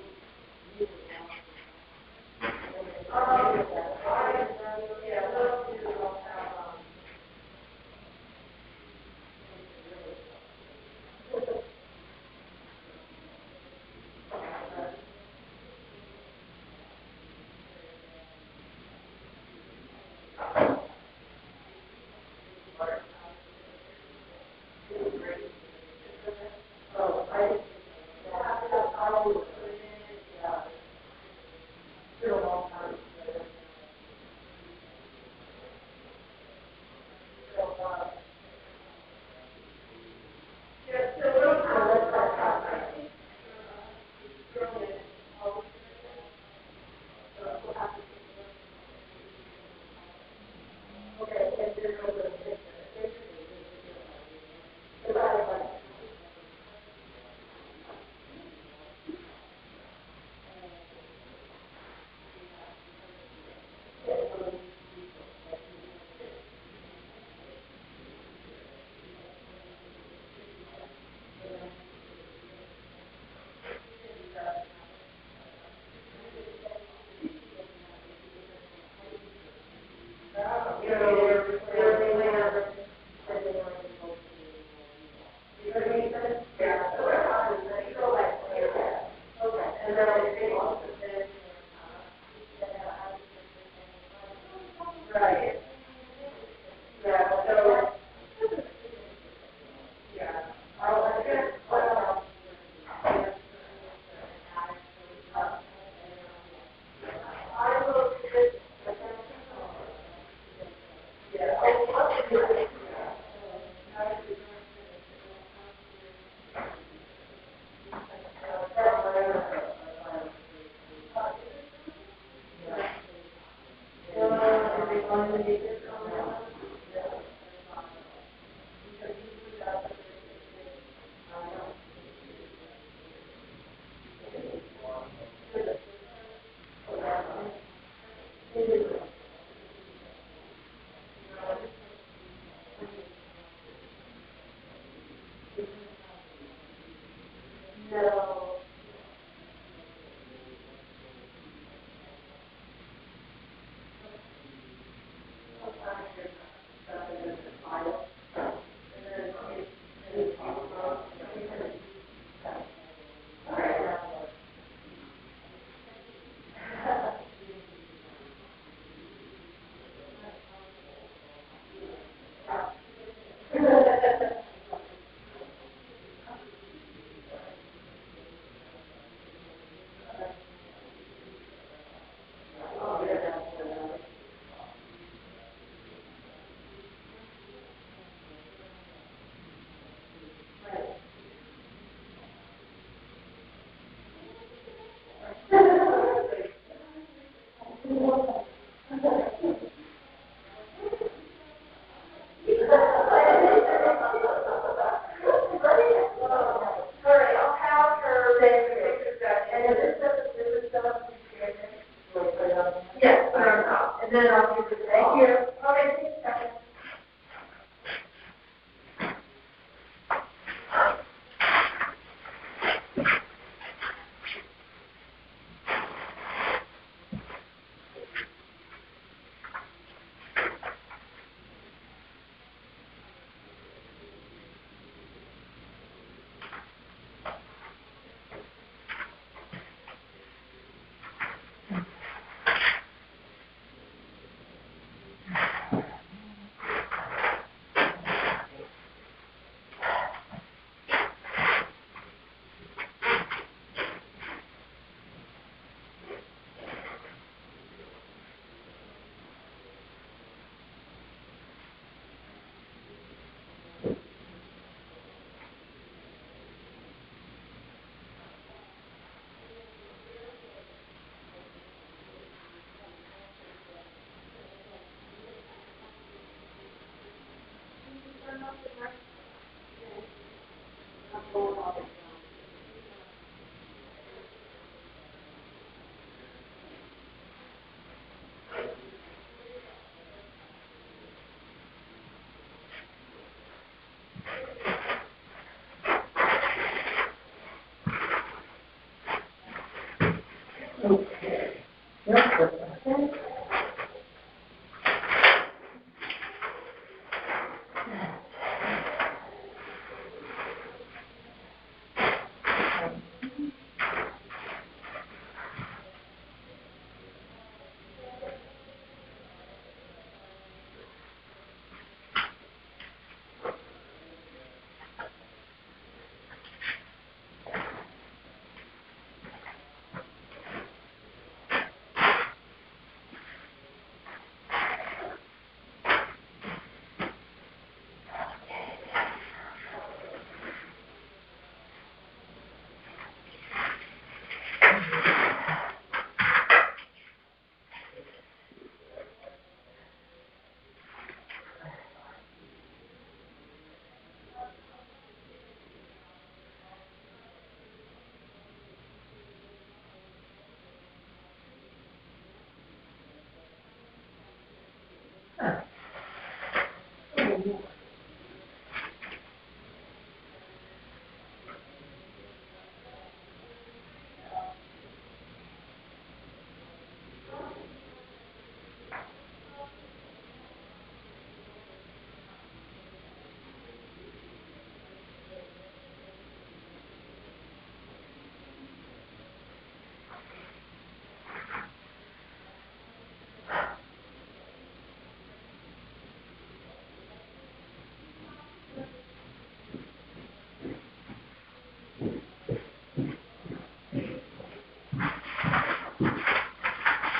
And then I'll do the same. Thank you. Okay, take a second.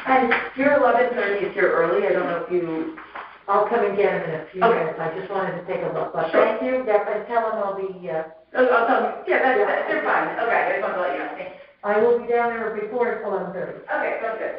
And your 11:30 is here early, I don't know if you, I'll come and get him in a few Okay. minutes, I just wanted to take a look, but Sure. thank you, Deb, and tell him I'll be, I'll tell them, they're fine, okay, I just wanted to let you know, thanks. I will be down there before 11:30. Okay, sounds good.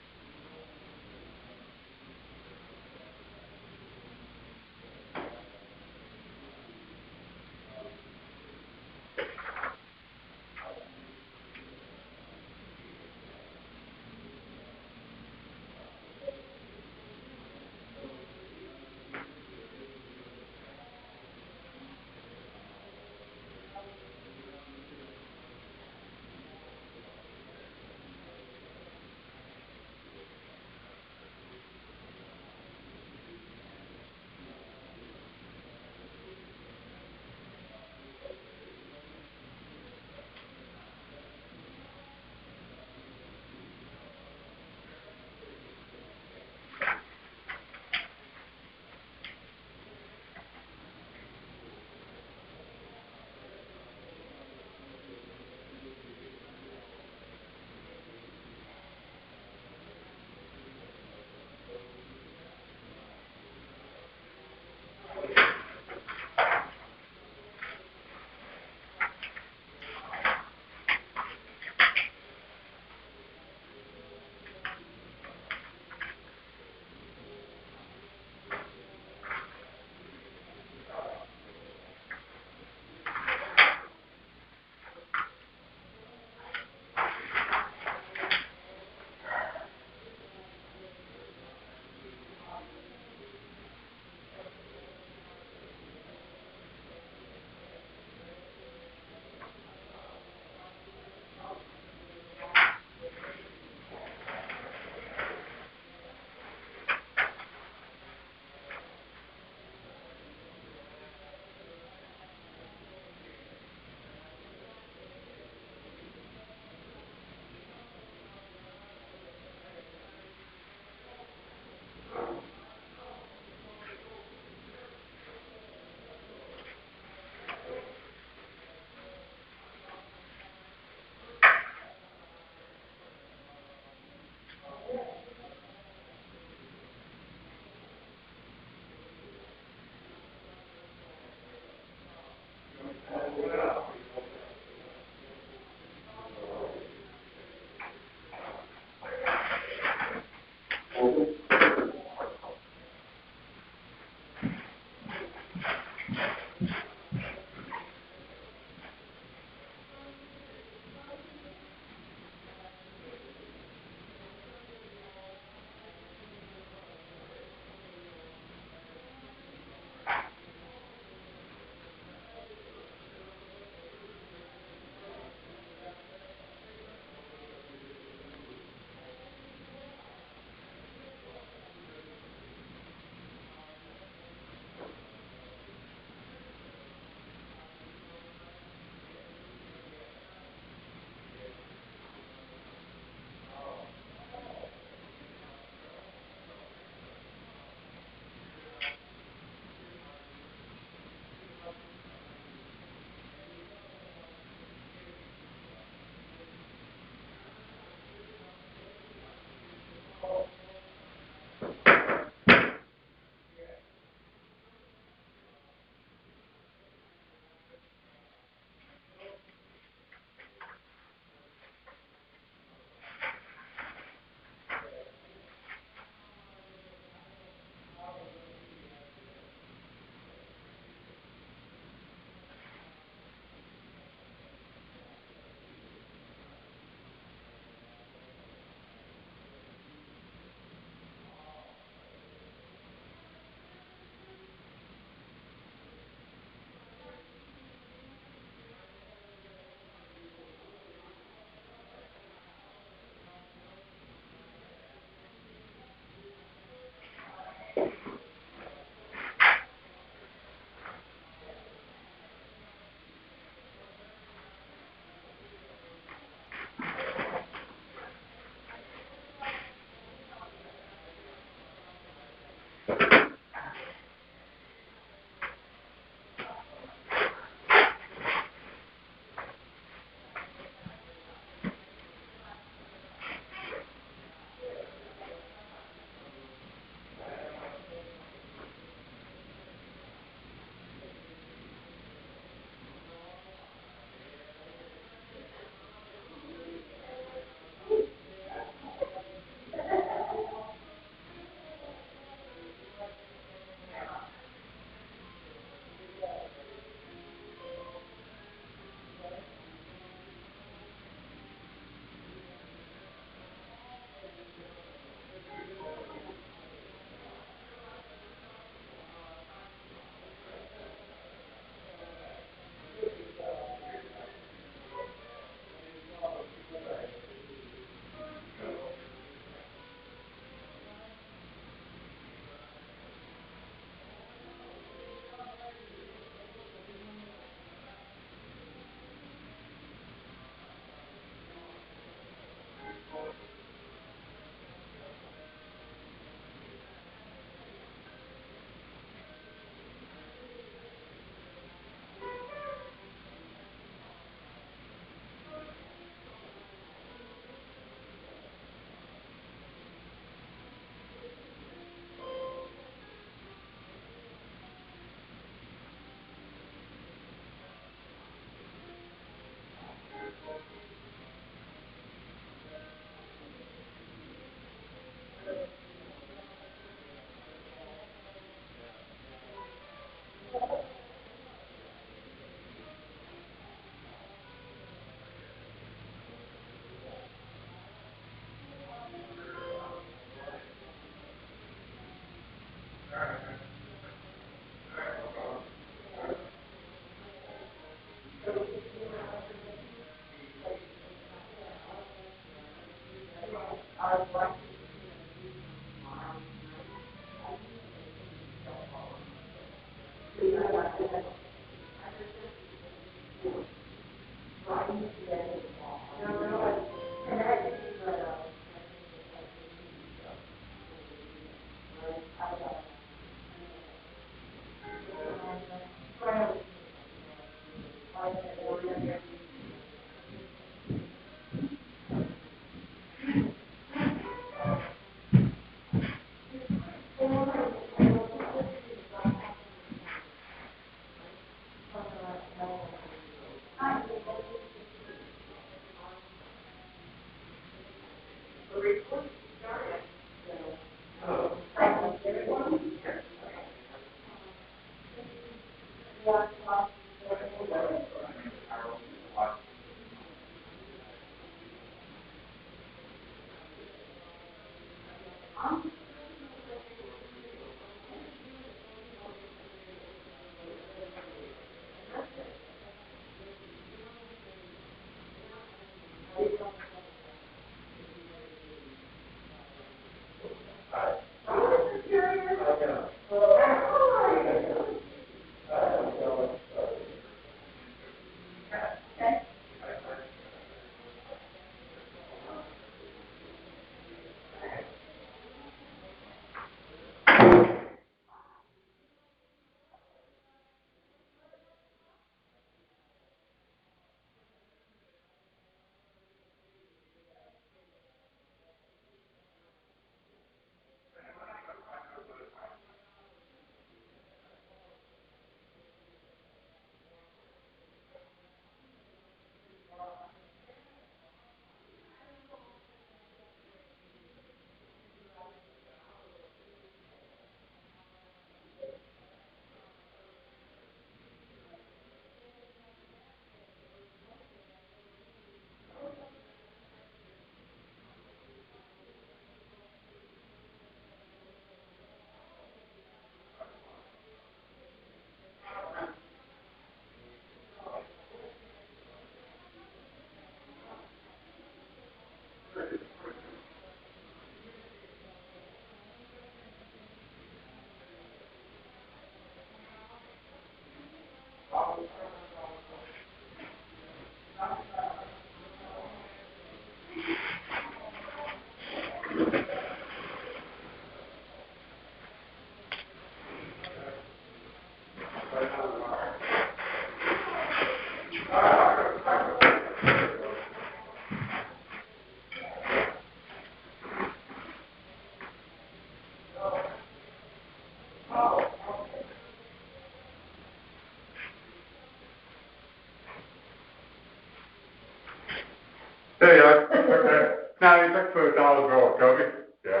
There you are. Okay. Now you look for a dollar bill, Toby. Yeah.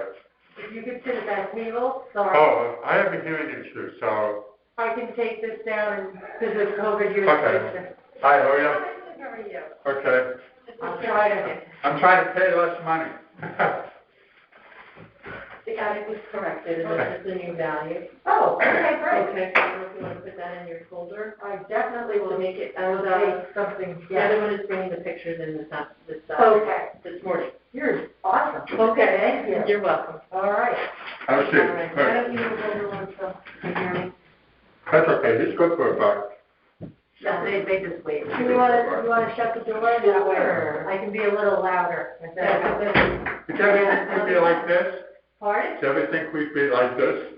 If you could sit at that table, sorry. Oh, I have a hearing issue, so. I can take this down and, because it's over here. Okay. Hi, how are you? How are you? Okay. I'm trying to pay less money. The attic was corrected, and this is the new value. Oh, okay, great. Okay, so I don't know if you want to put that in your folder. I definitely will To make it, will and, take something, the other yeah. one is bringing the pictures in Okay. this morning. You're awesome. Okay, Thank you. you're welcome. All right. I'll see. All right, why don't you move over one, so, you hear me? That's okay, he's good for a buck. No, they just wait. Do you want to shut the door that way? Sure. I can be a little louder. Is that okay? Did everything be like this? Pardon? Did everything be like this?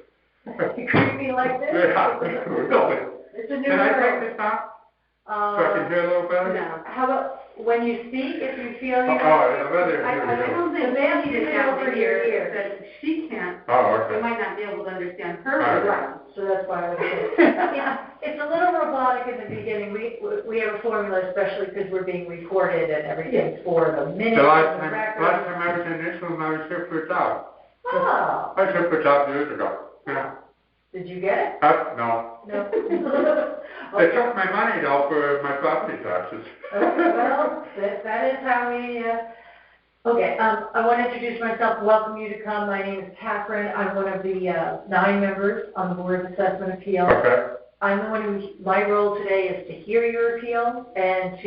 You creepy like this? Yeah, really. It's a new Can I world. take this out? So I can hear a little better? No. How about, when you speak, if you feel you Oh, have... I'd rather hear I you. don't think Samantha is over your ear. That she can't, Oh, we okay. might not be able to understand her. All right. Right, so that's why I was saying. It's a little robotic in the beginning. We have a formula, especially because we're being recorded and everything for the minutes The last and the time record. I was in this room, I was here for a job. Oh, I was here for a job years ago. Yeah. did you get it? No. No. They took my money though for my property taxes. Well, that is how we Okay, I want to introduce myself, welcome you to come. My name is Catherine. I'm one of the 9 members on the Board of Assessment Appeals. Okay. I'm the one my role today is to hear your appeal and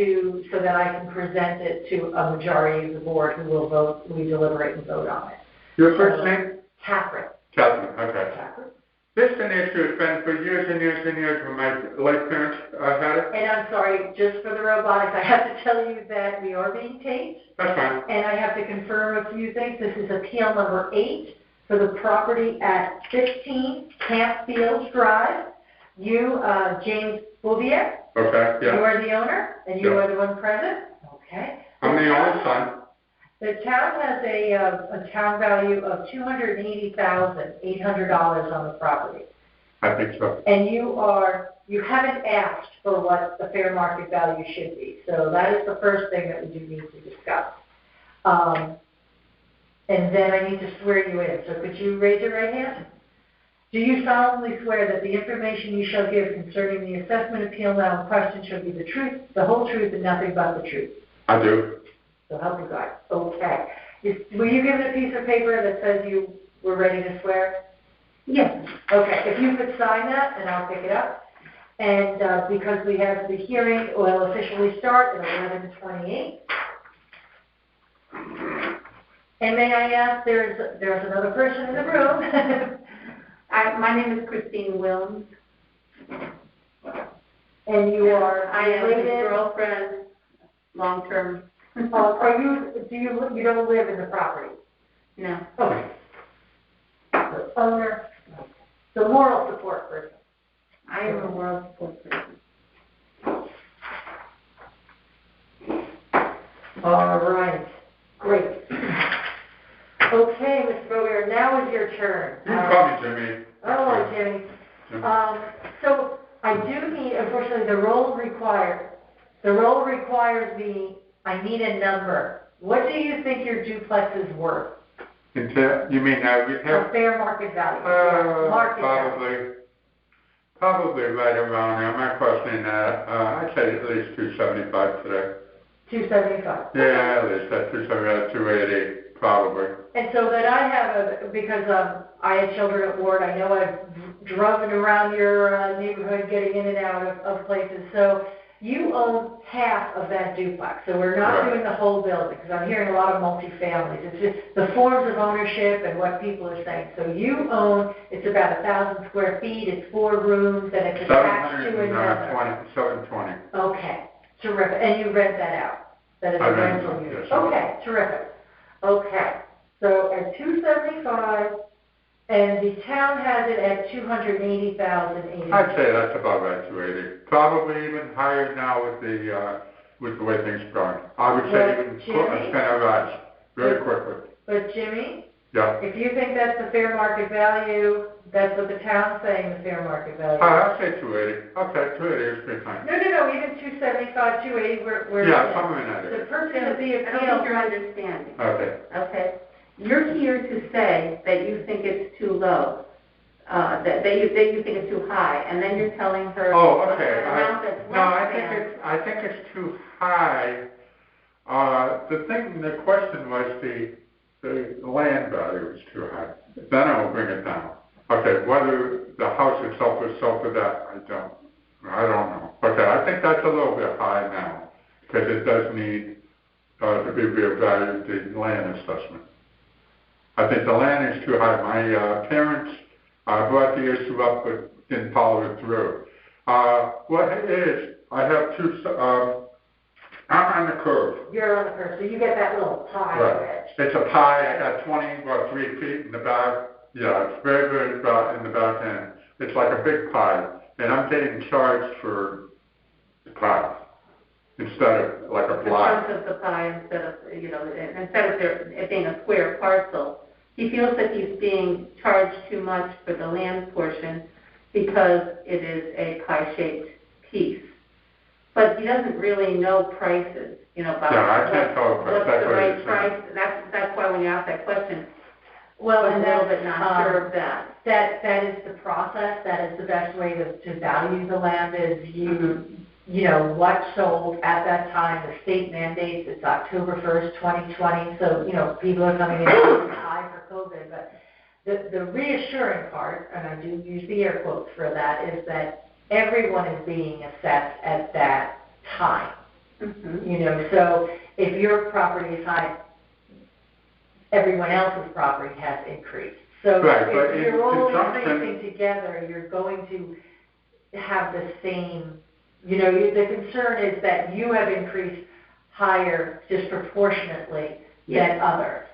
so that I can present it to a majority of the board who will vote, we deliberate and vote on it. Your first name? Catherine. Catherine, okay. Catherine. This is an issue that's been for years and years and years when my late parents had it. And I'm sorry, just for the robotics, I have to tell you that we are being taped. That's fine. And I have to confirm a few things. This is appeal number 8 for the property at 15 Campfield Drive. You, James Bouvier. Okay, yeah. You are the owner, and you are the one present? Okay. I'm the only son. The town has a town value of $280,800 on the property. I think so. And you haven't asked for what the fair market value should be. So that is the first thing that we do need to discuss. And then I need to swear you in. So could you raise your right hand? Do you solemnly swear that the information you shall give concerning the assessment appeal now in question shall be the truth, the whole truth, and nothing but the truth? I do. So help me God. Okay. Were you given a piece of paper that says you were ready to swear? Yes. Okay. If you could sign that, and I'll pick it up. And because we have the hearing will officially start at 11:28. And may I ask, there's another person in the room. My name is Christine Wilms. And you are I am his girlfriend, long-term. you don't live in the property? No. Okay. The owner, the moral support person. I am a moral support person. All right. Great. Okay, Mr. Boger, now is your turn. You can call me Jimmy. Oh, Jimmy. So I do need, unfortunately, the role requires I need a number. What do you think your duplex is worth? You mean retail? A fair market value. Market value. Probably right around there. I'm not questioning that. I'd say at least 275 today. 275. Yeah, at least that's 275, 280, probably. And so that I have because I had children at Ward, I know I've driven around your neighborhood getting in and out of places. So you own half of that duplex. So we're not doing the whole building because I'm hearing a lot of multifamilies. It's just the forms of ownership and what people are saying. So you own, it's about 1,000 square feet, it's 4 rooms, and it's attached to another. 720. Okay, terrific. And you rent that out? That is a rental unit? Yes, okay, terrific. Okay, so at 275, and the town has it at 280,000. I'd say that's about right, 280. Probably even higher now with the way things are going. I would say it's going to rise very quickly. But Jimmy, if you think that's the fair market value, that's what the town's saying the fair market value. I'd say 280. Okay, 280 is pretty fine. No, even 275, 280, we're somewhere in that area. The purpose of the appeal. I don't think you're understanding. Okay. You're here to say that you think it's too low, that you think it's too high, and then you're telling her an amount that's less I think it's too high. The question was the land value is too high. Then I will bring it down. Okay, whether the house itself is sold for that, I don't know. Okay, I think that's a little bit high now because it does need to be reevaluated, the land assessment. I think the land is too high. My parents brought the issue up but didn't follow it through. What it is, I have I'm on the curve. You're on the curve, so you get that little pie edge. It's a pie. I got 3 feet in the back. Yeah, it's very, very in the back end. It's like a big pie, and I'm getting charged for the pie instead of like a block. The front of the pie instead of it being a square parcel. He feels that he's being charged too much for the land portion because it is a pie-shaped piece. But he doesn't really know prices, about I can't tell what's the right price. That's why when you ask that question, well, I'm a little bit not sure of that. That is the process. That is the best way to value the land is you know, what sold at that time. The state mandates it's October 1st, 2020, so, you know, people are coming in high for COVID, but the reassuring part, and I do use the air quotes for that, is that everyone is being assessed at that time. Mm-hmm. You know, so if your property is high, everyone else's property has increased. So Right, but if in you're all conjunction- increasing together, you're going to have the same, you know, the concern is that you have increased higher disproportionately than others.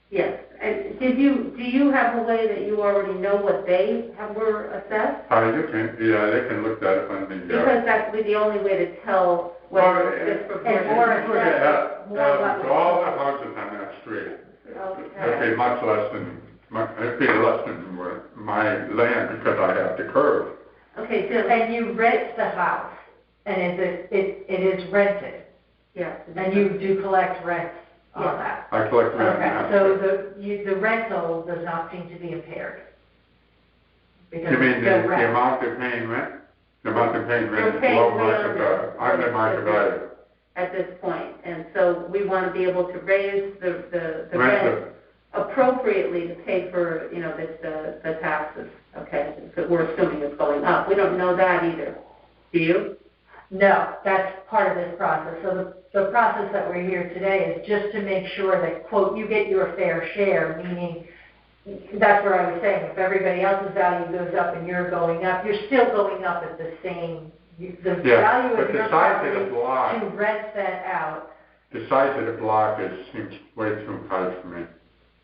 Yes. And do you have a way that you already know what they were assessed? They can look that up on the. Because that would be the only way to tell whether it's disproportionate. And more assessed, more what all the houses on that street. It'd be much less than, it'd be less than my land because I have the curve. Okay, Jim. And you rent the house, and it is rented, Yes. and you do collect rent on that. I collect rent. Okay, so the rental does not seem to be impaired. Because You mean the the rent. amount they're paying rent? The amount they're paying rent They're is paying below way market, under market value. At this point, and so we want to be able to raise the Rent rent appropriately to pay for, you know, the taxes, okay? So we're assuming it's going up. We don't know that either. Do you? No, that's part of this process. So the process that we're here today is just to make sure that, quote, you get your fair share, meaning, that's where I was saying, if everybody else's value goes up and you're going up, you're still going up at the same, the value of your property to rent that out. The size of the block seems way too high for me.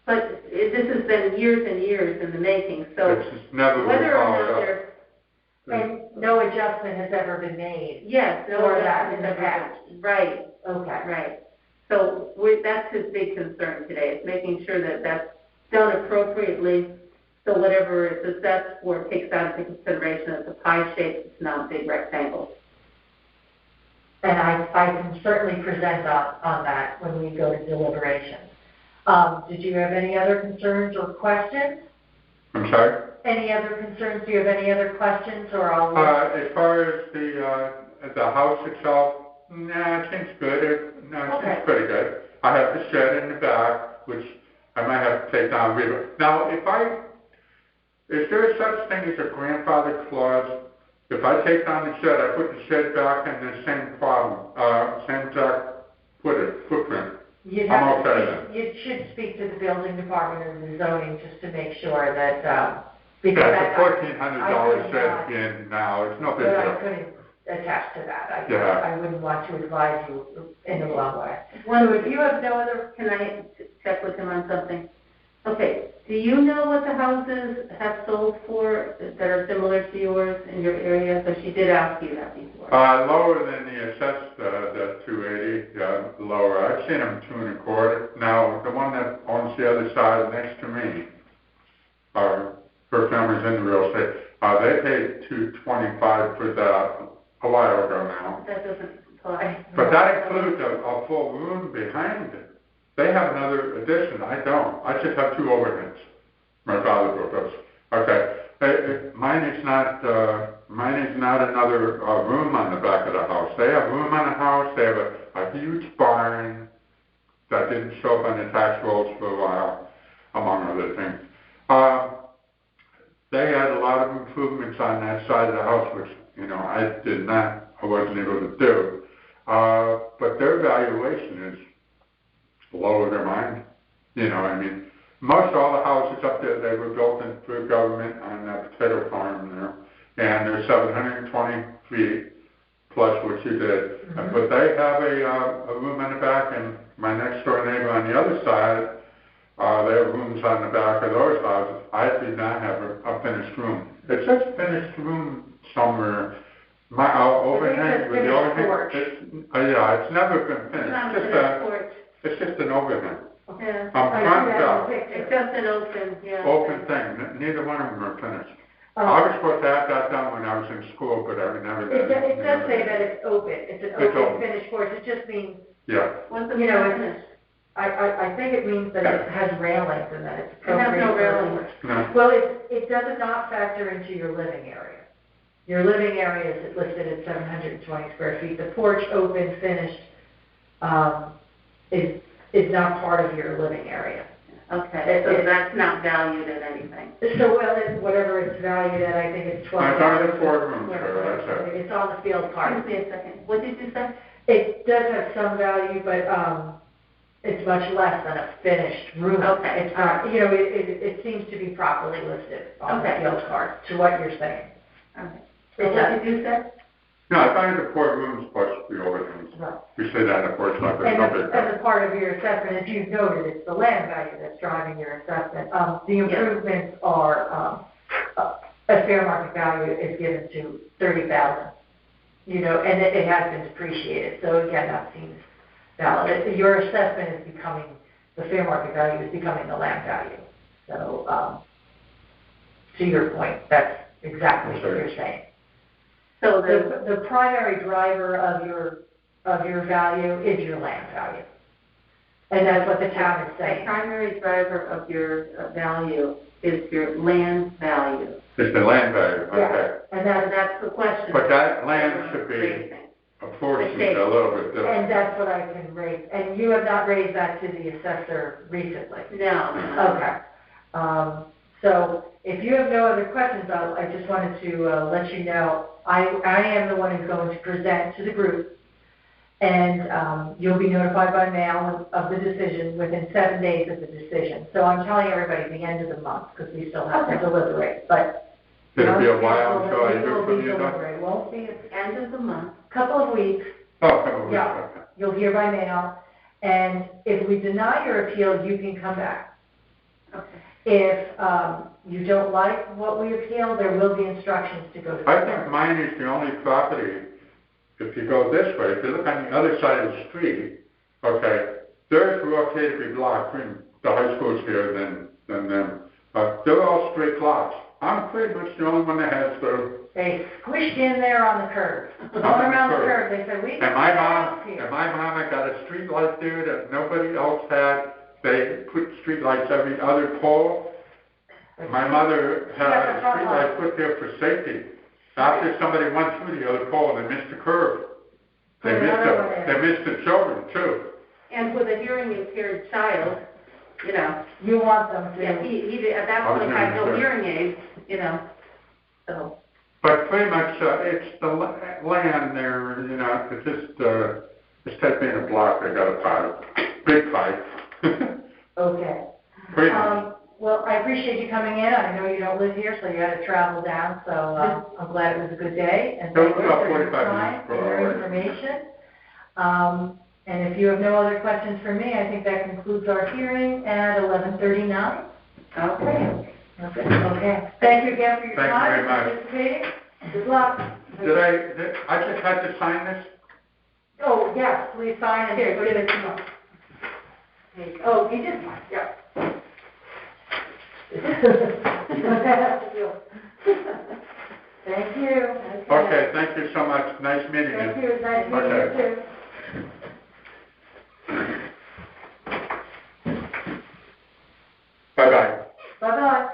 But this has been years and years in the making, so It's never been whether or followed not up. there's... And no adjustment has ever been made. Yes, no, For that in the that's past. right, Okay. right. So that's his big concern today, is making sure that that's done appropriately, so whatever is assessed for takes out into consideration that the pie shape, it's not a big rectangle. And I can certainly present on that when we go to deliberations. Did you have any other concerns or questions? I'm sorry? Any other concerns? Do you have any other questions, or I'll... As far as the house itself, nah, it seems good. It seems pretty good. I have the shed in the back, which I might have to take down. Now, is there such thing as a grandfather clause? If I take down the shed, I put the shed back in the same problem, same exact footprint. I'm okay then. You should speak to the building department or the zoning just to make sure that, because Yeah, it's a $1,400 shed in now. It's no big but I deal. couldn't attest to that. Yeah. I wouldn't want to advise you in the wrong way. One, So if you have no other... can I check with him on something? Okay, do you know what the houses have sold for that are similar to yours in your area? So she did ask you that before. Lower than the assessed, the 280, lower. I've seen them 2.25. Now, the one that owns the other side next to me, her family's in the real estate. They paid $225 for that a while ago now. That doesn't apply. But that includes a full room behind it. They have another addition. I don't. I just have 2 overheads. My father does. Okay. Mine is not another room on the back of the house. They have room on the house. They have a huge barn that didn't show up on the tax rolls for a while, among other things. They had a lot of improvements on that side of the house, which, you know, I wasn't able to do. But their valuation is lower than mine. You know, I mean, most all the houses up there, they were built through government on that potato farm there, and they're 720 feet plus what you did. Mm-hmm. But they have a room in the back, and my next door neighbor on the other side, they have rooms on the back of those houses. I do not have a finished room. It says finished room somewhere. My overhang with the overhang. It's never been finished. It's just an overhang. Yeah. Front up. It's just an open, open thing. Neither one of them are finished. I was supposed to have that done when I was in school, but I never did. It does say that it's open. It's an open finished porch. It just means, what's the finished? I think it means that it has railings and that it's appropriate. It has no railings. No. Well, it does not factor into your living area. Your living area is listed at 720 square feet. The porch, open, finished, is not part of your living area. Okay, so that's not valued at anything. So, well, whatever it's valued at, I think it's 12. I got it for a room, sure, that's it. It's on the field card. Excuse me a second, what did you say? It does have some value, but, it's much less than a finished room. Okay. It's not, you know, it seems to be properly listed on the Okay. field card, to what you're saying. Okay. So what did you say? No, I find the four rooms supposed to be overthings. Right. We say that in the porch like there's And no big as a part of your assessment, as you've noted, it's the land value that's driving your assessment. The improvements are, a fair market value is given to $30,000, you know, and it has been depreciated. So again, that seems valid. Your assessment is becoming, the fair market value is becoming the land value. So, to your point, that's exactly what you're saying. So The primary driver of your value is your land value. And that's what the town is the saying. primary driver of your value is your land value. It's the land value, Yeah. okay. And That's the question. But that land should be Raising. apportioned a little bit different. And that's what I can raise. And you have not raised that to the assessor recently? No. Okay. So if you have no other questions, I just wanted to let you know, I am the one who's going to present to the group, and you'll be notified by mail of the decision within 7 days of the decision. So I'm telling everybody the end of the month, because we still have to deliberate, but. It'll be a while until I It hear will from be you, though? deliberate. It won't be It's end of the month. a couple of weeks. Oh, come on, Yeah. okay. You'll hear by mail, and if we deny your appeal, you can come back. Okay. If you don't like what we appeal, there will be instructions to go I through. think mine is the only property, if you go this way, if you look on the other side of the street, okay, theirs were okay to be blocked, the high school's here than them, but they're all straight lots. I'm pretty much the only one that has the, They squished in there on the curve, all On the around the curve. curve. They said, we and can my put a mom, house here. and my mama got a street light there that nobody else had. They put street lights every other pole. My mother had a street light put there for safety. After somebody went through the other pole, they missed the curve. They Put another one in. missed the children too. And with a hearing impaired child, you know, You want them to. yeah, he at that point had no hearing aids, you know, so. But pretty much, it's the land there, you know, it's just, instead of being a block, they got a pipe, big pipe. Okay. Pretty much. Well, I appreciate you coming in. I know you don't live here, so you had to travel down, so I'm glad it was a good day. And It was thank you about for your 45 time minutes and per your hour. information. And if you have no other questions for me, I think that concludes our hearing at 11:39. Okay. That's it. Okay. Thank you again for your Thank you time very much. and participating. Good luck. I just had to sign this? Oh, yes, please sign and Here, put give it it in. to me. There you go. Oh, you did sign, yeah. Thank you. Okay, thank you so much. Nice meeting you. Thank you, it's nice meeting you Okay. too. Bye-bye. Bye-bye.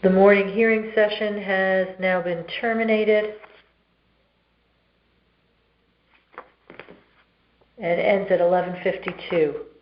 The morning hearing session has now been terminated. It ends at 11:52.